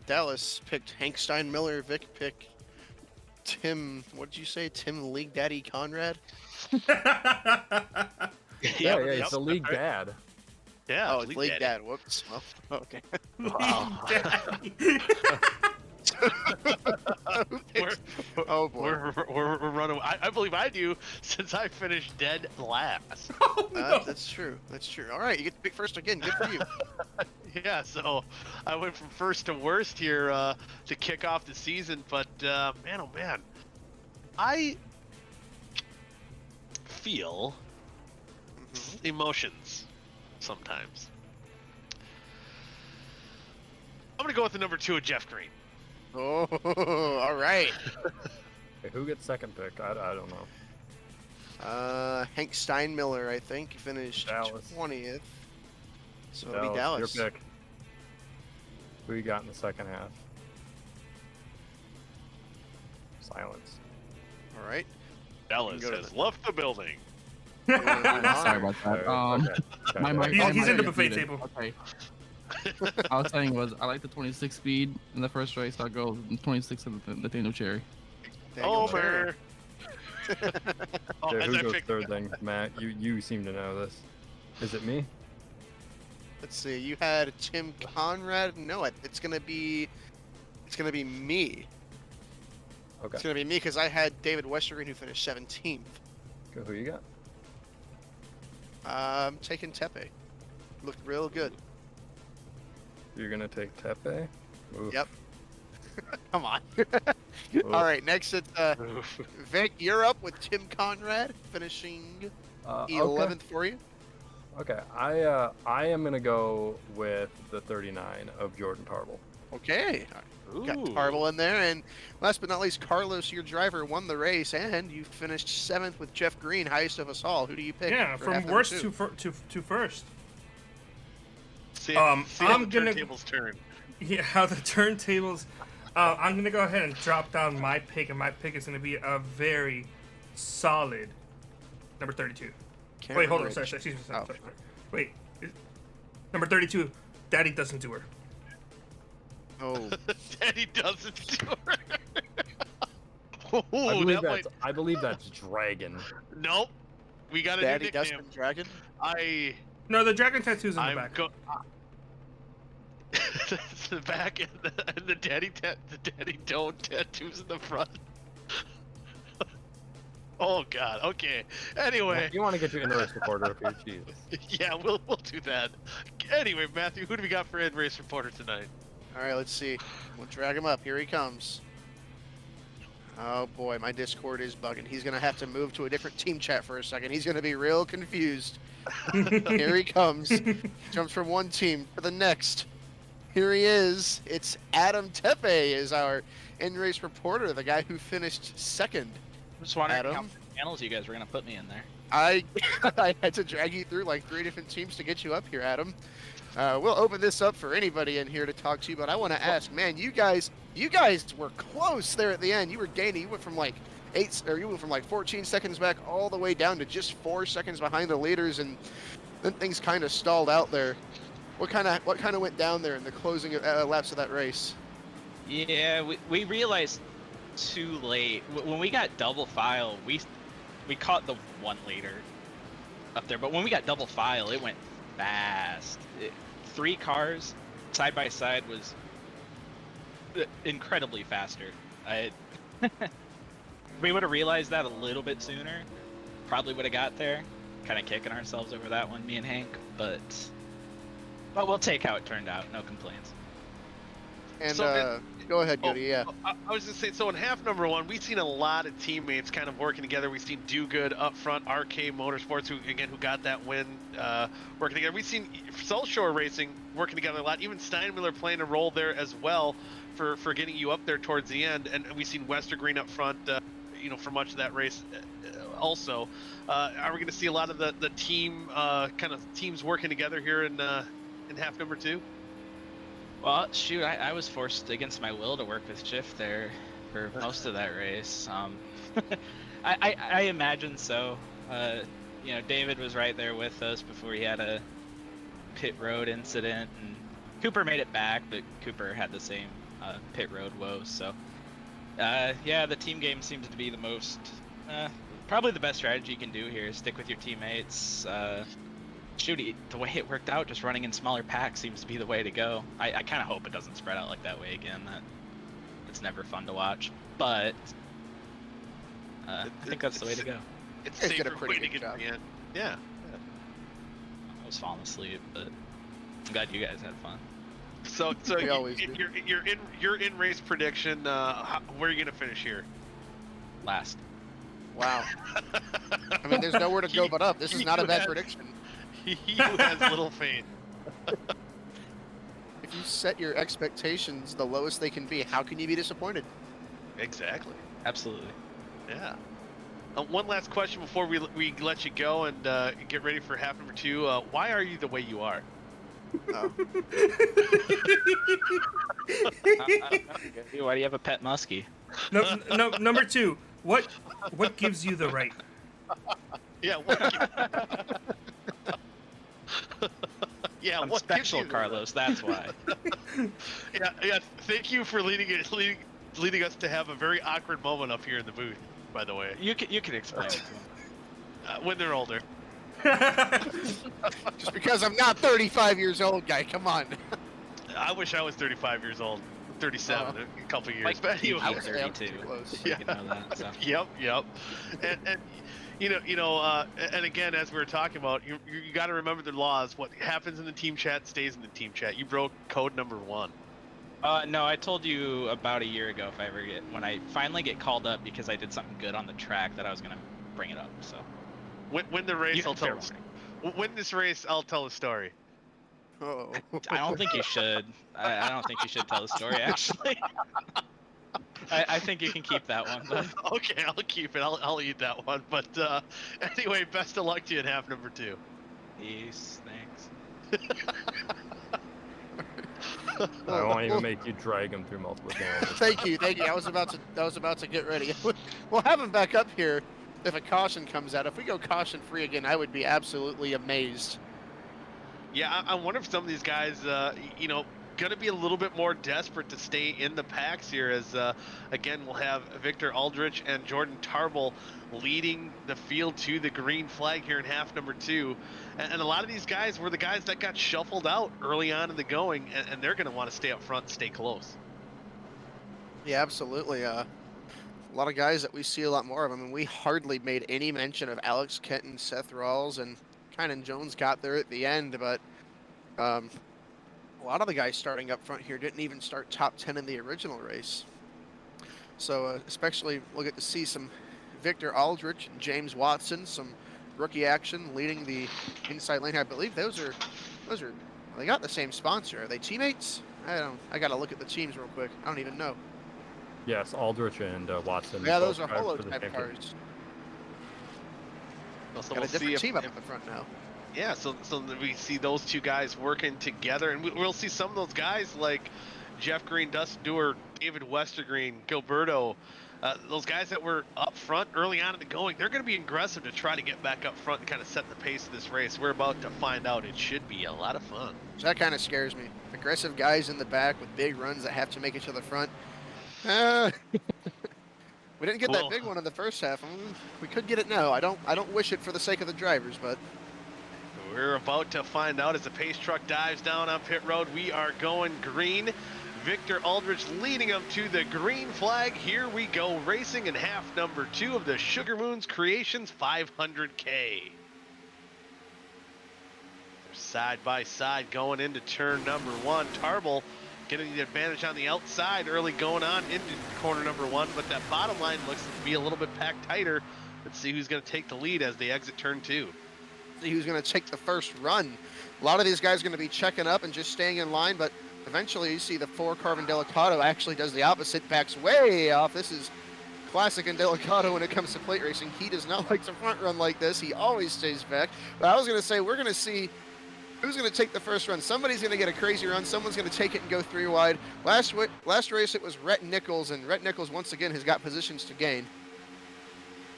Dallas picked Hank Steinmiller. Vic picked Tim. What did you say? Tim League Daddy Conrad. Yeah, yep, it's a league right. dad. Yeah. Oh, it's League Daddy. Dad. Whoops. Well, okay. Wow. Oh boy. We're running. I believe I do since I finished dead last. Oh no. That's true. That's true. All right, you get to pick first again. Good for you. Yeah, so I went from first to worst here to kick off the season, but man, oh man, I feel emotions sometimes. I'm gonna go with the number 2 of Jeff Green. Oh, all right. Okay, who gets second pick? I don't know. Hank Steinmiller, I think, finished Dallas. 20th. So it'll be Dallas. Your pick. Who you got in the second half? Silence. All right. Dallas Go to has the- left the building. Sorry about that. Okay. My mic. He's my in mic the is buffet muted. table. Okay. I was saying I like the 26 speed in the first race. I'll go 26 of the Nathaniel Cherry. Daniel Cherry. Over. Oh, Okay, as who I goes picked- third then? Matt, you seem to know this. Is it me? Let's see. You had Tim Conrad. No, it's gonna be me. Okay. It's gonna be me because I had David Westergren who finished 17th. Who you got? I'm taking Tepe. Looked real good. You're gonna take Tepe? Oof. Yep. Come on. Oof. All right. Next, it's Vic. You're up with Tim Conrad finishing Okay. 11th for you. Okay. I am gonna go with the 39 of Jordan Tarble. Okay. Got Ooh. Tarble in there, and last but not least, Carlos, your driver, won the race, and you finished 7th with Jeff Green, highest of us all. Who do you pick? Yeah, for from half worst number two? to first. See how I'm the gonna- turntables turn. Yeah, how the turntables. I'm gonna go ahead and drop down my pick, and my pick is gonna be a very solid Number 32. Can't Wait, hold on. remember Sorry, it. excuse me. Oh. Sorry. Wait. Number 32. Daddy doesn't do her. Oh, Daddy doesn't do her. I believe that's Dragon. Nope. We got a Daddy new nickname. Dustin Dragon. No, the dragon tattoo's in the I'm back. the back and the daddy don't tattoos in the front. Oh God. Okay. Anyway. You want to get your in-race reporter up here, Jesus. Yeah, we'll do that. Anyway, Matthew, who do we got for in-race reporter tonight? All right, let's see. We'll drag him up. Here he comes. Oh boy, my Discord is bugging. He's gonna have to move to a different team chat for a second. He's gonna be real confused. Here he comes. Jumps from one team to the next. Here he is. It's Adam Tepe is our in-race reporter, the guy who finished second. Just wondering Adam? how many channels you guys were gonna put me in there. I had to drag you through like 3 different teams to get you up here, Adam. We'll open this up for anybody in here to talk to you, but I want to ask, man, you guys were close there at the end. You were gaining. You went from like 14 seconds back all the way down to just 4 seconds behind the leaders, and then things kind of stalled out there. What kind of went down there in the closing laps of that race? Yeah, we realized too late when we got double file. We caught the 1 leader up there, but when we got double file, it went fast. 3 cars side by side was incredibly faster. We would have realized that a little bit sooner. Probably would have got there. Kind of kicking ourselves over that one, me and Hank, but we'll take how it turned out. No complaints. And So go ahead, Goody. Yeah. I was just saying, so in half number 1, we've seen a lot of teammates kind of working together. We've seen Do Good up front, RK Motorsports, who got that win, working together. We've seen South Shore Racing working together a lot. Even Steinmiller playing a role there as well for getting you up there towards the end. And we've seen Westergreen up front, for much of that race also. Are we going to see a lot of the team kind of teams working together here in half number 2? Well, shoot, I was forced against my will to work with Jiff there for most of that race. I imagine so. David was right there with us before he had a pit road incident, and Cooper made it back, but Cooper had the same pit road woes. So, yeah, the team game seems to be the most, probably the best strategy you can do here. Stick with your teammates. Shoot, the way it worked out, just running in smaller packs seems to be the way to go. I kind of hope it doesn't spread out like that way again. It's never fun to watch, but I think that's the way to go. It's It's did a safer pretty way to good get job. to the end. Yeah. I was falling asleep, but I'm glad you guys had fun. So We always do. your in race prediction. Where are you gonna finish here? Last. Wow. I mean, there's nowhere to go but up. This is not a bad prediction. He who has little faith. If you set your expectations the lowest they can be, how can you be disappointed? Exactly. Absolutely. Yeah. One last question before we let you go and get ready for half number 2. Why are you the way you are? Oh. Why do you have a pet muskie? No, number 2. What gives you the right? Yeah. Yeah. I'm what gives special, you the- Carlos. That's why. Yeah. Thank you for leading us to have a very awkward moment up here in the booth. By the way, You can explain it to him. when they're older. Just because I'm not 35 years old, guy. Come on. I wish I was 35 years old. 37 in a couple years. Like, But anyway, I was 32. too close. You can know that. So. Yep. And and again, as we were talking about, you got to remember the laws. What happens in the team chat stays in the team chat. You broke code number 1. No, I told you about a year ago when I finally get called up because I did something good on the track that I was gonna bring it up. So When the race, You I'll can tell. fair When this race, I'll tell a story. Oh. I don't think you should. I don't think you should tell the story actually. I think you can keep that one. But Okay, I'll keep it. I'll eat that one. But anyway, best of luck to you in half number 2. peace, thanks. I won't even make you drag him through multiple channels. Thank you. I was about to get ready. We'll have him back up here. if a caution comes out. If we go caution free again, I would be absolutely amazed. Yeah, I wonder if some of these guys, you know, going to be a little bit more desperate to stay in the packs here as, again, we'll have Victor Aldrich and Jordan Tarble leading the field to the green flag here in half number 2. And a lot of these guys were the guys that got shuffled out early on in the going, and they're going to want to stay up front and stay close. Yeah, absolutely. A lot of guys that we see a lot more of. I mean, we hardly made any mention of Alex Kenton, Seth Rawls, and Kynan Jones got there at the end, but a lot of the guys starting up front here didn't even start top 10 in the original race. So especially we'll get to see some Victor Aldrich and James Watson, some rookie action leading the inside lane. I believe those are they got the same sponsor. Are they teammates? I gotta look at the teams real quick. I don't even know. Yes, Aldrich and Watson. Yeah, those both are drive for the holotype championship. cars. So Got we'll a different see team up at the front now. Yeah, so we see those two guys working together, and we'll see some of those guys like Jeff Green, Dustin Dewar, David Westergreen, Gilberto, those guys that were up front early on in the going. They're going to be aggressive to try to get back up front and kind of set the pace of this race. We're about to find out. It should be a lot of fun. So that kind of scares me. Aggressive guys in the back with big runs that have to make it to the front. We didn't get that big one in the first half. We could get it now. I don't wish it for the sake of the drivers, but we're about to find out as the pace truck dives down on pit road. We are going green. Victor Aldrich leading them to the green flag. Here we go, racing in half number 2 of the Sugar Moons Creations 500K. Side by side going into turn number 1. Tarble getting the advantage on the outside early going on into corner number 1, but that bottom line looks to be a little bit packed tighter. Let's see who's going to take the lead as they exit turn 2. See who's going to take the first run. A lot of these guys are going to be checking up and just staying in line, but eventually you see the 4 car Indelicato actually does the opposite, backs way off. This is classic Indelicato when it comes to plate racing. He does not like to front run like this. He always stays back. But I was going to say, we're going to see who's going to take the first run. Somebody's going to get a crazy run. Someone's going to take it and go 3 wide. Last race it was Rhett Nichols, and Rhett Nichols once again has got positions to gain.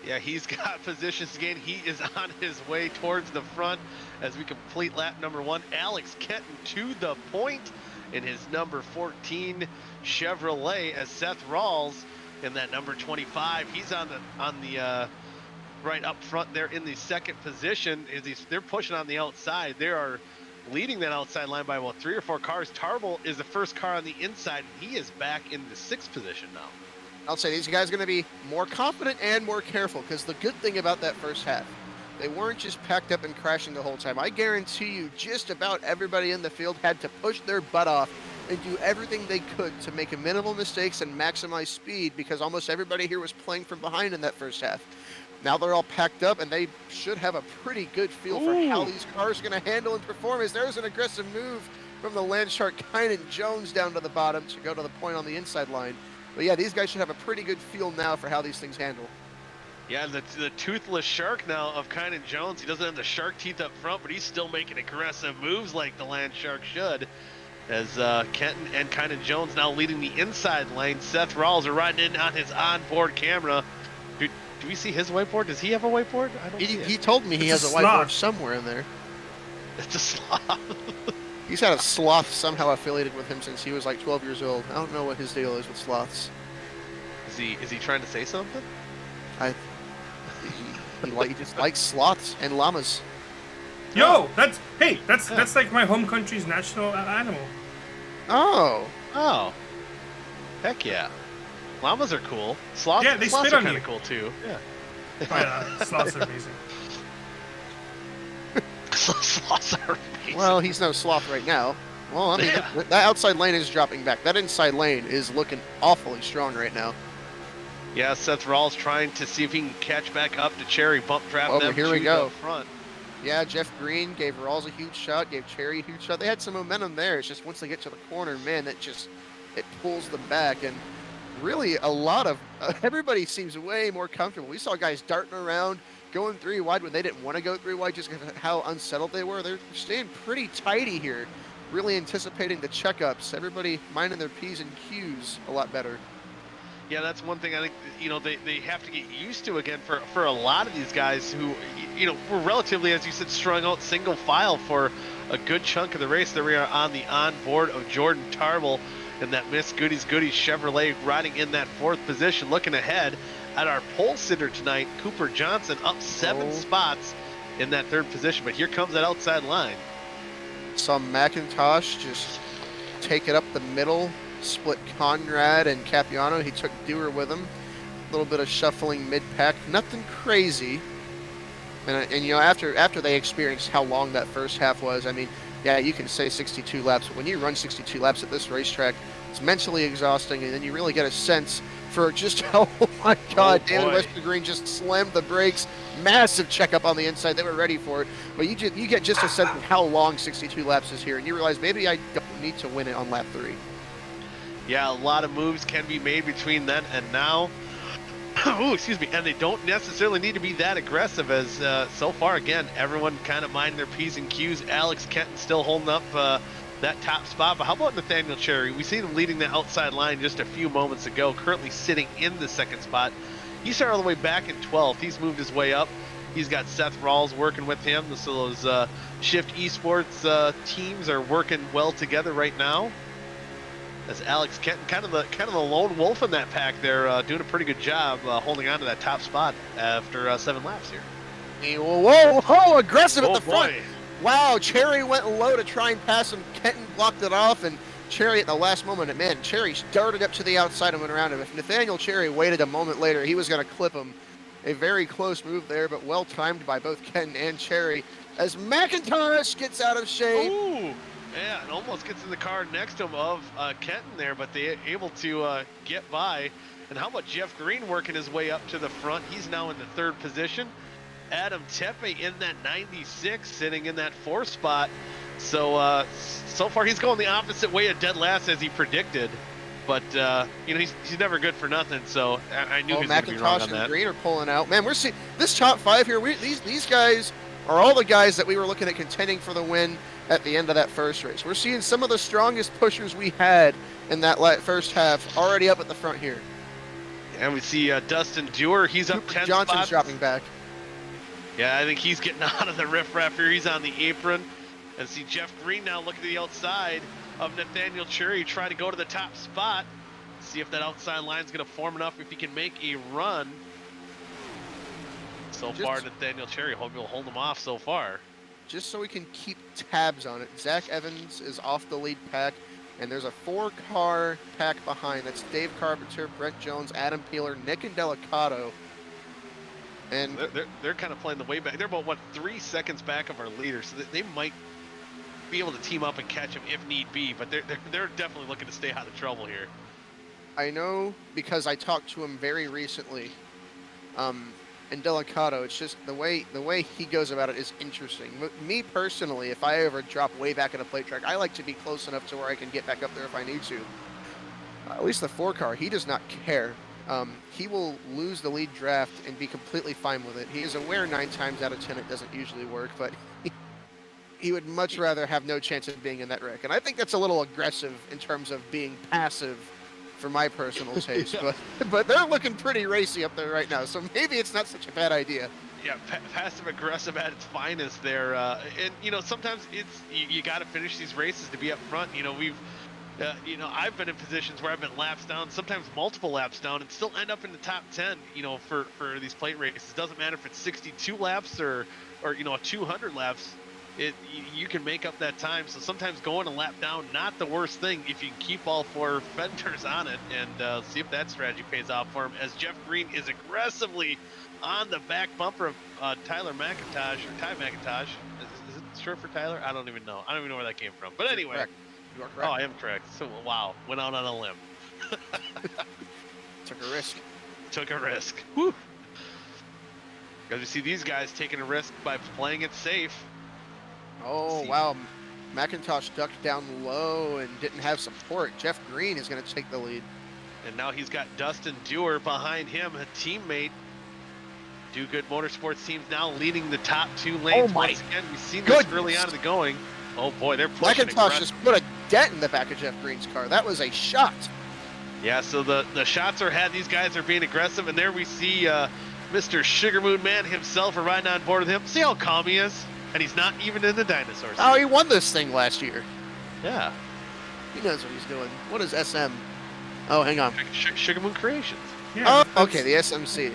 Yeah, he's got positions to gain. He is on his way towards the front as we complete lap number 1. Alex Kenton to the point in his number 14 Chevrolet as Seth Rawls in that number 25. He's on the right up front there in the second position. They're pushing on the outside. They are leading that outside line by about 3 or 4 cars. Tarble is the first car on the inside, and he is back in the 6th position now. I'll say these guys are going to be more confident and more careful, because the good thing about that first half, they weren't just packed up and crashing the whole time. I guarantee you just about everybody in the field had to push their butt off and do everything they could to make minimal mistakes and maximize speed, because almost everybody here was playing from behind in that first half. Now they're all packed up, and they should have a pretty good feel for how these cars are going to handle and perform. As there's an aggressive move from the Landshark Kynan Jones down to the bottom to go to the point on the inside line. But yeah, these guys should have a pretty good feel now for how these things handle. Yeah, the toothless shark now of Kynan Jones. He doesn't have the shark teeth up front, but he's still making aggressive moves like the land shark should. As Kenton and Kynan Jones now leading the inside lane. Seth Rawls are riding in on his onboard camera. Do we see his whiteboard? Does he have a whiteboard? I don't see it. He told me he has a whiteboard somewhere in there. It's a sloth. He's had a sloth somehow affiliated with him since he was like 12 years old. I don't know what his deal is with sloths. Is he trying to say something? He just likes sloths and llamas. Yo, that's like my home country's national animal. Oh. Heck yeah. Llamas are cool. Sloths, yeah, they sloths spit are on kind you. of cool too. Yeah. Sloths are amazing. Sloths are amazing. Well, he's no sloth right now. Well, I mean, that outside lane is dropping back. That inside lane is looking awfully strong right now. Yeah, Seth Rawls trying to see if he can catch back up to Cherry, bump trap them here we to go. the front. Yeah, Jeff Green gave Rawls a huge shot, gave Cherry a huge shot. They had some momentum there. It's just once they get to the corner, man, it pulls them back. And really a lot of everybody seems way more comfortable. We saw guys darting around, going 3 wide when they didn't want to go 3 wide just because of how unsettled they were. They're staying pretty tidy here, really anticipating the checkups. Everybody minding their P's and Q's a lot better. Yeah, that's one thing I think, they have to get used to again for a lot of these guys who, were relatively, as you said, strung out single file for a good chunk of the race. There we are on the onboard of Jordan Tarble in that Miss Goodies Chevrolet, riding in that 4th position. Looking ahead at our pole sitter tonight, Cooper Johnson up 7 spots in that 3rd position. But here comes that outside line. Saw McIntosh just take it up the middle, split Conrad and Capiano. He took Dewar with him. A little bit of shuffling mid-pack, nothing crazy. And after they experienced how long that first half was, I mean, yeah, you can say 62 laps, but when you run 62 laps at this racetrack, it's mentally exhausting, and then you really get a sense for just how, oh my God, David Westergreen just slammed the brakes. Massive checkup on the inside. They were ready for it, but you get just a sense of how long 62 laps is here, and you realize maybe I don't need to win it on lap 3. Yeah, a lot of moves can be made between then and now. Ooh, excuse me. And they don't necessarily need to be that aggressive, as so far, again, everyone kind of minding their P's and Q's. Alex Kenton still holding up that top spot. But how about Nathaniel Cherry? We seen him leading the outside line just a few moments ago, currently sitting in the 2nd spot. He started all the way back in 12th. He's moved his way up. He's got Seth Rawls working with him. So those Shift Esports teams are working well together right now. As Alex Kenton, kind of the lone wolf in that pack there, doing a pretty good job holding on to that top spot after 7 laps here. Hey, whoa, aggressive at the front. Boy. Wow, Cherry went low to try and pass him. Kenton blocked it off, and Cherry at the last moment, man, Cherry darted up to the outside and went around him. If Nathaniel Cherry waited a moment later, he was going to clip him. A very close move there, but well timed by both Kenton and Cherry. As McIntosh gets out of shape. Ooh. Yeah, and almost gets in the car next to him of Kenton there, but they able to get by. And how about Jeff Green working his way up to the front? He's now in the 3rd position. Adam Tepe in that 96, sitting in that 4th spot. So so far he's going the opposite way of dead last as he predicted. But he's never good for nothing. So I knew he was going to be wrong on that. McIntosh and Green are pulling out. Man, we're seeing this top 5 here. These guys are all the guys that we were looking at contending for the win at the end of that first race. We're seeing some of the strongest pushers we had in that first half already up at the front here. And we see Dustin Dewar. He's up 10 Johnson's spots. dropping back. Yeah, I think he's getting out of the riffraff here. He's on the apron. And see Jeff Green now looking to the outside of Nathaniel Cherry, trying to go to the top spot. See if that outside line's going to form enough, if he can make a run. So far, Nathaniel Cherry will hold him off so far. Just so we can keep tabs on it, Zach Evans is off the lead pack, and there's a 4-car pack behind. That's Dave Carpenter, Brett Jones, Adam Peeler, Nick and Delicato. And they're kind of playing the way back. They're about 3 seconds back of our leader, so they might be able to team up and catch him if need be. But they're definitely looking to stay out of trouble here. I know because I talked to him very recently. And Delicato, it's just the way he goes about it is interesting. Me personally, if I ever drop way back at a plate track, I like to be close enough to where I can get back up there if I need to. At least the 4-car, he does not care. He will lose the lead draft and be completely fine with it. He is aware 9 times out of 10 it doesn't usually work, but he would much rather have no chance of being in that wreck. And I think that's a little aggressive in terms of being passive for my personal taste. but they're looking pretty racy up there right now, so maybe it's not such a bad idea. Yeah, passive aggressive at its finest there. And sometimes it's you got to finish these races to be up front. We've I've been in positions where I've been laps down, sometimes multiple laps down, and still end up in the top 10, for these plate races. It doesn't matter if it's 62 laps or 200 laps. You can make up that time. So sometimes going a lap down, not the worst thing if you can keep all 4 fenders on it, and see if that strategy pays off for him, as Jeff Green is aggressively on the back bumper of Tyler McIntosh, or Ty McIntosh. Is it short for Tyler? I don't even know. I don't even know where that came from. But anyway. You are correct. Oh, I am correct. So, wow. Went out on a limb. Took a risk. Took a risk. Whew. Because you see these guys taking a risk by playing it safe. Oh, wow. McIntosh ducked down low and didn't have support. Jeff Green is going to take the lead. And now he's got Dustin Dewar behind him, a teammate. Do Good Motorsports teams now leading the top 2 lanes. Once again, we've seen this early on in the going. Oh boy, they're pushing. McIntosh just put a dent in the back of Jeff Green's car. That was a shot. Yeah, so the shots are had. These guys are being aggressive, and there we see Mr. Sugar Moon Man himself. We're riding on board with him. See how calm he is? And he's not even in the dinosaur suit. Oh, he won this thing last year. Yeah. He knows what he's doing. What is SM? Oh, hang on. Sugar Moon Creations. Yeah, Oh, okay, the SMC.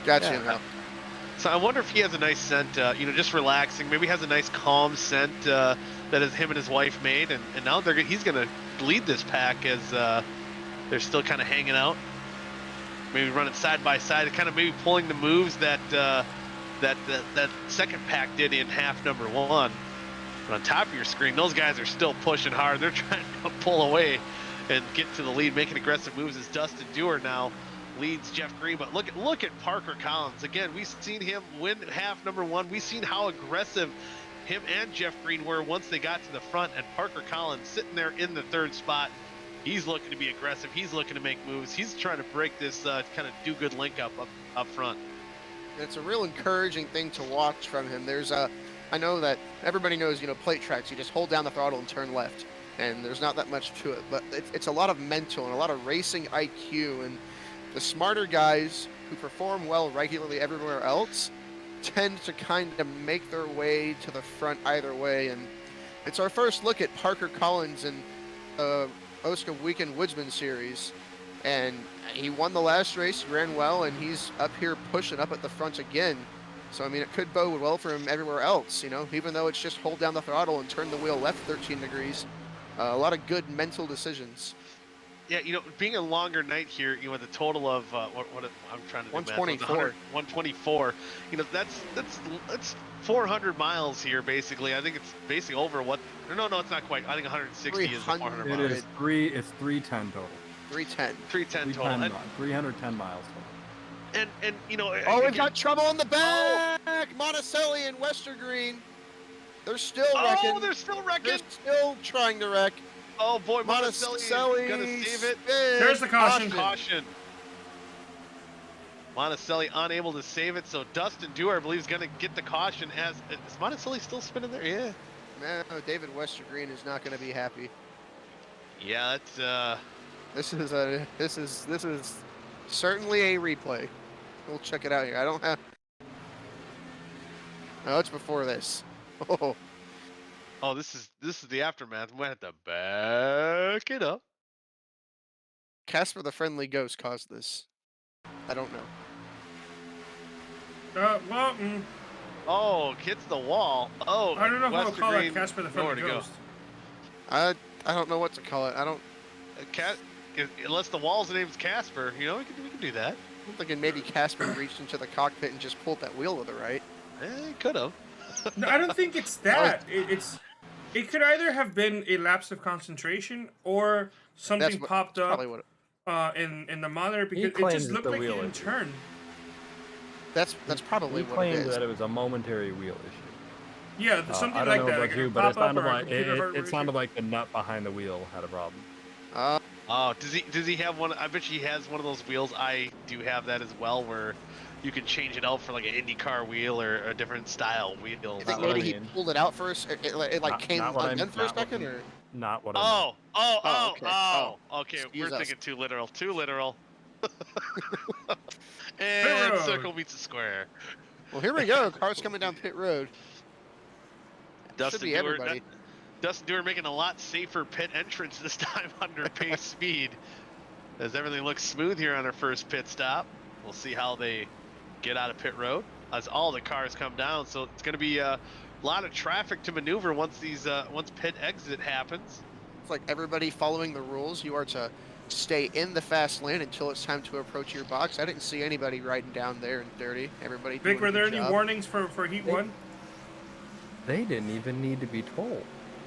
Gotcha Yeah. now. So I wonder if he has a nice scent, just relaxing. Maybe he has a nice calm scent that is him and his wife made, and now he's going to lead this pack as they're still kind of hanging out. Maybe running side by side, kind of maybe pulling the moves that that second pack did in half number 1. But on top of your screen, those guys are still pushing hard. They're trying to pull away and get to the lead, making aggressive moves as Dustin Dewar now leads Jeff Green. But look at Parker Collins. Again, we've seen him win half number 1. We've seen how aggressive him and Jeff Green were once they got to the front, and Parker Collins sitting there in the 3rd spot. He's looking to be aggressive. He's looking to make moves. He's trying to break this kind of do-good link up front. It's a real encouraging thing to watch from him. There's I know that everybody knows, plate tracks. You just hold down the throttle and turn left, and there's not that much to it. But it's a lot of mental and a lot of racing IQ, and the smarter guys who perform well regularly everywhere else tend to kind of make their way to the front either way. And it's our first look at Parker Collins in OSCA Weekend Woodsman Series, and he won the last race, ran well, and he's up here pushing up at the front again. So I mean, it could bode well for him everywhere else, even though it's just hold down the throttle and turn the wheel left 13 degrees. A lot of good mental decisions. Yeah, being a longer night here, with a total of what I'm trying to do 124. 124. That's 400 miles here basically. I think it's basically over what? No, it's not quite. I think 160 is the 400 miles. It is it's 310 total. 310. 310 total. 310 miles total. And oh, we've got trouble on the back. Oh. Monticelli and Westergreen. They're still wrecking. Oh, they're still wrecking. They're still trying to wreck. Oh boy, Monticelli gonna save it. There's the caution. Monticelli unable to save it, so Dustin Dewar, I believe, is gonna get the caution. Is Monticelli still spinning there? Yeah. Man, David Westergreen is not gonna be happy. Yeah, that's This is certainly a replay. We'll check it out here. I don't have. No, it's before this. Oh. Oh, this is the aftermath. We have to back it up. Casper the Friendly Ghost caused this. I don't know. Oh, hits the wall. Oh, I don't know how to call it Casper the Friendly Ghost. I don't know what to call it. I don't. Unless the wall's name's Casper, we can do that. I'm thinking maybe Casper reached into the cockpit and just pulled that wheel to the right. He could have. No, I don't think it's that. It could either have been a lapse of concentration or something popped up in the monitor because it just looked like he didn't turn. That's probably what it is. He claimed that it was a momentary wheel issue. Yeah, something like that. I don't know about you, but it sounded like like the nut behind the wheel had a problem. Oh, does he have one? I bet he has one of those wheels. I do have that as well, where you can change it out for like an IndyCar wheel or a different style wheel. You think maybe he pulled it out first? It came undone for a second, or? Not what I meant. Okay. We're thinking too literal. Too literal. And circle meets a square. Well, here we go. Cars coming down pit road. Dustin Dewar making a lot safer pit entrance this time under pace speed, as everything looks smooth here on our first pit stop. We'll see how they get out of pit road as all the cars come down. So it's going to be a lot of traffic to maneuver once once pit exit happens. It's like everybody following the rules. You are to stay in the fast lane until it's time to approach your box. I didn't see anybody riding down there in 30. Everybody. Vic, were there any warnings for Heat 1? They didn't even need to be told.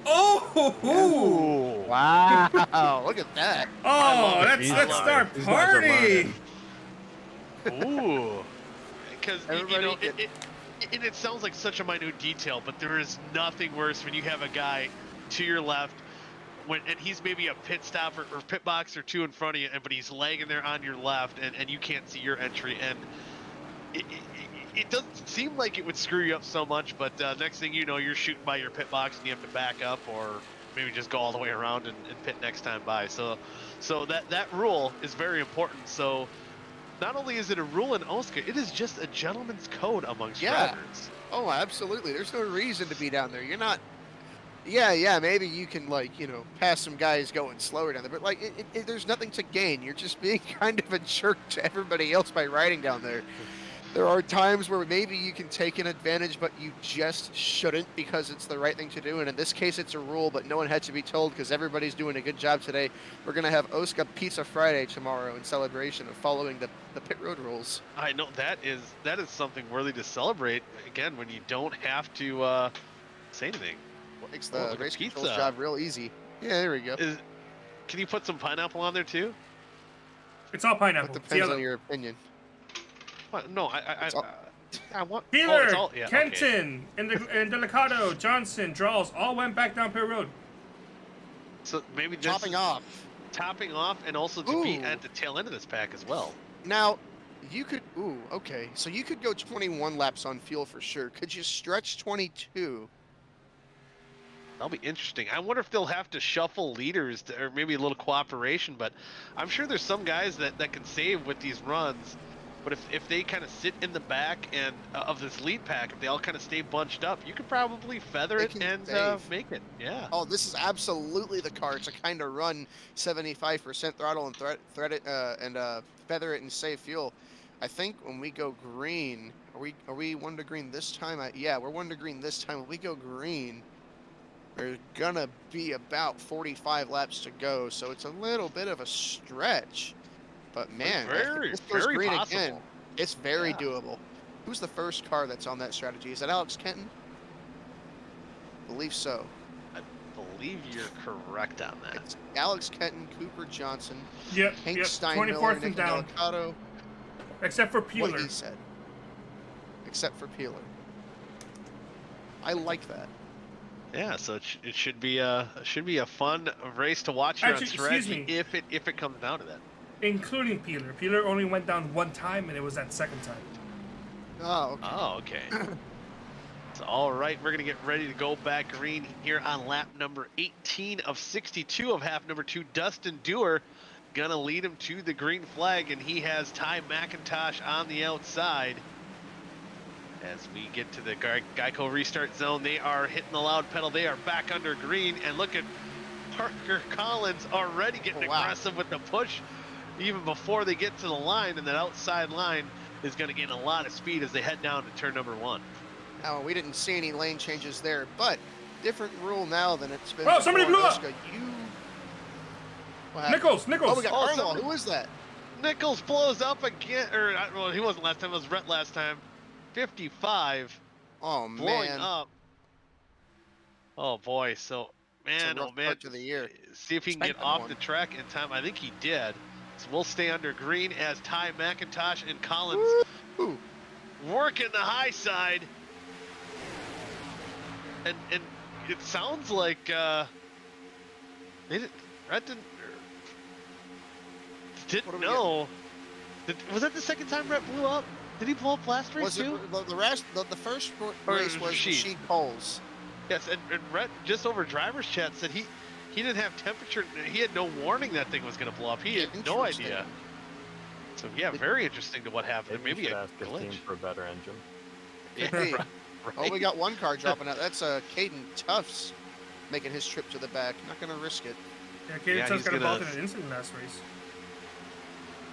Oh! Wow! Look at that. Oh, let's start party. Ooh, because it sounds like such a minute detail, but there is nothing worse when you have a guy to your left, and he's maybe a pit stop or pit box or two in front of you, but he's lagging there on your left, and you can't see your entry, and it doesn't seem like it would screw you up so much, but next thing you know, you're shooting by your pit box and you have to back up, or maybe just go all the way around and pit next time by. So that rule is very important. So not only is it a rule in OSCA, it is just a gentleman's code amongst drivers. Oh, absolutely. There's no reason to be down there. You're not. Yeah. Maybe you can pass some guys going slower down there, but there's nothing to gain. You're just being kind of a jerk to everybody else by riding down there. There are times where maybe you can take an advantage, but you just shouldn't because it's the right thing to do. And in this case, it's a rule, but no one had to be told because everybody's doing a good job today. We're going to have OSCA Pizza Friday tomorrow in celebration of following the pit road rules. I know that is something worthy to celebrate. Again, when you don't have to say anything. Makes the race control's job real easy. Yeah, there we go. Can you put some pineapple on there too? It's all pineapple. It depends on your opinion. What? No, I want. Peeler, yeah, Kenton, okay. and Delicado, Johnson, Draws all went back down pit road. So maybe this topping off, and also to be at the tail end of this pack as well. Now, you could. Okay. So you could go 21 laps on fuel for sure. Could you stretch 22? That'll be interesting. I wonder if they'll have to shuffle leaders or maybe a little cooperation. But I'm sure there's some guys that can save with these runs. But if they kind of sit in the back and of this lead pack, if they all kind of stay bunched up, you could probably feather it and make it. Yeah. Oh, this is absolutely the car to kind of run 75% throttle and thread it and feather it and save fuel. I think when we go green, are we 1 to green this time? Yeah, we're 1 to green this time. When we go green, there's gonna be about 45 laps to go, so it's a little bit of a stretch. But man, very green possible. Again, it's very doable. Who's the first car that's on that strategy? Is that Alex Kenton? I believe so. I believe you're correct on that. It's Alex Kenton, Cooper Johnson, Yep. Hank Yep. Steinmiller, 24th Nick and down. Delicado. Except for What Peeler. he said. Except for Peeler. I like that. Yeah, so it should be a fun race to watch here on strategy if it comes down to that. Including Peeler. Peeler only went down 1 time, and it was that second time. Oh, okay. Oh, okay. So, all right, we're going to get ready to go back green here on lap number 18 of 62 of half number 2. Dustin Dewar going to lead him to the green flag, and he has Ty McIntosh on the outside. As we get to the Geico restart zone, they are hitting the loud pedal. They are back under green, and look at Parker Collins already getting aggressive with the push even before they get to the line, and that outside line is going to gain a lot of speed as they head down to turn number 1. Now, we didn't see any lane changes there, but different rule now than it's been. Oh, somebody blew up! Nichols! Oh, we got Arnold. Who is that? Nichols blows up again, well, he wasn't last time, it was Rhett last time. 55. Oh, blowing man. up. Oh, boy. So, man, oh, man. To the year. See if he can get off the track in time. I think he did. So we'll stay under green as Ty McIntosh and Collins working the high side. And it sounds like Rhett didn't know. Was that the second time Rhett blew up? Did he blow up last race too? The first race was Sheed Coles. Yes, and Rhett just over driver's chat said he didn't have temperature. He had no warning that thing was going to blow up. He had no idea. So yeah, very interesting to what happened. Maybe a glitch for a better engine. Hey. Right. Oh, we got one car dropping out. That's Caden Tufts making his trip to the back. Not going to risk it. Yeah, Caden Tufts got involved in an incident last race.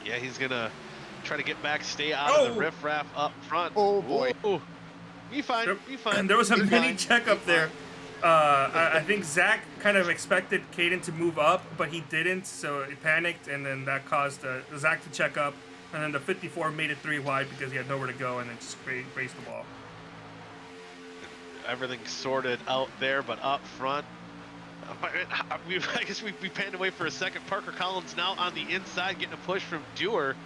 Yeah, he's going to try to get back, stay out of the riffraff up front. Oh, boy. Ooh. Be fine. Be fine. And there was a mini checkup there. I think Zach kind of expected Caden to move up, but he didn't, so he panicked, and then that caused Zach to check up, and then the 54 made it 3 wide because he had nowhere to go, and then just raced the ball. Everything sorted out there, but up front, I guess we panned away for a second. Parker Collins now on the inside, getting a push from Dewar.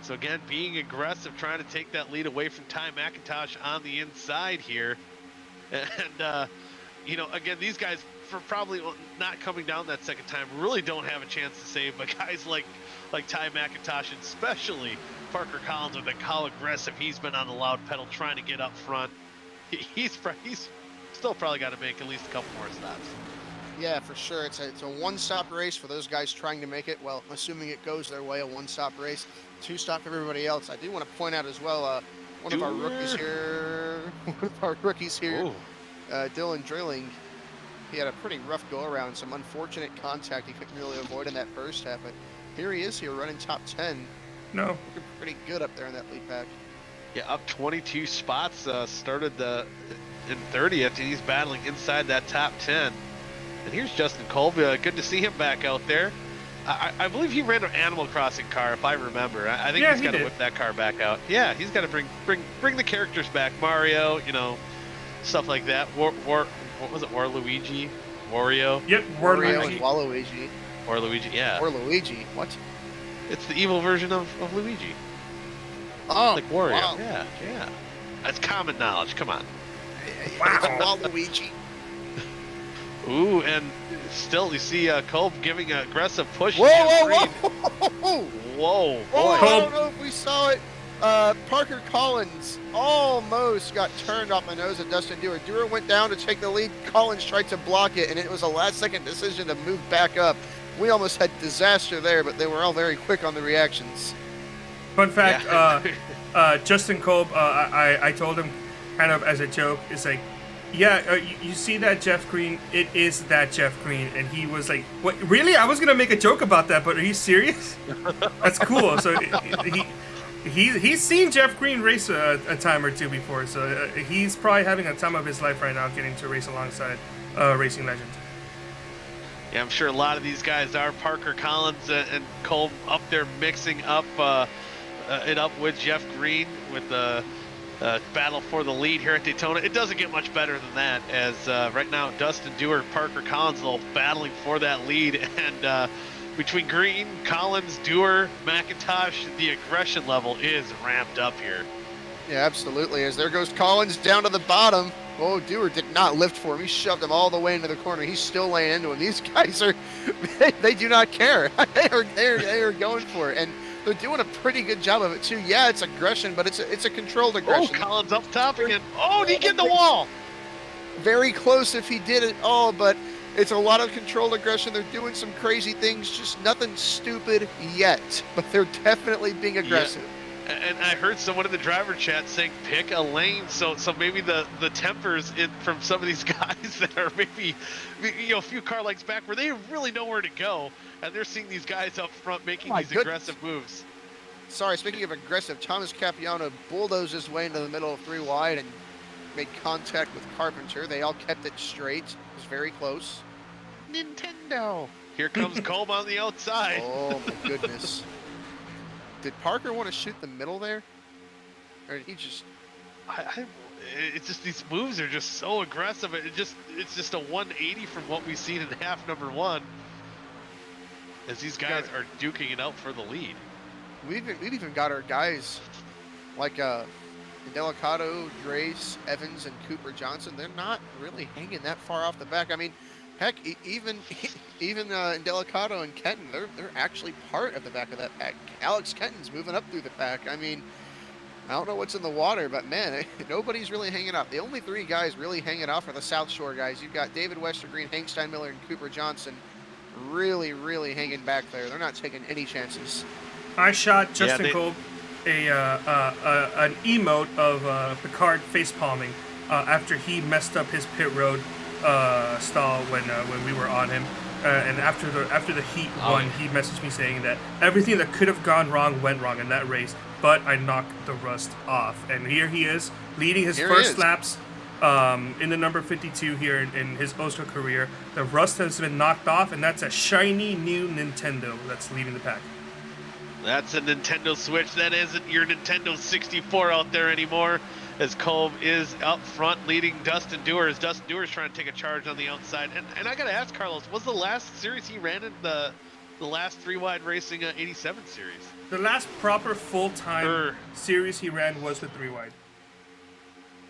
So again, being aggressive, trying to take that lead away from Ty McIntosh on the inside here. And, again, these guys, for probably not coming down that second time, really don't have a chance to save. But guys like Ty McIntosh, and especially Parker Collins, with how aggressive he's been on the loud pedal, trying to get up front. He's still probably got to make at least a couple more stops. Yeah, for sure. It's a one-stop race for those guys trying to make it. Well, assuming it goes their way, a one-stop race. Two-stop for everybody else. I do want to point out as well, one of our rookies here, Ooh. Dylan Drilling. He had a pretty rough go-around, some unfortunate contact he couldn't really avoid in that first half, but here he is here running top 10. No. Looking pretty good up there in that lead pack. Yeah, up 22 spots, started in 30th, and he's battling inside that top 10. And here's Justin Kolb. Good to see him back out there. I believe he ran an Animal Crossing car, if I remember. I think he's got to whip that car back out. Yeah, he's got to bring the characters back. Mario, stuff like that. What was it? Waluigi? Wario? Yep, Wario and Waluigi. Waluigi, yeah. Or Luigi. What? It's the evil version of Luigi. Oh, like Wario. Wow. Yeah. That's common knowledge. Come on. Wow. Waluigi. Ooh, and still you see Kolb giving an aggressive push. Whoa! Whoa, boy. I don't know if we saw it. Parker Collins almost got turned off the nose of Dustin Dewar. Dewar went down to take the lead. Collins tried to block it, and it was a last-second decision to move back up. We almost had disaster there, but they were all very quick on the reactions. Fun fact, Justin Kolb, I told him kind of as a joke, it's like, you see that Jeff Green? It is that Jeff Green. And he was like, what? Really? I was going to make a joke about that, but are you serious? That's cool. So he's seen Jeff Green race a time or two before. So he's probably having a time of his life right now getting to race alongside Racing Legend. Yeah, I'm sure a lot of these guys are. Parker Collins and Kolb up there mixing up it up with Jeff Green with the battle for the lead here at Daytona. It doesn't get much better than that, as right now Dustin Dewar, Parker Collins all battling for that lead, and between Green, Collins, Dewar, McIntosh, the aggression level is ramped up here. Yeah, absolutely. As there goes Collins down to the bottom. Oh, Dewar did not lift for him. He shoved him all the way into the corner. He's still laying into him. These guys they do not care. they are going for it. And they're doing a pretty good job of it, too. Yeah, it's aggression, but it's a controlled aggression. Oh, Collins up top again. Oh, did he get in the wall? Very close if he did it all, but it's a lot of controlled aggression. They're doing some crazy things, just nothing stupid yet. But they're definitely being aggressive. Yeah. And I heard someone in the driver chat saying pick a lane, so maybe the tempers from some of these guys that are maybe a few car lengths back where they really know where to go, and they're seeing these guys up front making aggressive moves. Sorry, speaking of aggressive, Thomas Capiano bulldozed his way into the middle of 3 wide and made contact with Carpenter. They all kept it straight. It was very close. Nintendo. Here comes Kolb on the outside. Oh my goodness. Did Parker want to shoot the middle there? Or did he just... It's just these moves are just so aggressive. It's just a 180 from what we've seen in half number 1. As these guys are duking it out for the lead. We've even got our guys like Delicado, Drace, Evans, and Cooper Johnson. They're not really hanging that far off the back. I mean, heck, even Delicado and Kenton, they're actually part of the back of that pack. Alex Kenton's moving up through the pack. I mean, I don't know what's in the water, but man, nobody's really hanging off. The only 3 guys really hanging off are the South Shore guys. You've got David Westergreen, Hank Steinmiller, and Cooper Johnson really, really hanging back there. They're not taking any chances. I shot Justin Kolb an emote of Picard face palming after he messed up his pit road stall when we were on him, and after the heat won, he messaged me saying that everything that could have gone wrong went wrong in that race, but I knocked the rust off, and here he is leading his first laps in the number 52 here in his OSCA career. The rust has been knocked off, and that's a shiny new Nintendo that's leading the pack. That's a Nintendo Switch. That isn't your Nintendo 64 out there anymore, as Kolb is up front leading Dustin Dewar, as Dustin Dewar is trying to take a charge on the outside. And I got to ask Carlos, was the last series he ran in the last 3-wide racing 87 series? The last proper full-time series he ran was the 3-wide.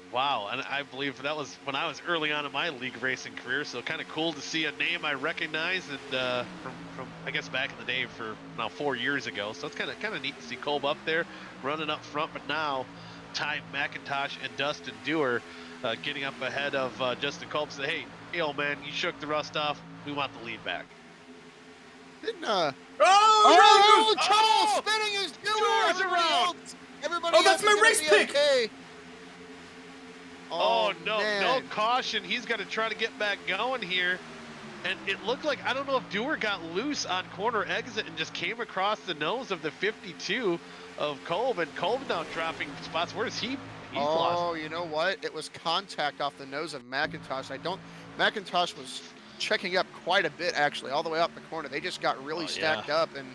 Wow, and I believe that was when I was early on in my league racing career, so kind of cool to see a name I recognize, and from I guess back in the day for now 4 years ago. So it's kind of neat to see Kolb up there running up front, but now Ty McIntosh and Dustin Dewar getting up ahead of Justin Kolb. So hey, hey, old man, you shook the rust off. We want the lead back. Didn't Oh, oh, Rose! trouble spinning his Doers around. Everybody Oh, that's else my is gonna race be pick. okay. Oh, no, man. no caution. He's got to try to get back going here. And it looked like, I don't know if Dewar got loose on corner exit and just came across the nose of the 52 of Kolb. And Kolb now dropping spots. Where is he? He's lost. Oh, you know what? It was contact off the nose of McIntosh. McIntosh was checking up quite a bit, actually, all the way up the corner. They just got really stacked up, and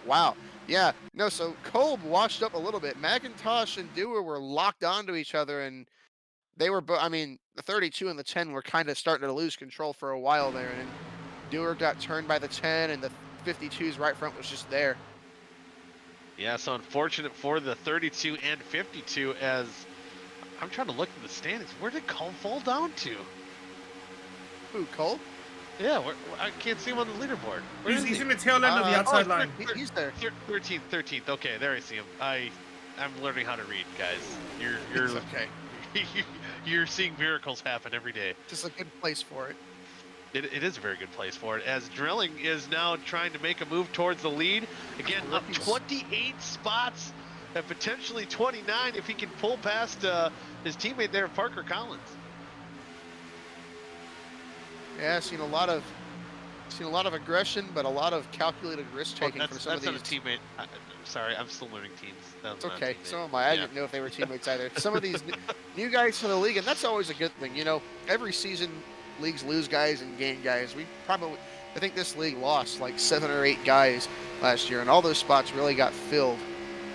wow. Yeah, no, so Kolb washed up a little bit. McIntosh and Dewar were locked onto each other, and they were, I mean, the 32 and the 10 were kind of starting to lose control for a while there, and Dewar got turned by the 10, and the 52's right front was just there. Yeah, so unfortunate for the 32 and 52 as I'm trying to look at the standings. Where did Kolb fall down to? Who, Kolb? Yeah, I can't see him on the leaderboard. Where is He's he? in the tail end of the outside line. He's there. 13th. Okay, there I see him. I'm learning how to read, guys. You're It's okay. You're seeing miracles happen every day. Just a good place for it. It is a very good place for it, as Drilling is now trying to make a move towards the lead. Again, up 28 spots and potentially 29 if he can pull past his teammate there, Parker Collins. Yeah, I've seen a lot of aggression, but a lot of calculated risk taking from some of these. That's not a teammate. Sorry, I'm still learning teams. It's okay. So am I. I didn't know if they were teammates either. Some of these new guys to the league, and that's always a good thing. You know, every season leagues lose guys and gain guys. I think this league lost like 7 or 8 guys last year, and all those spots really got filled.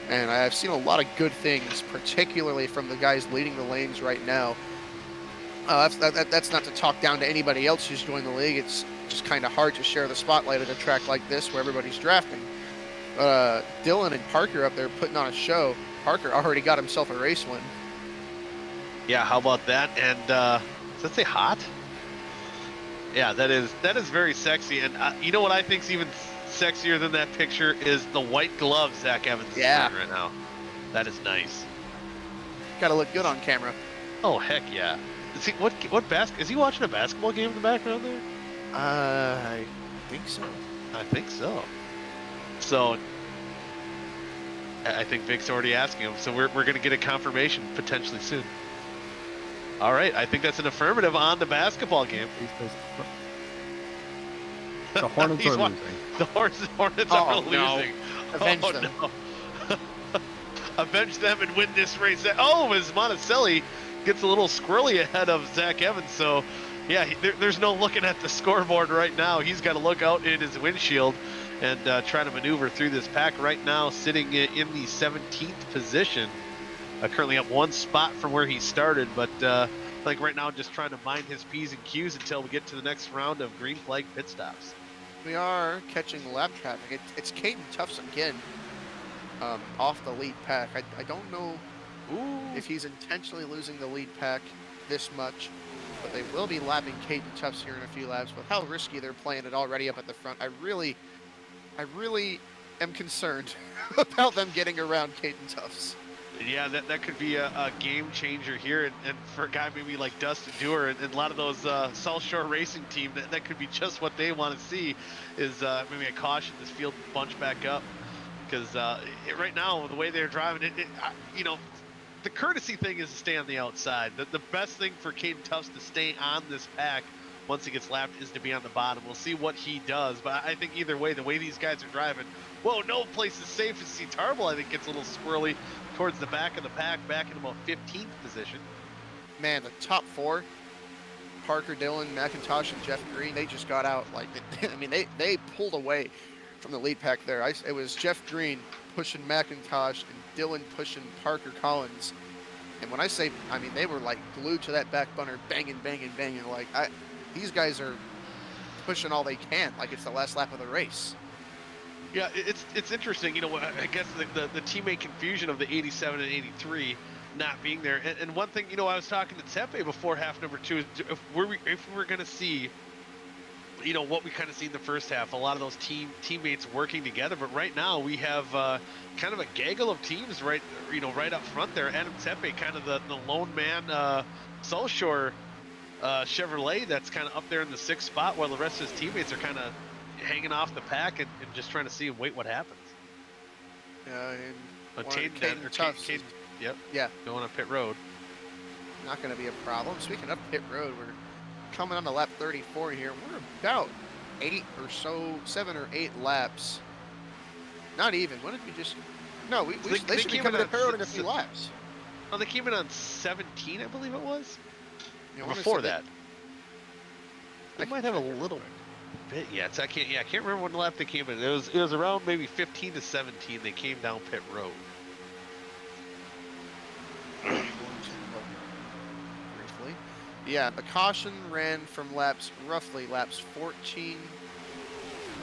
And I've seen a lot of good things, particularly from the guys leading the lanes right now. That's not to talk down to anybody else who's joined the league. It's just kind of hard to share the spotlight at a track like this where everybody's drafting. Dylan and Parker up there putting on a show. Parker already got himself a race win. Yeah, how about that? And does that say hot? Yeah, that is very sexy. And you know what I think's even sexier than that picture is the white gloves Zach Evans is wearing right now. That is nice. Got to look good on camera. Oh heck yeah! Is he watching a basketball game in the background there? I think so. I think so. So I think Vic's already asking him. So we're going to get a confirmation potentially soon. All right, I think that's an affirmative on the basketball game. The Hornets are losing. The Hornets are losing. Avenge them. No. Avenge them and win this race. Oh, as Monticelli gets a little squirrely ahead of Zach Evans. So, yeah, there's no looking at the scoreboard right now. He's got to look out in his windshield and try to maneuver through this pack right now, sitting in the 17th position. Currently up 1 spot from where he started, but like right now just trying to mind his P's and Q's until we get to the next round of green flag pit stops. We are catching lap traffic. It's Caden Tufts again off the lead pack. I don't know if he's intentionally losing the lead pack this much, but they will be lapping Caden Tufts here in a few laps. With how risky they're playing it already up at the front, I really am concerned about them getting around Caden Tufts. Yeah, that could be a game changer here, and for a guy maybe like Dustin Dewar and a lot of those South Shore racing team, that could be just what they want to see is maybe a caution, this field bunch back up, because right now the way they're driving you know, the courtesy thing is to stay on the outside. The best thing for Caden Tufts to stay on this pack once he gets lapped is to be on the bottom. We'll see what he does, but I think either way, the way these guys are driving, whoa, no place is safe. See Tarble, I think, gets a little squirrely towards the back of the pack, back in about 15th position. Man, the top 4, Parker, Dylan, McIntosh, and Jeff Green, they just got out. Like, I mean, they pulled away from the lead pack there. It was Jeff Green pushing McIntosh and Dylan pushing Parker Collins. And when I say, I mean, they were like glued to that back bunner, banging. Like, these guys are pushing all they can, like it's the last lap of the race. Yeah, it's interesting. You know, I guess the teammate confusion of the 87 and 83 not being there. And one thing, you know, I was talking to Tepe before half number 2, is if we're going to see, you know, what we kind of see in the first half, a lot of those teammates working together. But right now we have kind of a gaggle of teams right up front there. Adam Tepe, kind of the lone man, South Shore Chevrolet that's kind of up there in the 6th spot, while the rest of his teammates are kind of hanging off the pack and just trying to see and wait what happens. And Caden Tufts is- yep, yeah, going on pit road. not going to be a problem. Speaking of pit road, we're coming on to lap 34 here. We're about 7 or 8 laps. Not even. What did we just? No, they should be coming to pit road in a few laps. Oh, they came in on 17, I believe it was. You know, Before that, they might have a little bit. Yeah, I can't remember when lap they came in. It was around maybe 15 to 17. They came down pit road. Briefly, yeah, the caution ran from roughly laps 14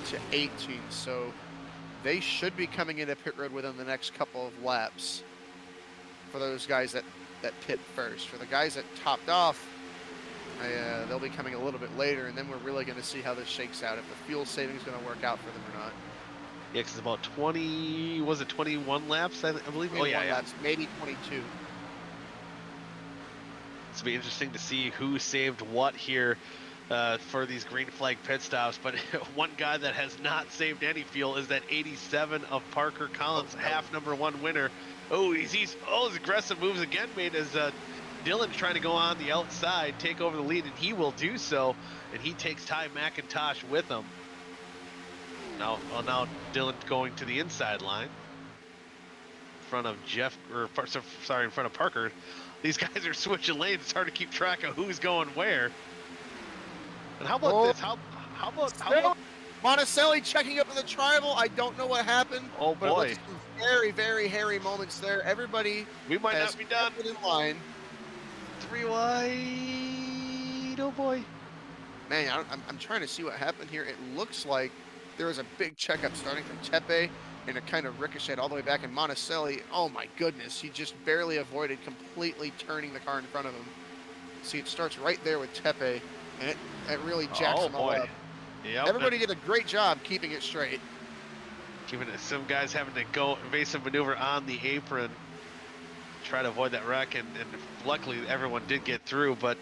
to 18, so they should be coming into pit road within the next couple of laps. For those guys that pit first, for the guys that topped off, they'll be coming a little bit later, and then we're really going to see how this shakes out, if the fuel saving is going to work out for them or not. Yeah, because about 20, was it 21 laps, I believe? 21 laps, maybe 22. It's be interesting to see who saved what here for these green flag pit stops. But one guy that has not saved any fuel is that 87 of Parker Collins, half #1 winner. Oh, his aggressive moves again made as Dylan trying to go on the outside, take over the lead, and he will do so. And he takes Ty McIntosh with him. Now Dylan going to the inside line in front of in front of Parker. These guys are switching lanes. It's hard to keep track of who's going where. And how about this? How about Monticelli checking up in the tribal. I don't know what happened. Oh but boy! It looks some very, very hairy moments there. Everybody, we might not be done. In line. 3 wide. Oh boy! Man, I'm trying to see what happened here. It looks like there was a big checkup starting from Tepe, and it kind of ricocheted all the way back. And Monticelli, oh my goodness, he just barely avoided completely turning the car in front of him. See, it starts right there with Tepe, and it really jacks him all up. Yep. Everybody did a great job keeping it straight. Some guys having to go evasive maneuver on the apron, try to avoid that wreck, and luckily everyone did get through. But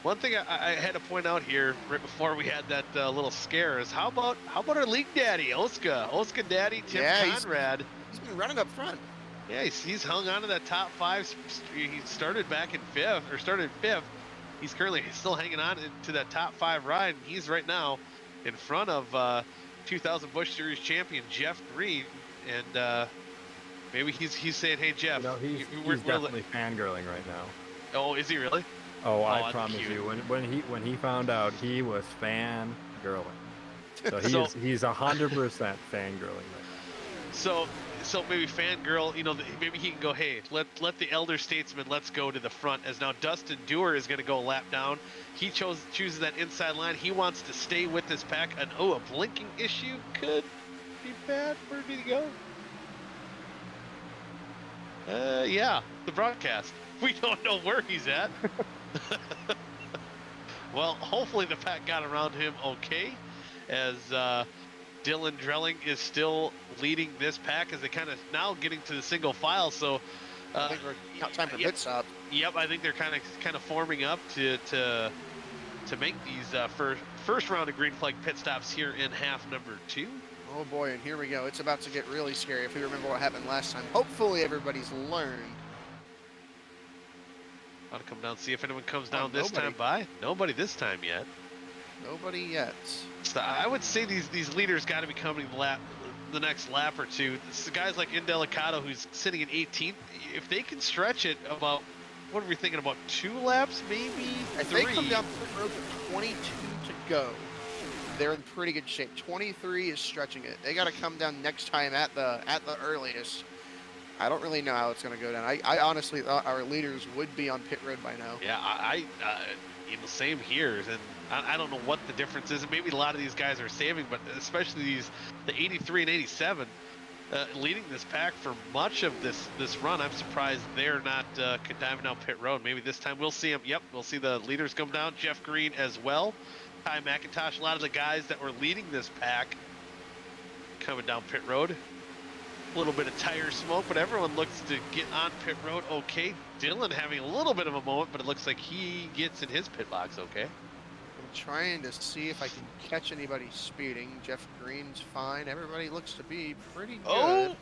one thing I had to point out here right before we had that little scare is how about our league daddy, OSCA daddy, Tim Conrad. He's been running up front. Yeah, he's hung on to that top 5. He started back in 5th. He's currently still hanging on to that top 5 ride. And he's right now in front of 2000 Busch Series champion Jeff Green, and maybe he's saying, "Hey Jeff, he's definitely fangirling right now." Oh, is he really? Oh, I promise you. When he found out, he was fangirling. So he's 100% fangirling right now. So maybe fangirl, maybe he can go, hey, let the elder statesman, let's go to the front, as now Dustin Dewar is going to go lap down. He chooses that inside line. He wants to stay with this pack. And a blinking issue could be bad. Where did he go? Yeah, the broadcast. We don't know where he's at. Well, hopefully the pack got around him okay, as Dylan Drelling is still leading this pack as they kind of now getting to the single file. So I think we're time for pit stop. Yep, I think they're kind of forming up to make these first round of green flag pit stops here in half #2. Oh boy, and here we go. It's about to get really scary if we remember what happened last time. Hopefully everybody's learned. I'll come down, see if anyone comes down this time by. Nobody this time yet. Nobody yet. So I would say these leaders got to be coming the next lap or two. This guys like Indelicato, who's sitting in 18th, if they can stretch it about, what are we thinking, about 2 laps, maybe 3? If they come down pit road with 22 to go, they're in pretty good shape. 23 is stretching it. They got to come down next time at the earliest. I don't really know how it's going to go down. I honestly thought our leaders would be on pit road by now. Yeah, I same here. And I don't know what the difference is. Maybe a lot of these guys are saving, but especially the 83 and 87 leading this pack for much of this run. I'm surprised they're not diving down pit road. Maybe this time we'll see them. Yep, we'll see the leaders come down. Jeff Green as well. Ty McIntosh, a lot of the guys that were leading this pack coming down pit road. A little bit of tire smoke, but everyone looks to get on pit road okay. Dylan having a little bit of a moment, but it looks like he gets in his pit box okay. I'm trying to see if I can catch anybody speeding. Jeff Green's fine. Everybody looks to be pretty good.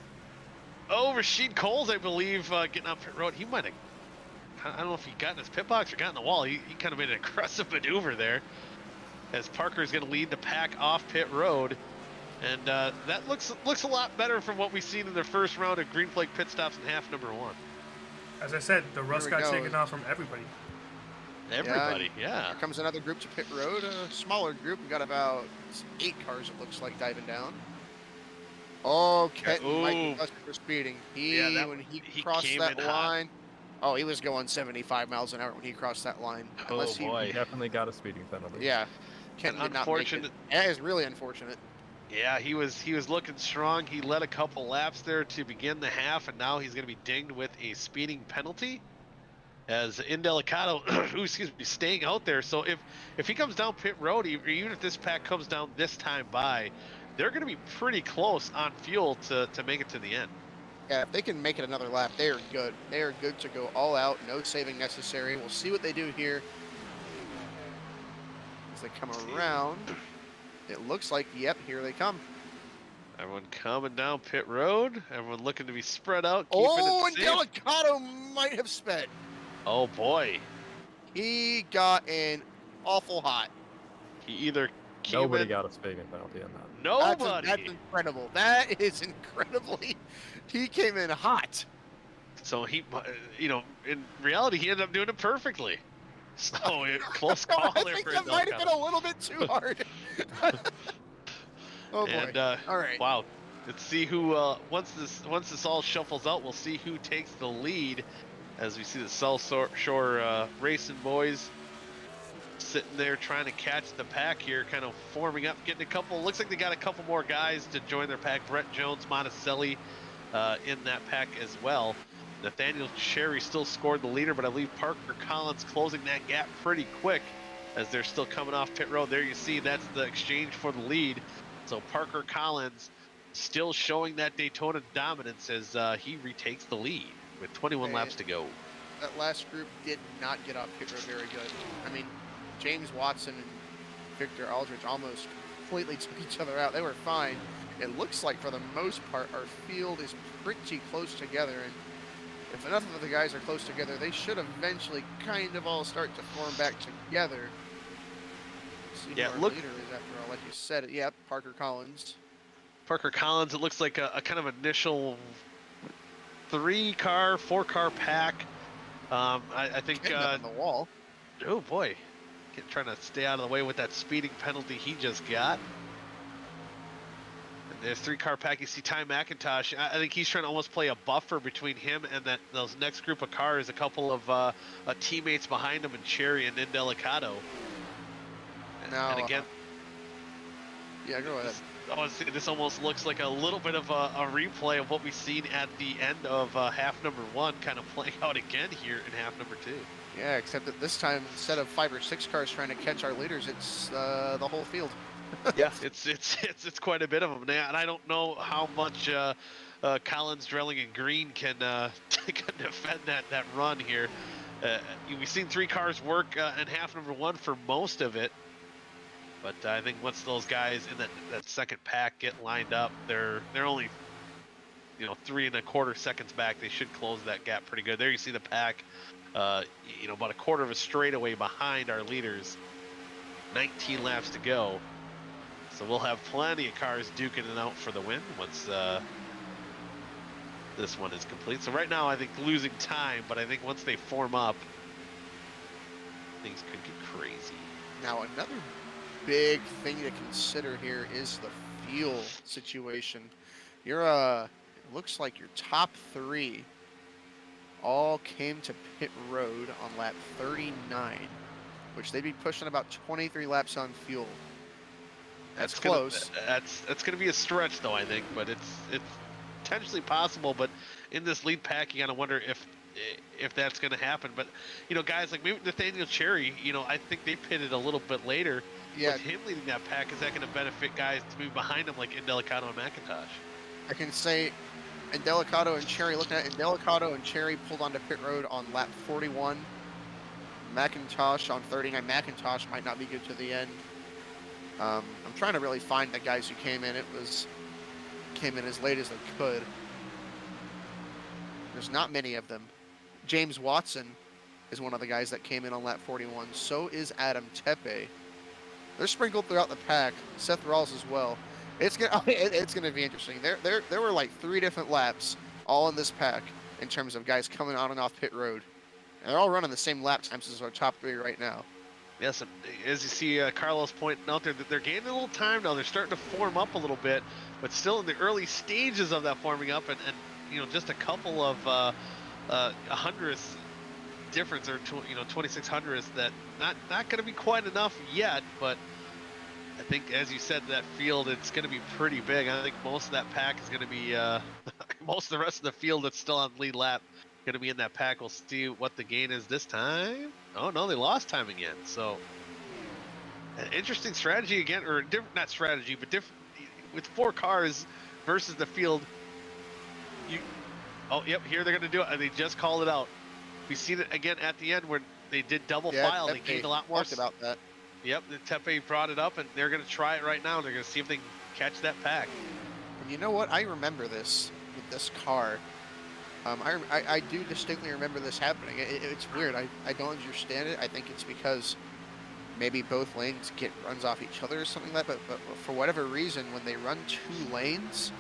Rashid Coles, I believe, getting on pit road. He might have, I don't know if he got in his pit box or got in the wall. He kind of made an aggressive maneuver there, as Parker is going to lead the pack off pit road. And that looks a lot better from what we've seen in their first round of green flag pit stops in half number 1. As I said, the rust got taken off from everybody. Everybody, yeah. Here comes another group to pit road, a smaller group. We got about 8 cars, it looks like, diving down. Oh, Kenton might be busted for speeding. When he crossed that line, he was going 75 miles an hour when he crossed that line. He definitely got a speeding penalty. Yeah, Kenton did not make it. That is really unfortunate. Yeah, he was looking strong. He led a couple laps there to begin the half, and now he's going to be dinged with a speeding penalty. As Indelicato, staying out there. So if he comes down pit road, even if this pack comes down this time by, they're going to be pretty close on fuel to make it to the end. Yeah, if they can make it another lap, they are good. They are good to go all out. No saving necessary. We'll see what they do here as they come around. It looks like, yep, here they come. Everyone coming down pit road. Everyone looking to be spread out. And Delicato might have sped. Oh, boy. He got in awful hot. He either came Nobody got a speeding penalty on that. Nobody. That's incredible. That is incredibly. He came in hot. So he, in reality, he ended up doing it perfectly. So close call there for that might have been a little bit too hard. Oh boy! And, all right. Wow. Let's see who. Once this all shuffles out, we'll see who takes the lead. As we see the South Shore Racing boys sitting there trying to catch the pack here, kind of forming up, getting a couple. Looks like they got a couple more guys to join their pack. Brett Jones, Monticelli, in that pack as well. Nathaniel Cherry still scored the leader, but I believe Parker Collins closing that gap pretty quick as they're still coming off pit road. There you see that's the exchange for the lead. So Parker Collins still showing that Daytona dominance as he retakes the lead with 21 laps to go. That last group did not get off pit road very good. I mean, James Watson and Victor Aldridge almost completely took each other out. They were fine. It looks like for the most part our field is pretty close together, and if enough of the guys are close together, they should eventually kind of all start to form back together. See who our leader is after all, like you said. Yep, Parker Collins. Parker Collins, it looks like a kind of initial 4-car pack. I think on the wall. Oh boy, trying to stay out of the way with that speeding penalty he just got. There's 3-car pack. You see Ty McIntosh. I think he's trying to almost play a buffer between him and those next group of cars. A couple of teammates behind him, and Cherry and Indelicato. Now, and again, yeah, go ahead. This almost looks like a little bit of a replay of what we've seen at the end of half number 1, kind of playing out again here in half number 2. Yeah, except that this time, instead of 5 or 6 cars trying to catch our leaders, it's the whole field. Yeah, it's quite a bit of them now, and I don't know how much Collins, Drelling, and Green can defend that run here. We've seen 3 cars work in half number 1 for most of it, but I think once those guys in that second pack get lined up, they're only 3.25 seconds back. They should close that gap pretty good. There you see the pack, about a quarter of a straightaway behind our leaders. 19 laps to go. So we'll have plenty of cars duking it out for the win once this one is complete. So right now I think losing time, but I think once they form up, things could get crazy. Now another big thing to consider here is the fuel situation. You're it looks like your top 3 all came to pit road on lap 39, which they'd be pushing about 23 laps on fuel. That's close. That's going to be a stretch, though, I think, but it's potentially possible. But in this lead pack, you got to wonder if that's going to happen. But guys like maybe Nathaniel Cherry, I think they pitted a little bit later. Yeah. With him leading that pack, is that going to benefit guys to be behind him like Indelicato and McIntosh? I can say And Delicato and Cherry looking at it. And Delicato and Cherry pulled onto pit road on lap 41. McIntosh on 39. McIntosh might not be good to the end. I'm trying to really find the guys who came in. Came in as late as they could. There's not many of them. James Watson is one of the guys that came in on lap 41. So is Adam Tepe. They're sprinkled throughout the pack. Seth Rawls as well. It's gonna be interesting. There were like 3 different laps all in this pack in terms of guys coming on and off pit road. And they're all running the same lap times as our top 3 right now. Yes, as you see Carlos pointing out there, that they're gaining a little time now. They're starting to form up a little bit, but still in the early stages of that forming up, and just a couple of hundredths difference, or 26 hundredths, that not going to be quite enough yet. But I think, as you said, that field, it's going to be pretty big. I think most of that pack is going to be most of the rest of the field that's still on lead lap going to be in that pack. We'll see what the gain is this time. Oh no, they lost time again. So an interesting strategy again, or different, not strategy, but different with 4 cars versus the field. Oh yep, here they're going to do it. They just called it out. We seen it again at the end where they did double file. They gained a lot more. Talked about that. Yep, the Tepe brought it up, and they're going to try it right now. They're going to see if they can catch that pack. And you know what? I remember this with this car. I do distinctly remember this happening. It's weird. I don't understand it. I think it's because maybe both lanes get runs off each other or something like that. But for whatever reason, when they run 2 lanes,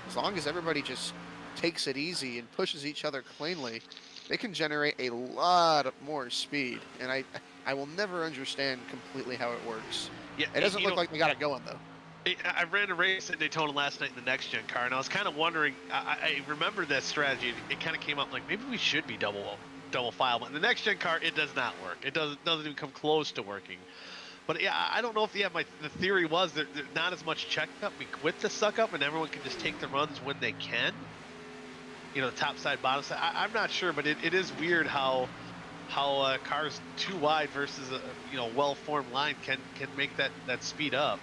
as long as everybody just takes it easy and pushes each other cleanly, they can generate a lot more speed. And I will never understand completely how it works. Yeah, it doesn't look like they got it going though. I ran a race at Daytona last night in the next gen car, and I was kind of wondering. I remember that strategy. It kind of came up like maybe we should be double file, but in the next gen car it does not work. It doesn't even come close to working. But yeah, I don't know if the theory was that there's not as much checkup. We quit the suck up, and everyone can just take the runs when they can. The top side, bottom side. I'm not sure, but it is weird how cars too wide versus a well-formed line can make that speed up.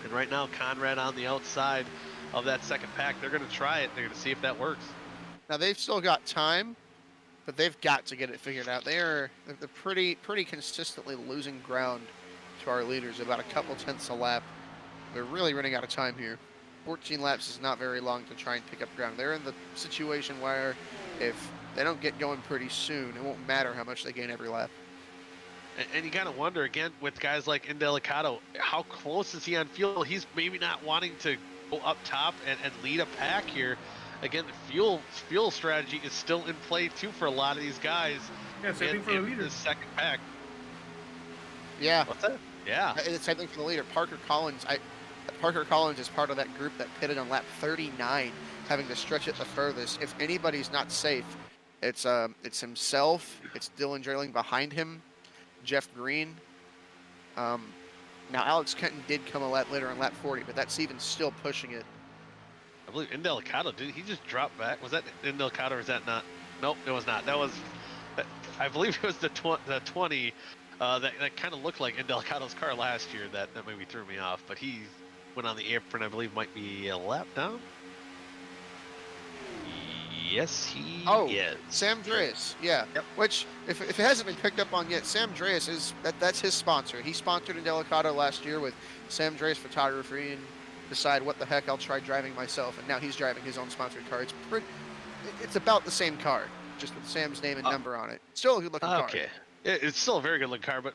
And right now, Conrad on the outside of that second pack. They're going to try it. They're going to see if that works. Now they've still got time, but they've got to get it figured out. They're pretty consistently losing ground to our leaders, about a couple tenths a lap. They're really running out of time here. 14 laps is not very long to try and pick up ground. They're in the situation where if they don't get going pretty soon, it won't matter how much they gain every lap. And you gotta wonder again with guys like Indelicato, how close is he on fuel? He's maybe not wanting to go up top and lead a pack here. Again, the fuel strategy is still in play too for a lot of these guys. Yeah, same thing for the leader. The second pack. Yeah. What's that? Yeah. It's the same thing for the leader. Parker Collins is part of that group that pitted on lap 39, having to stretch it the furthest. If anybody's not safe, it's himself. It's Dylan Drayling behind him. Jeff Green. Now Alex Kenton did come a lap later on lap 40, but that's even still pushing it. I believe Indelicato, did he just drop back? Was that Indelicato or is that not? Nope, it was not. That was, I believe it was the 20 that kind of looked like Indelicato's car last year that maybe threw me off, but he went on the apron, I believe might be a lap down. Yes, he is. Sam Dreas, yeah. Yep. Which, if it hasn't been picked up on yet, Sam Dreas that's his sponsor. He sponsored Indelicato last year with Sam Dreas Photography and decided what the heck, I'll try driving myself. And now he's driving his own sponsored car. It's about the same car, just with Sam's name and number on it. Still a good looking car. Okay, it's still a very good looking car, but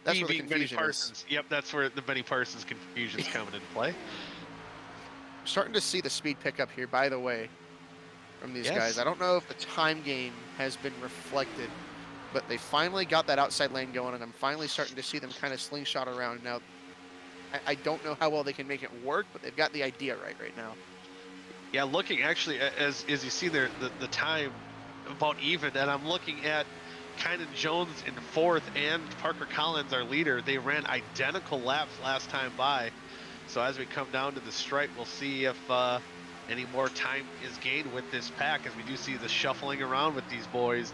that's where the confusion is. Yep, that's where the Benny Parsons confusion is coming into play. I'm starting to see the speed pickup here, by the way, from these Yes. guys. I don't know if the time gain has been reflected, but they finally got that outside lane going, and I'm finally starting to see them kind of slingshot around. Now, I don't know how well they can make it work, but they've got the idea right now. Yeah, looking actually, as you see there, the time about even, and I'm looking at Kynan Jones in fourth and Parker Collins, our leader. They ran identical laps last time by. So as we come down to the stripe, we'll see if any more time is gained with this pack, as we do see the shuffling around with these boys.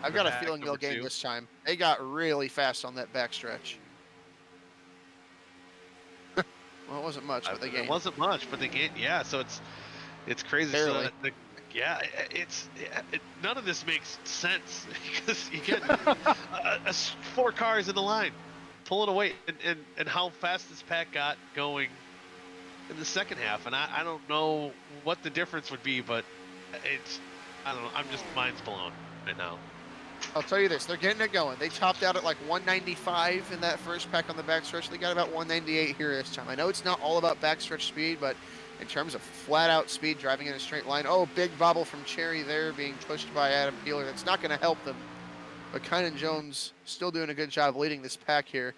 I've got a feeling they'll gain this time. They got really fast on that backstretch. Well, it wasn't much, but they gained. It wasn't much, but they gained. Yeah, so it's It's crazy. Barely. So yeah, none of this makes sense because you get 4 cars in the line pulling away, and how fast this pack got going in the second half, and I don't know what the difference would be, but I don't know. I'm just mind's blown right now. I'll tell you this, they're getting it going. They topped out at like 195 in that first pack on the backstretch. They got about 198 here this time. I know it's not all about backstretch speed, but in terms of flat-out speed, driving in a straight line, big bobble from Cherry there, being pushed by Adam Peeler. That's not going to help them. But Kynan Jones still doing a good job leading this pack here.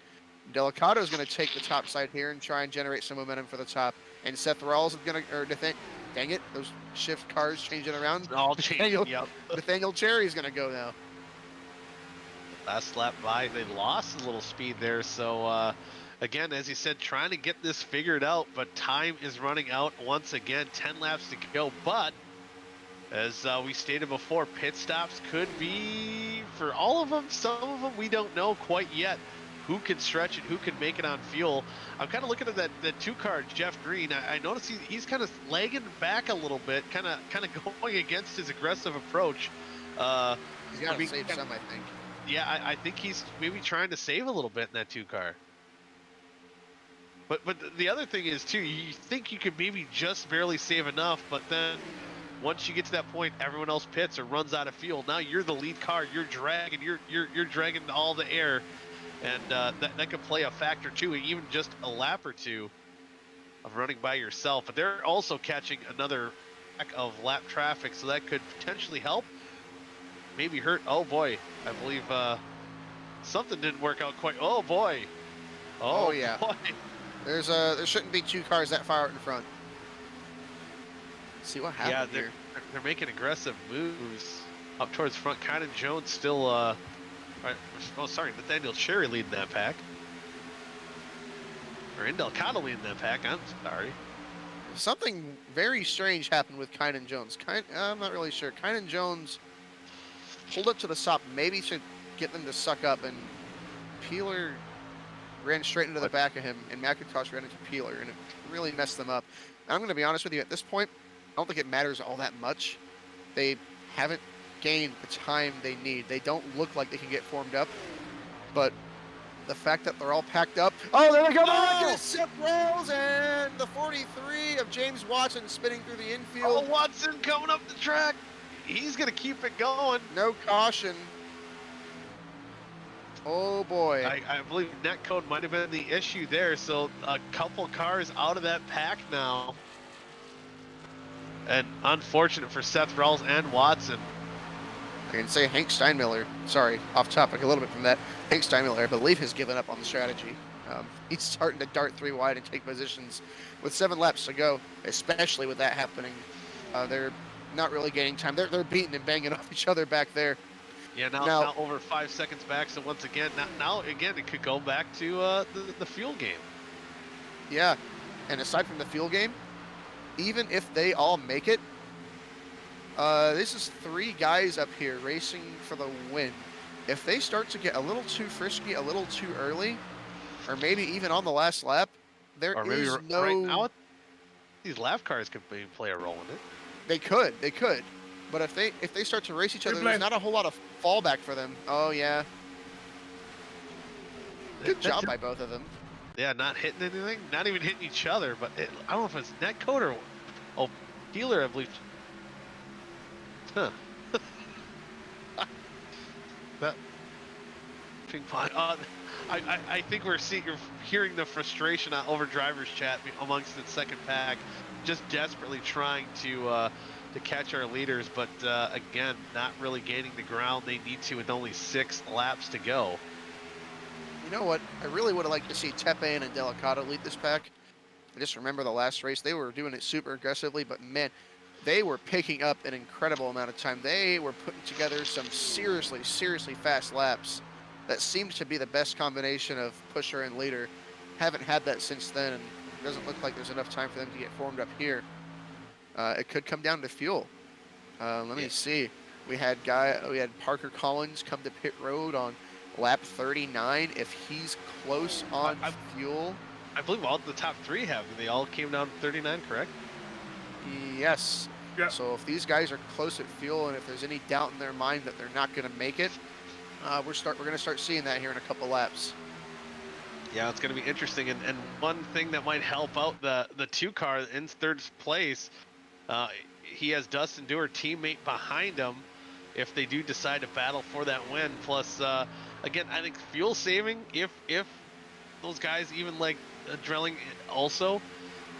Delicato is going to take the top side here and try and generate some momentum for the top. And Seth Rawls is going to, dang it, those shift cars changing around. All changing, yep. Nathaniel Cherry is going to go now. Last lap by, they lost a little speed there. So, again, as you said, trying to get this figured out, but time is running out once again. 10 laps to go. But as we stated before, pit stops could be for all of them. Some of them we don't know quite yet. Who can stretch it? Who can make it on fuel? I'm kind of looking at that 2-car, Jeff Green. I noticed he's kind of lagging back a little bit, kind of going against his aggressive approach. He's got to save some, I think. Yeah, I think he's maybe trying to save a little bit in that 2-car. But the other thing is too, you think you could maybe just barely save enough, but then once you get to that point, everyone else pits or runs out of fuel. Now you're the lead car. You're dragging. You're dragging all the air, and that could play a factor too. Even just a lap or two of running by yourself. But they're also catching another pack of lap traffic, so that could potentially help. Maybe hurt. Oh boy, I believe something didn't work out quite. Oh boy. Oh yeah. Boy. There shouldn't be 2 cars that far out in front. Let's see what happened here. They're making aggressive moves up towards front. Kynan Jones still. Nathaniel Cherry leading that pack. Or Delcato leading that pack. I'm sorry. Something very strange happened with Kynan Jones. I'm not really sure. Kynan Jones pulled up to the stop, maybe to get them to suck up, and Peeler ran straight into the back of him, and McIntosh ran into Peeler, and it really messed them up. And I'm going to be honest with you, at this point, I don't think it matters all that much. They haven't gained the time they need. They don't look like they can get formed up, but the fact that they're all packed up. Oh, there we go! Oh! Seth Rawls and the 43 of James Watson spinning through the infield. Oh, Watson coming up the track. He's going to keep it going. No caution. Oh boy. I believe netcode might have been the issue there. So a couple cars out of that pack now. And unfortunate for Seth Rawls and Watson. I can say Hank Steinmiller, sorry, off topic a little bit from that. Hank Steinmiller, I believe, has given up on the strategy. He's starting to dart 3 wide and take positions with 7 laps to go, especially with that happening. They're not really gaining time. They're beating and banging off each other back there. Yeah, now over 5 seconds back. So once again, now again, it could go back to the fuel game. Yeah, and aside from the fuel game, even if they all make it, this is 3 guys up here racing for the win. If they start to get a little too frisky, a little too early, or maybe even on the last lap, there is no... Right now, these lap cars could play a role in it. They could. But if they start to race each other, there's not a whole lot of fallback for them. Oh, yeah. Good job by both of them. Yeah, not hitting anything, not even hitting each other. But I don't know if it's netcode or dealer, I believe. Huh. That ping pong. I think you're hearing the frustration over drivers' chat amongst the second pack, just desperately trying to catch our leaders, but again, not really gaining the ground they need to with only 6 laps to go. You know what? I really would have liked to see Teppan and Delicato lead this pack. I just remember the last race. They were doing it super aggressively, but man, they were picking up an incredible amount of time. They were putting together some seriously, seriously fast laps. That seems to be the best combination of pusher and leader. Haven't had that since then, and it doesn't look like there's enough time for them to get formed up here. It could come down to fuel. Let me see. We had Parker Collins come to pit road on lap 39. If he's close on fuel, I believe all the top 3 have. They all came down to 39, correct? Yes. Yep. So if these guys are close at fuel, and if there's any doubt in their mind that they're not going to make it, we're going to start seeing that here in a couple laps. Yeah, it's going to be interesting. And one thing that might help out the 2 car in third place, he has Dustin Dewar teammate behind him if they do decide to battle for that win. Plus, again, I think fuel saving, if those guys even like drilling also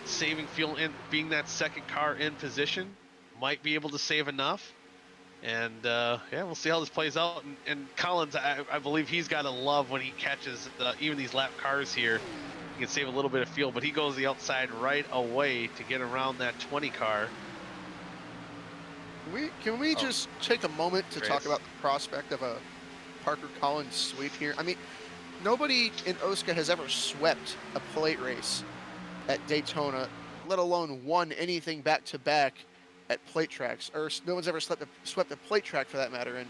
saving fuel in being that second car in position might be able to save enough. And yeah, we'll see how this plays out. And Collins, I believe he's got to love when he catches even these lap cars here. He can save a little bit of fuel, but he goes the outside right away to get around that 20 car. Can we just take a moment to talk about the prospect of a Parker Collins sweep here? I mean, nobody in OSCA has ever swept a plate race at Daytona, let alone won anything back-to-back at plate tracks, or no one's ever swept a plate track for that matter. And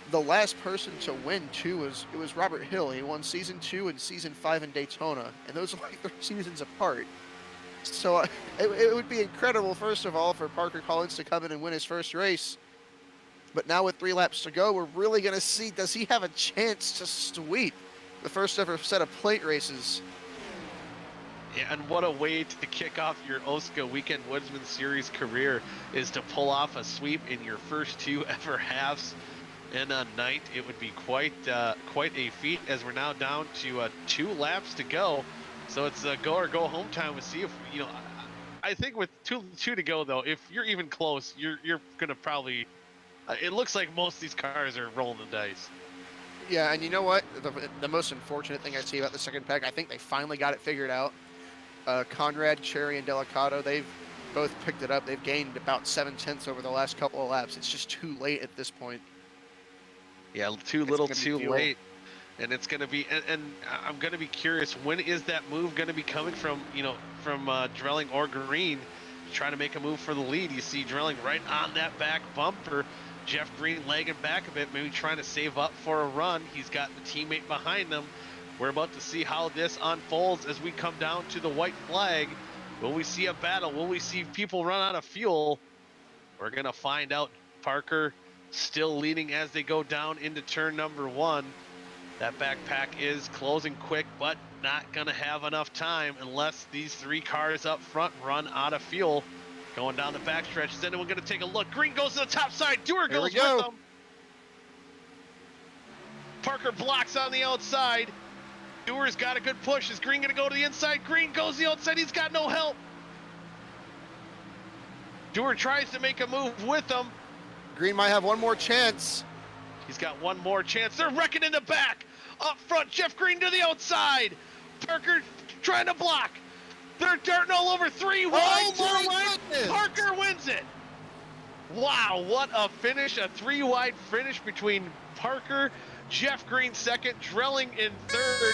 the last person to win too was Robert Hill. He won season 2 and season 5 in Daytona, and those are like 3 seasons apart. So it would be incredible, first of all, for Parker Collins to come in and win his first race. But now with 3 laps to go, we're really going to see, does he have a chance to sweep the first ever set of plate races? Yeah, and what a way to kick off your OSCA Weekend Woodsman Series career is to pull off a sweep in your first 2 ever halves in a night. It would be quite a feat, as we're now down to 2 laps to go. So it's a go or go home time. We'll see if, I think with two to go though, if you're even close, you're gonna probably. It looks like most of these cars are rolling the dice. Yeah, and you know what? The most unfortunate thing I see about the second pack, I think they finally got it figured out. Conrad, Cherry, and Delicado, they've both picked it up. They've gained about 7/10 over the last couple of laps. It's just too late at this point. Yeah, too little, too late. And it's going to be, and I'm going to be curious, when is that move going to be coming from, from Drilling or Green, trying to make a move for the lead? You see Drilling right on that back bumper. Jeff Green lagging back a bit, maybe trying to save up for a run. He's got the teammate behind him. We're about to see how this unfolds as we come down to the white flag. Will we see a battle? Will we see people run out of fuel? We're going to find out. Parker still leading as they go down into turn number 1. That backpack is closing quick, but not going to have enough time unless these 3 cars up front run out of fuel. Going down the backstretch. Is anyone going to take a look? Green goes to the top side. Dewar goes with them. Parker blocks on the outside. Dewar's got a good push. Is Green going to go to the inside? Green goes to the outside. He's got no help. Dewar tries to make a move with them. Green might have one more chance. He's got one more chance. They're wrecking in the back. Up front, Jeff Green to the outside. Parker trying to block. They're darting all over. 3 wide, 4 wide. Parker wins it. Wow, what a finish. A 3 wide finish between Parker, Jeff Green second, Drilling in third.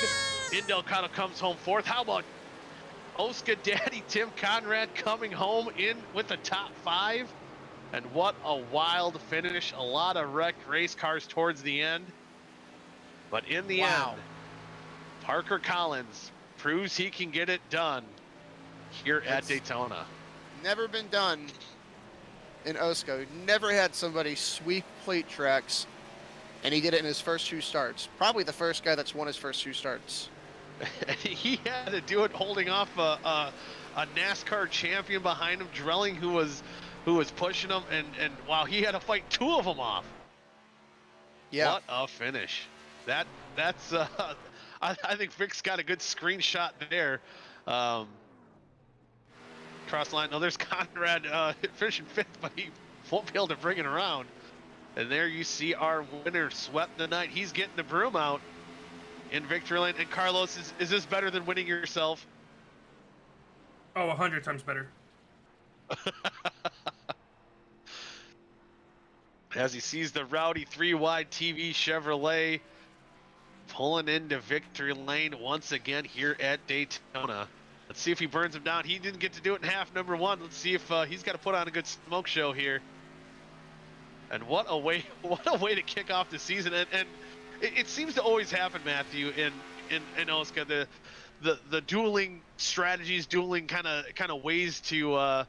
Delicado comes home 4th. How about OSCA daddy Tim Conrad coming home in with the top 5? And what a wild finish. A lot of wrecked race cars towards the end. But in the end, Parker Collins proves he can get it done here at Daytona. Never been done in OSCA. Never had somebody sweep plate tracks, and he did it in his first 2 starts. Probably the first guy that's won his first 2 starts. He had to do it holding off a NASCAR champion behind him, Drilling, who was pushing him, and wow, he had to fight 2 of them off. Yeah. What a finish. That's I think Vic's got a good screenshot there. Cross line. No, there's Conrad finishing 5th, but he won't be able to bring it around. And there you see our winner swept the night. He's getting the broom out in victory lane. And Carlos, is this better than winning yourself? Oh, 100 times better. As he sees the rowdy 3 wide TV Chevrolet pulling into victory lane once again here at Daytona. Let's see if he burns him down. He didn't get to do it in half number 1. Let's see if he's got to put on a good smoke show here. And what a way to kick off the season. And it seems to always happen, Matthew, in OSCA, the dueling strategies, dueling kind of ways to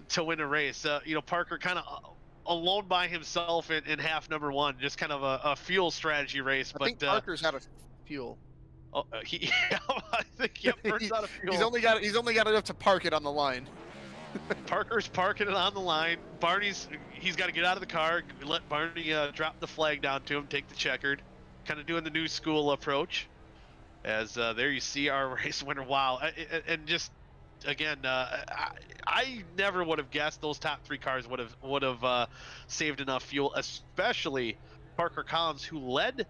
to win a race. Parker kind of alone by himself in half number one, just kind of a fuel strategy race. I think Parker's out of fuel. I think Parker's out of fuel. He's only got enough to park it on the line. Parker's parking it on the line. He's got to get out of the car, let Barney drop the flag down to him, take the checkered, kind of doing the new school approach. As there you see our race winner. Wow, and just again, I never would have guessed those top three cars would have saved enough fuel, especially Parker Collins, who led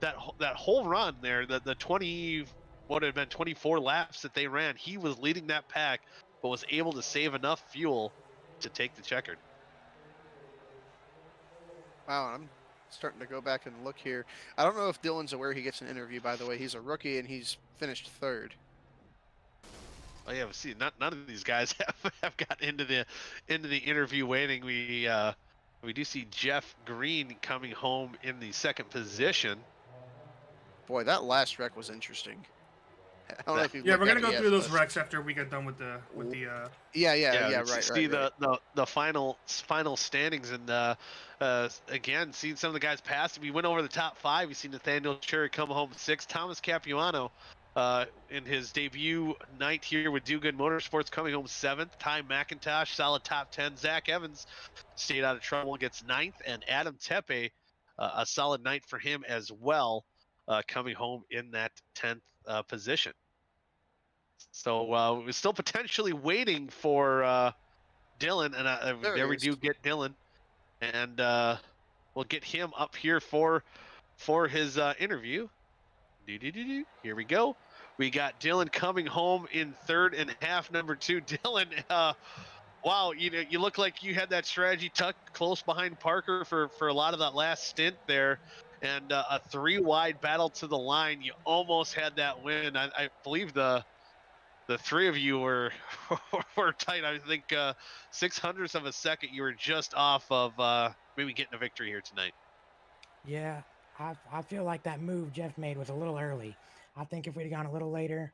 that whole run there. The 24 laps that they ran. He was leading that pack, but was able to save enough fuel to take the checkered. Wow, I'm starting to go back and look here. I don't know if Dylan's aware he gets an interview, by the way. He's a rookie and he's finished third. Oh yeah, see, none of these guys have got into the interview waiting. We do see Jeff Green coming home in the second position. Boy, that last wreck was interesting. I don't know if we're gonna go through those wrecks after we get done with the right. See the final standings, and again, seeing some of the guys pass. We went over the top five. We see Nathaniel Cherry come home sixth. Thomas Capuano in his debut night here with Do Good Motorsports coming home seventh. Ty McIntosh, solid top 10. Zach Evans stayed out of trouble, gets ninth, and Adam Tepe, a solid night for him as well, coming home in that 10th position. So we're still potentially waiting for Dylan, and there we do get Dylan, and we'll get him up here for his interview. Here we go. We got Dylan coming home in third and half number two. Dylan, wow, you look like you had that strategy tucked close behind Parker for a lot of that last stint there, and a three-wide battle to the line. You almost had that win. I believe the three of you were tight. I think 600ths of a second. You were just off of maybe getting a victory here tonight. Yeah, I feel like that move Jeff made was a little early. I think if we'd gone a little later,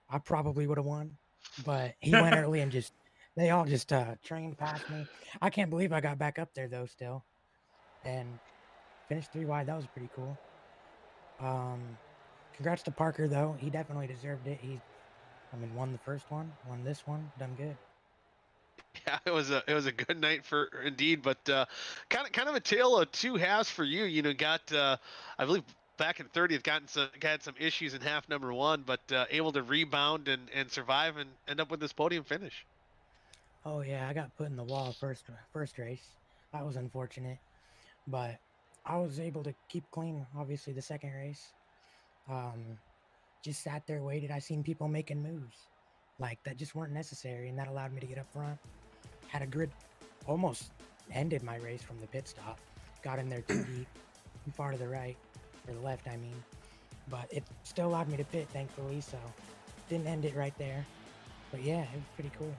I probably would have won. But he went early and they all just trained past me. I can't believe I got back up there though still, and finished 3 wide. That was pretty cool. Congrats to Parker though. He definitely deserved it. Won the first one, won this one, done good. Yeah, it was a good night for indeed, but kind of a tale of two halves for you. Got I believe back in 30th, got some issues in half number one, but able to rebound and survive and end up with this podium finish. Oh yeah, I got put in the wall first race. That was unfortunate, but I was able to keep clean. Obviously, the second race, just sat there, waited. I seen people making moves like that just weren't necessary, and that allowed me to get up front. Had a grid, almost ended my race from the pit stop. Got in there too deep, too far to the right, or the left, I mean. But it still allowed me to pit, thankfully, so didn't end it right there. But yeah, it was pretty cool.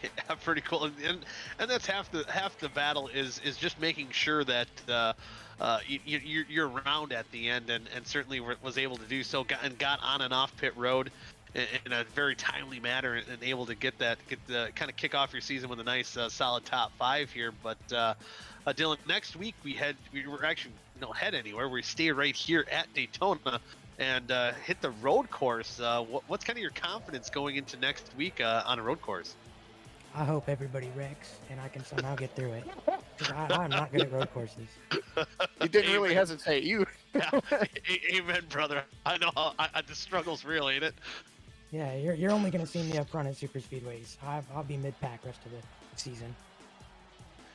Yeah, pretty cool, and that's half the battle is just making sure that you're around at the end, and certainly was able to do so, got on and off pit road in a very timely manner, and able to get the kind of kick off your season with a nice solid top 5 here. But Dylan, next week we were actually don't head anywhere. We stay right here at Daytona and hit the road course. What's kind of your confidence going into next week on a road course? I hope everybody wrecks and I can somehow get through it. I'm not good at road courses. You didn't really hesitate. Yeah. Amen, brother. I know the struggle's real, ain't it? Yeah, you're only going to see me up front at super speedways. I'll be mid-pack rest of the season.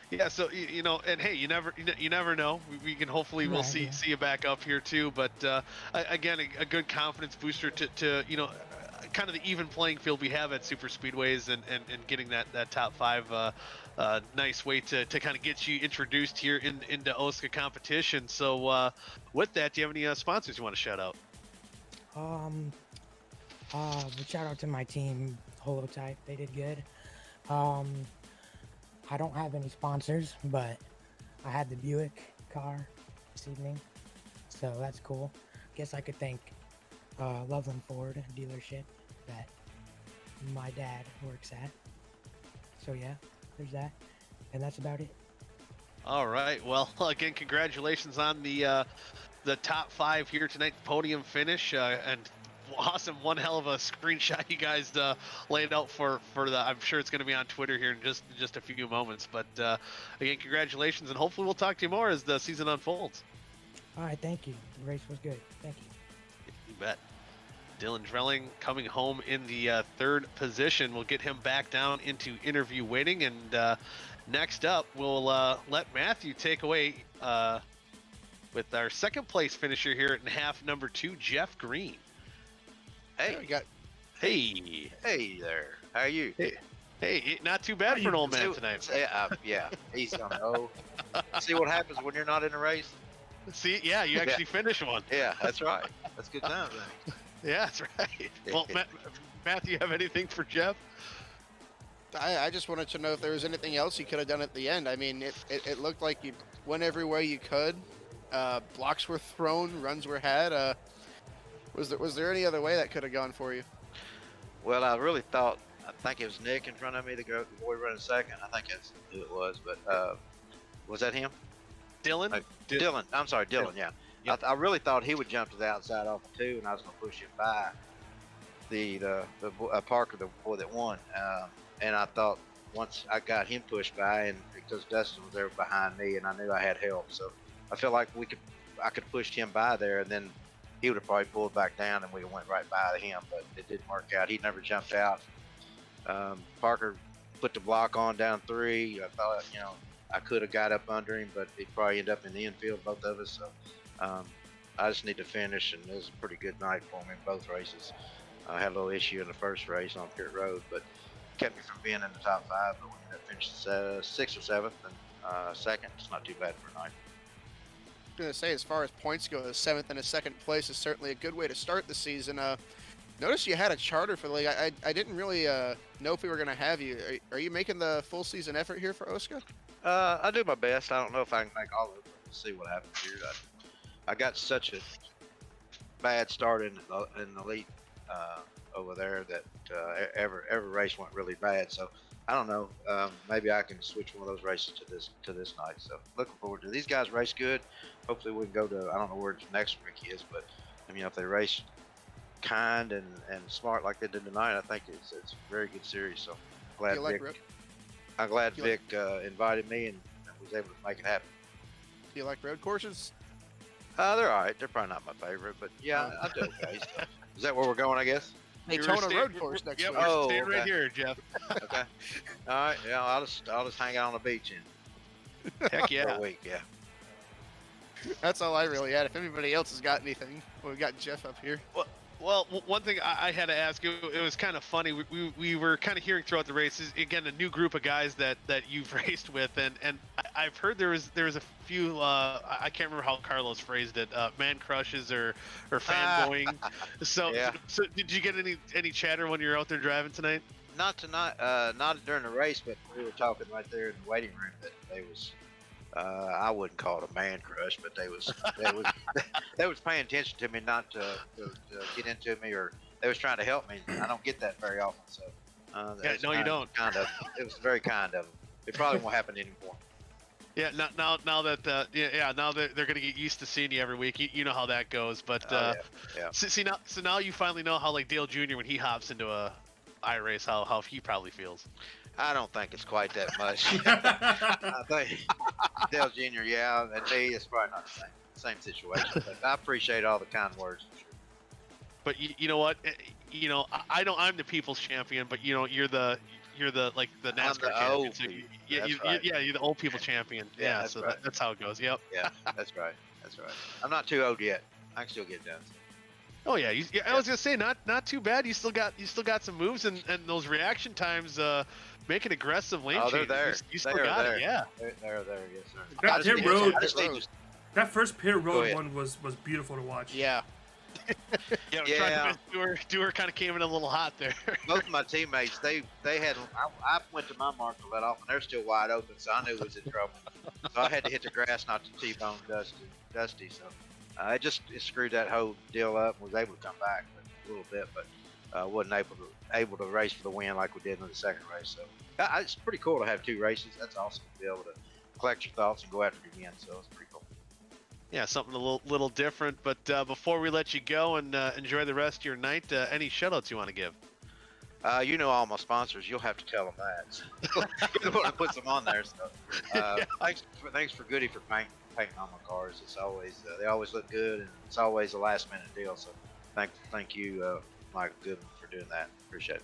Yeah, so and hey, you never know. We can hopefully we'll see you back up here too. But again, a good confidence booster to kind of the even playing field we have at super speedways, and getting that top 5 nice way to kind of get you introduced here into OSCA competition. So with that, do you have any sponsors you want to shout out? Shout out to my team, Holotype. They did good. I don't have any sponsors, but I had the Buick car this evening, so that's cool. Guess I could thank Loveland Ford dealership that my dad works at. So yeah, there's that, and that's about it. All right. Well, again, congratulations on the top 5 here tonight, podium finish, and awesome, one hell of a screenshot you guys laid out for the. I'm sure it's going to be on Twitter here in just a few moments. But again, congratulations, and hopefully we'll talk to you more as the season unfolds. All right, thank you. The race was good. Thank you. You bet. Dylan Drelling coming home in the 3rd position. We'll get him back down into interview waiting, and next up, we'll let Matthew take away with our 2nd place finisher here in half number 2, Jeff Green. Hey, we got. Hey there. How are you? Hey, not too bad for an old man tonight. Yeah, easy on the O. See what happens when you're not in a race? See, yeah, you actually finished one. Yeah, that's right. That's good times. Yeah, that's right. Well, Matthew, you have anything for Jeff? I just wanted to know if there was anything else you could have done at the end. I mean, it looked like you went every way you could. Blocks were thrown, runs were had. Was there any other way that could have gone for you? Well, I think it was Nick in front of me, the boy running second. I think that's who it was, but was that him? Dylan? Dylan. I'm sorry, Dylan, yeah. Yep. I really thought he would jump to the outside off of 2, and I was going to push him by the Parker, the boy that won. And I thought once I got him pushed by, and because Dustin was there behind me, and I knew I had help, so I felt like I could push him by there, and then he would have probably pulled back down, and we went right by him. But it didn't work out. He never jumped out. Parker put the block on down 3. I thought, I could have got up under him, but he'd probably end up in the infield, both of us. So I just need to finish, and it was a pretty good night for me in both races. I had a little issue in the first race on pit road, but kept me from being in the top 5. But we ended up finished 6th or 7th, and 2nd. It's not too bad for a night. I was going to say, as far as points go, a 7th and a 2nd place is certainly a good way to start the season. Notice you had a charter for the league. I didn't really know if we were going to have you. Are you making the full season effort here for OSCA? I do my best. I don't know if I can make all of it. We'll see what happens here. I got such a bad start in the elite over there that every race went really bad. So I don't know. Maybe I can switch one of those races to this night. So looking forward to it. These guys race good. Hopefully we can go to, I don't know where the next week is, but I mean, if they race kind and smart like they did tonight, I think it's a very good series. So I'm glad Vic invited me and was able to make it happen. Do you like road courses? They're all right. They're probably not my favorite, but yeah, I do okay. So, is that where we're going, I guess? Daytona road course next week. We're staying right here, Jeff. Okay. All right. Yeah, I'll just hang out on the beach Heck yeah. for a week. Yeah. That's all I really had. If anybody else has got anything, we've got Jeff up here. Well, one thing I had to ask, it was kind of funny. We were kind of hearing throughout the races, again, a new group of guys that you've raced with, and I've heard there was a few, I can't remember how Carlos phrased it, man crushes or fanboying. So did you get any chatter when you were out there driving tonight? Not tonight, not during the race, but we were talking right there in the waiting room that they was. I wouldn't call it a man crush, but they was paying attention to me, not to get into me, or they was trying to help me. I don't get that very often, so. You don't. It was very kind of them. It probably won't happen anymore. Yeah, now that now that they're gonna get used to seeing you every week, you know how that goes. But So now you finally know how, like, Dale Jr. when he hops into a iRace, how he probably feels. I don't think it's quite that much. I think Dale Jr., and me, it's probably not the same situation. But I appreciate all the kind words. For sure. But you know what? I'm the people's champion, but you're the like the NASCAR champion. So you're the old people champion. Yeah, that's so right. That's how it goes. Yep. Yeah, that's right. That's right. I'm not too old yet. I can still get done. Oh yeah, I was gonna say not too bad. You still got some moves, and those reaction times. Making aggressive lane changes. They're there. You still got it, yeah. They're there, yes, sir. That first pit road one was beautiful to watch. Yeah. Dewar kind of came in a little hot there. Both of my teammates, they had. I went to my mark to let off, and they're still wide open, so I knew it was in trouble. So I had to hit the grass not to T-bone Dusty. So it screwed that whole deal up and was able to come back a little bit, but wasn't able to race for the win like we did in the second race. So it's pretty cool to have 2 races. That's awesome to be able to collect your thoughts and go after it again. So it's pretty cool. Yeah, something a little different. But before we let you go and enjoy the rest of your night, any shout-outs you want to give? You know all my sponsors. You'll have to tell them that. You're the one that puts them on there. So thanks for Goody for painting on my cars. It's always they always look good, and it's always a last minute deal. So thank you, Michael Goodman, for doing that. Appreciate it.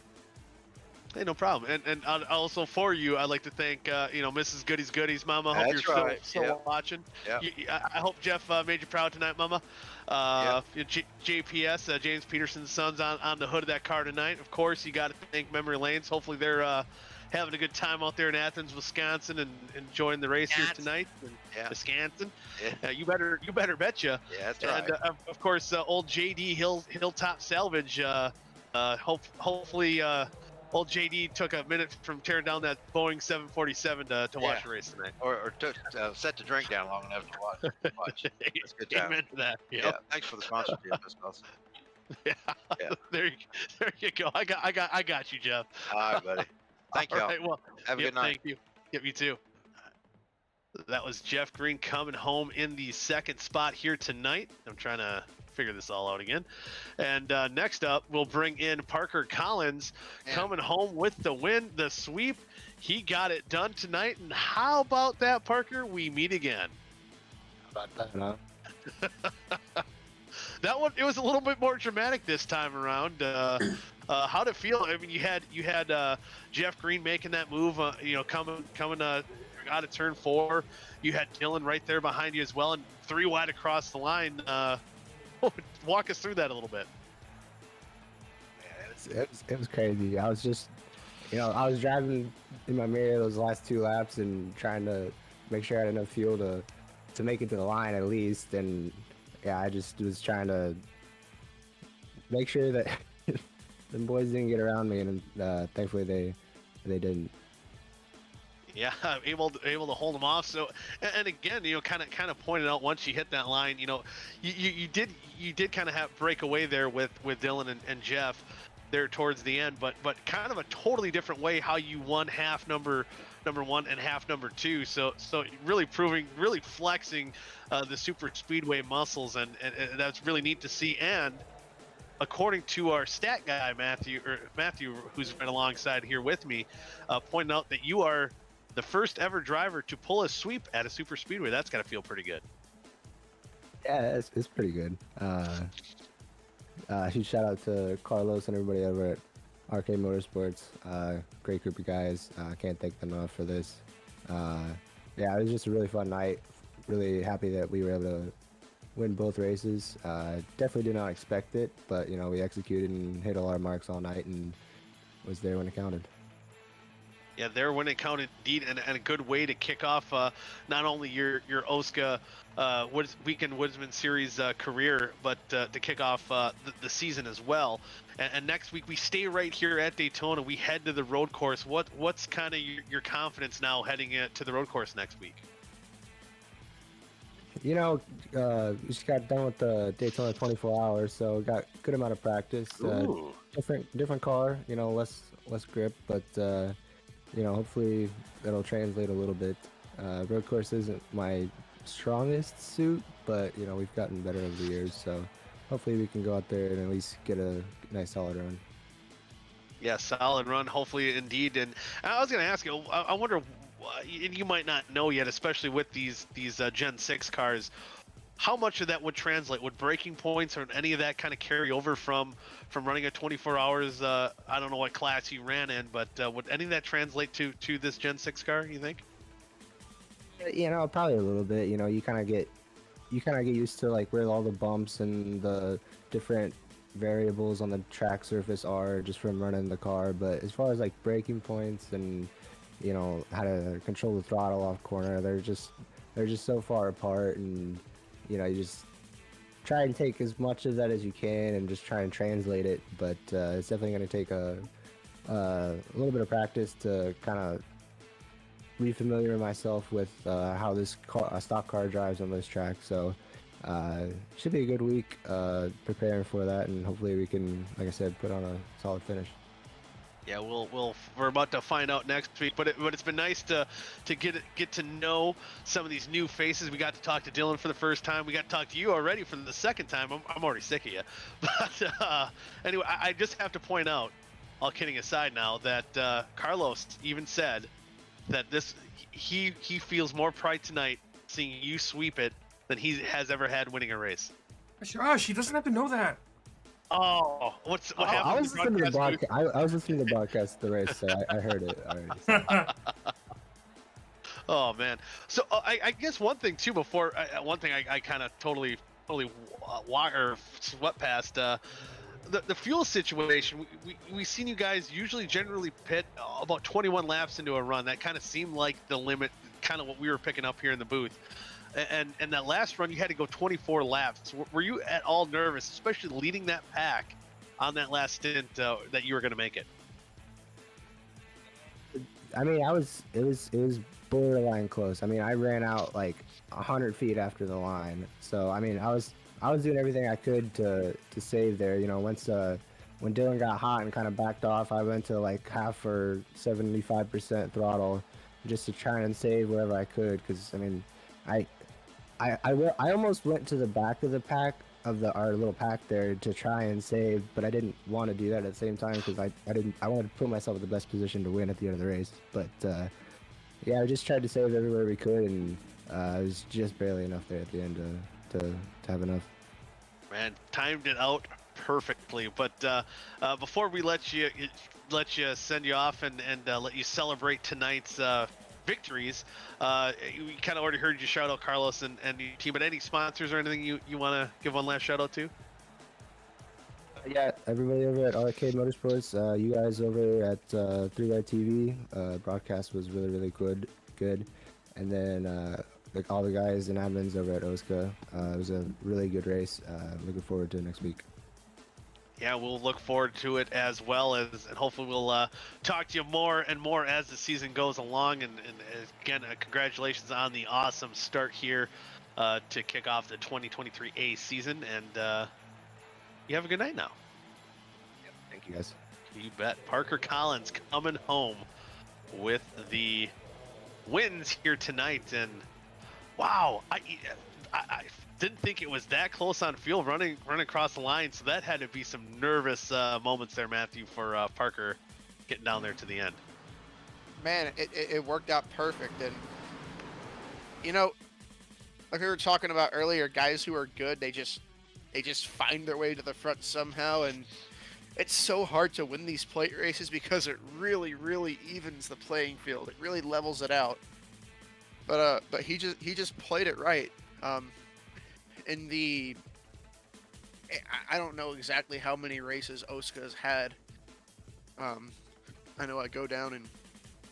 Hey, no problem. And also for you, I'd like to thank Mrs. Goody's Goodies, Mama. I hope That's you're right. still watching. Yep. I hope Jeff made you proud tonight, Mama. JPS, James Peterson's son's on the hood of that car tonight. Of course, you got to thank Memory Lanes. Hopefully, they're having a good time out there in Athens, Wisconsin, and enjoying the races tonight. Wisconsin. Yeah. You better betcha. Yeah, that's right. And of course, old JD Hilltop Salvage. Hopefully. Old JD took a minute from tearing down that Boeing 747 to watch the race tonight. Or took set the drink down long enough to watch. That's a good time. Amen to that. Yeah. Thanks for the sponsorship. That's awesome. Yeah. There you go. I got you, Jeff. All right, buddy. Thank you. All right, well, have a good night. Thank you. Yep, you too. That was Jeff Green coming home in the second spot here tonight. I'm trying to figure this all out again. And next up, we'll bring in Parker Collins coming home with the win, the sweep. He got it done tonight. And how about that, Parker? We meet again. How about that, huh? That one, it was a little bit more dramatic this time around. How'd it feel? I mean, you had Jeff Green making that move, coming out of turn 4. You had Dylan right there behind you as well, and 3 wide across the line. Walk us through that a little bit. Yeah, it was crazy. I was just, I was driving in my mirror those last 2 laps and trying to make sure I had enough fuel to make it to the line at least. And yeah, I just was trying to make sure that the boys didn't get around me, and thankfully they didn't. Yeah, able to hold them off. So, and again, kind of pointed out once you hit that line, you did kind of have break away there with Dylan and Jeff there towards the end, but kind of a totally different way how you won half number 1 and half number 2. So really flexing the super speedway muscles, and that's really neat to see. And according to our stat guy Matthew, who's right alongside here with me, pointing out that you are the first ever driver to pull a sweep at a super speedway. That's got to feel pretty good. Yeah, it's pretty good. Huge shout out to Carlos and everybody over at Arcade Motorsports. Great group of guys. Can't thank them enough for this. Yeah, it was just a really fun night. Really happy that we were able to win both races. Definitely did not expect it, but we executed and hit a lot of marks all night and was there when it counted. Yeah, there when it counted indeed, and a good way to kick off not only your OSCA Weekend Woodsman Series career, but to kick off the season as well. And next week we stay right here at Daytona. We head to the road course. What's kind of your confidence now heading to the road course next week? We just got done with the Daytona 24 hours, so got a good amount of practice. Different car, less grip, but hopefully that'll translate a little bit. Road course isn't my strongest suit, but we've gotten better over the years, so hopefully we can go out there and at least get a nice solid run. Yeah, solid run, hopefully indeed. And I was going to ask you, I wonder, and you might not know yet, especially with these Gen 6 cars, how much of that would translate? Would braking points or any of that kind of carry over from running a 24 hours? I don't know what class you ran in, but would any of that translate to this Gen 6 car, you think? Probably a little bit. You kind of get used to like where all the bumps and the different variables on the track surface are just from running the car. But as far as like braking points and how to control the throttle off corner, they're just so far apart, and you just try and take as much of that as you can and just try and translate it. But it's definitely going to take a little bit of practice to kind of refamiliar myself with how this stock car drives on this track. So should be a good week preparing for that, and hopefully we can, like I said, put on a solid finish. Yeah, we're about to find out next week, but it's been nice to get to know some of these new faces. We got to talk to Dylan for the first time. We got to talk to you already for the second time. I'm already sick of you. But anyway, I just have to point out, all kidding aside now, that Carlos even said that he feels more pride tonight seeing you sweep it than he has ever had winning a race. Gosh, he doesn't have to know that. Oh, what happened? I was listening to the broadcast. I was listening to the broadcast of the race, so I heard it already. Oh man. So I guess one thing too before one thing I kind of totally swept past the fuel situation. We seen you guys usually generally pit about 21 laps into a run. That kind of seemed like the limit, kind of what we were picking up here in the booth. And that last run, you had to go 24 laps. Were you at all nervous, especially leading that pack on that last stint, that you were going to make it? I mean, it was borderline close. I mean, I ran out like 100 feet after the line. So I mean, I was doing everything I could to save there. You know, once when Dylan got hot and kind of backed off, I went to like half or 75% throttle just to try and save wherever I could. Because I mean, I almost went to the back of the pack of our little pack there to try and save, but I didn't want to do that at the same time because I wanted to put myself in the best position to win at the end of the race. But yeah, I just tried to save everywhere we could, and it was just barely enough there at the end to have enough. Man, timed it out perfectly. But before we let you send you off and let you celebrate tonight's victories, we kind of already heard you shout out Carlos and your team, but any sponsors or anything you want to give one last shout out to? Yeah, everybody over at Arcade Motorsports, you guys over at 3Y TV, broadcast was really good, and then like all the guys and admins over at OSCA, it was a really good race. Looking forward to next week. Yeah, we'll look forward to it as well, and hopefully we'll talk to you more and more as the season goes along. And again, congratulations on the awesome start here to kick off the 2023 A season. And you have a good night now. Yep, thank you guys. You bet. Parker Collins coming home with the wins here tonight. And wow, I didn't think it was that close on field running across the line, so that had to be some nervous moments there, Matthew, for Parker getting down there to the end. Man, it worked out perfect. And you know, like we were talking about earlier, guys who are good, they just find their way to the front somehow. And it's so hard to win these plate races because it really evens the playing field. It really levels it out. But he just played it right. In the, I don't know exactly how many races OSCA's had. I know I go down and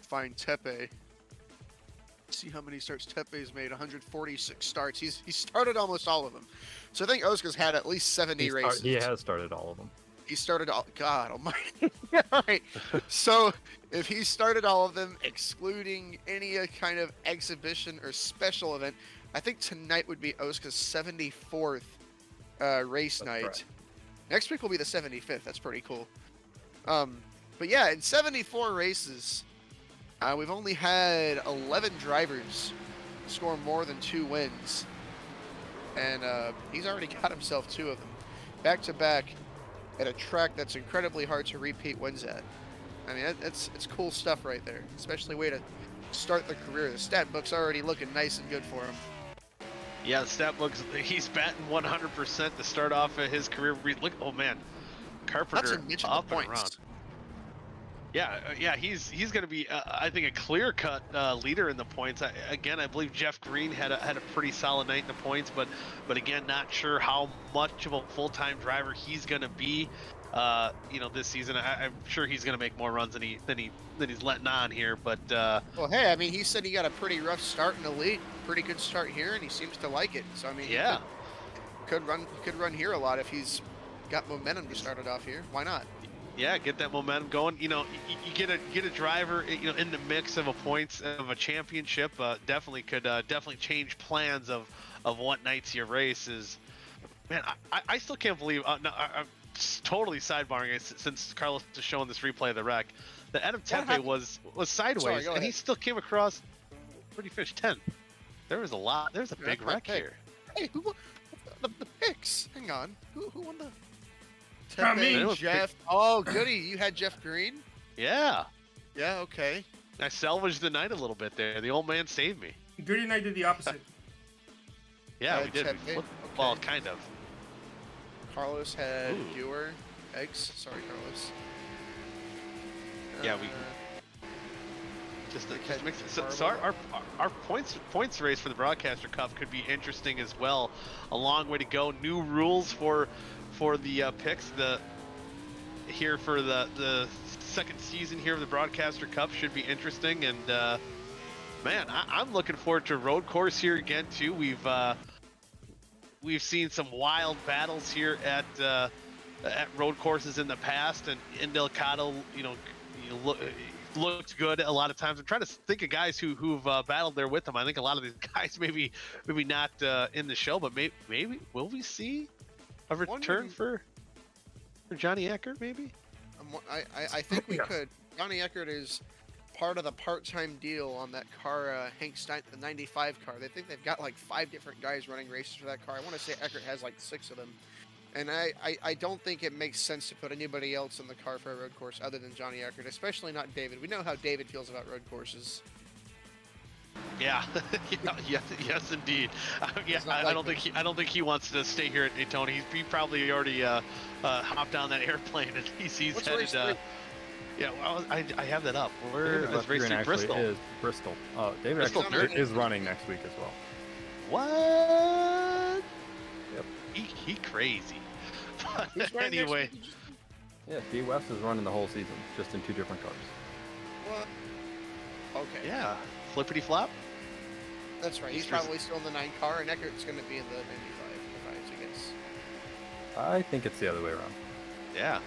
find Tepe. See how many starts Tepe's made. 146 starts. He started almost all of them. So I think OSCA's had at least 70 races. He has started all of them. He started all. God almighty. All right. So if he started all of them, excluding any kind of exhibition or special event, I think tonight would be OSCA's 74th race That's night. correct. Next week will be the 75th. That's pretty cool. But yeah, in 74 races, we've only had 11 drivers score more than 2 wins. And he's already got himself 2 of them. Back to back at a track that's incredibly hard to repeat wins at. I mean, it's cool stuff right there. Especially way to start the career. The stat book's already looking nice and good for him. Yeah, the stat book's, he's batting 100% to start off his career. Look, oh man, Carpenter up and around. Yeah, he's going to be, I think, a clear-cut leader in the points. Again, I believe Jeff Green had a pretty solid night in the points, but again, not sure how much of a full-time driver he's going to be. This season. I'm sure he's going to make more runs than he's letting on here. But well, hey, I mean, he said he got a pretty rough start in the league, pretty good start here, and he seems to like it. So I mean, yeah, he could run here a lot if he's got momentum to start it off here. Why not? Yeah, get that momentum going. You get a driver, in the mix of a points of a championship. Definitely could change plans of of what nights you race is, man, I still can't believe. I'm totally sidebarring it since Carlos is showing this replay of the wreck. The Adam Tempe was sideways, and he still came across pretty fish 10th. There's a big wreck here. Hey, who won the picks? Hang on. Who won the? Not me. Jeff. Oh, goody. You had Jeff Green? Yeah. Yeah, okay. I salvaged the night a little bit there. The old man saved me. Goody and I did the opposite. Yeah, we did. Well, kind of. Carlos had Ewer, eggs. Sorry, Carlos. Yeah, we just mix it. So our points race for the Broadcaster Cup could be interesting as well. A long way to go. New rules for the picks. Here for the second season here of the Broadcaster Cup should be interesting. And man, I'm looking forward to road course here again too. We've seen some wild battles here at road courses in the past, and Indelicato, looked good a lot of times. I'm trying to think of guys who've battled there with him. I think a lot of these guys maybe not in the show, but maybe will we see a return for Johnny Eckert? Maybe. I think we could. Johnny Eckert is part of the part-time deal on that car, Hank Stein, the 95 car. They think they've got like 5 different guys running races for that car. I want to say Eckert has like 6 of them. And I don't think it makes sense to put anybody else in the car for a road course other than Johnny Eckert, especially not David. We know how David feels about road courses. Yeah, yes, indeed. I don't think he wants to stay here at Daytona. He probably already hopped on that airplane and he's headed. Yeah, well, I have that up. Where is racing Bristol? Is Bristol. David actually is running next week as well. What? Yep. He crazy. But anyway. Yeah, D West is running the whole season, just in 2 different cars. What? Okay. Yeah. Flippity flop. That's right. He's probably still in the 9 car, and Eckert's going to be in the 95, I guess. I think it's the other way around. Yeah.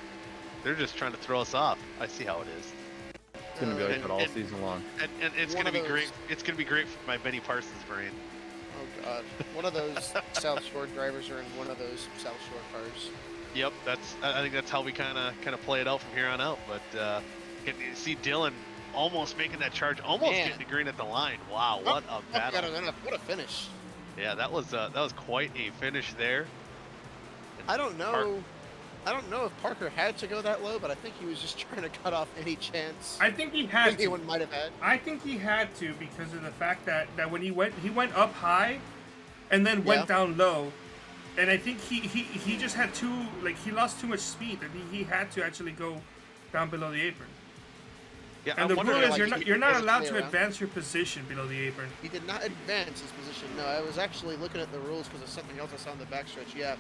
They're just trying to throw us off. I see how it is. It's going to be like that all season long. And it's going to be great. It's going to be great for my Benny Parsons brain. Oh God! One of those South Shore drivers are in one of those South Shore cars. Yep, I think that's how we kind of play it out from here on out. But getting to see Dylan almost making that charge, getting the green at the line. Wow, what a battle! What a finish! Yeah, that was quite a finish there. I don't know if Parker had to go that low, but I think he was just trying to cut off any chance. I think he had anyone might have had. I think he had to because of the fact that when he went up high, and then went down low, and I think he just had he lost too much speed, and he had to actually go down below the apron. Yeah, and the rule is you're not allowed to advance your position below the apron. He did not advance his position. No, I was actually looking at the rules because of something else I saw in the backstretch. Yeah,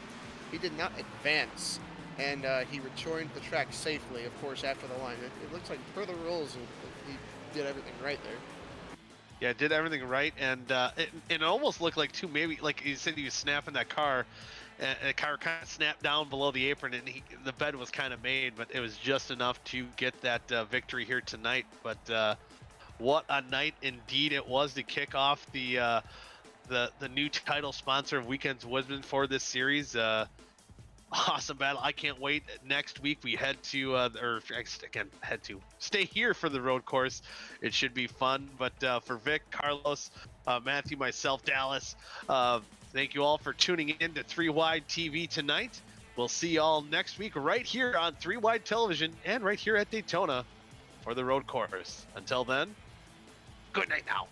he did not advance. And he returned the track safely, of course, after the line. It looks like, per the rules, he did everything right there. Yeah, did everything right, and it almost looked like, too, maybe, like he said he was snapping that car, and the car kind of snapped down below the apron, and the bed was kind of made, but it was just enough to get that victory here tonight. But what a night indeed it was to kick off the new title sponsor of Weekends Woodsmen for this series. Awesome battle. I can't wait. Next week we head to stay here for the road course. It should be fun. But for Vic, Carlos, Matthew, myself, Dallas, thank you all for tuning in to 3 Wide TV tonight. We'll see you all next week right here on 3 Wide Television and right here at Daytona for the road course. Until then, good night now.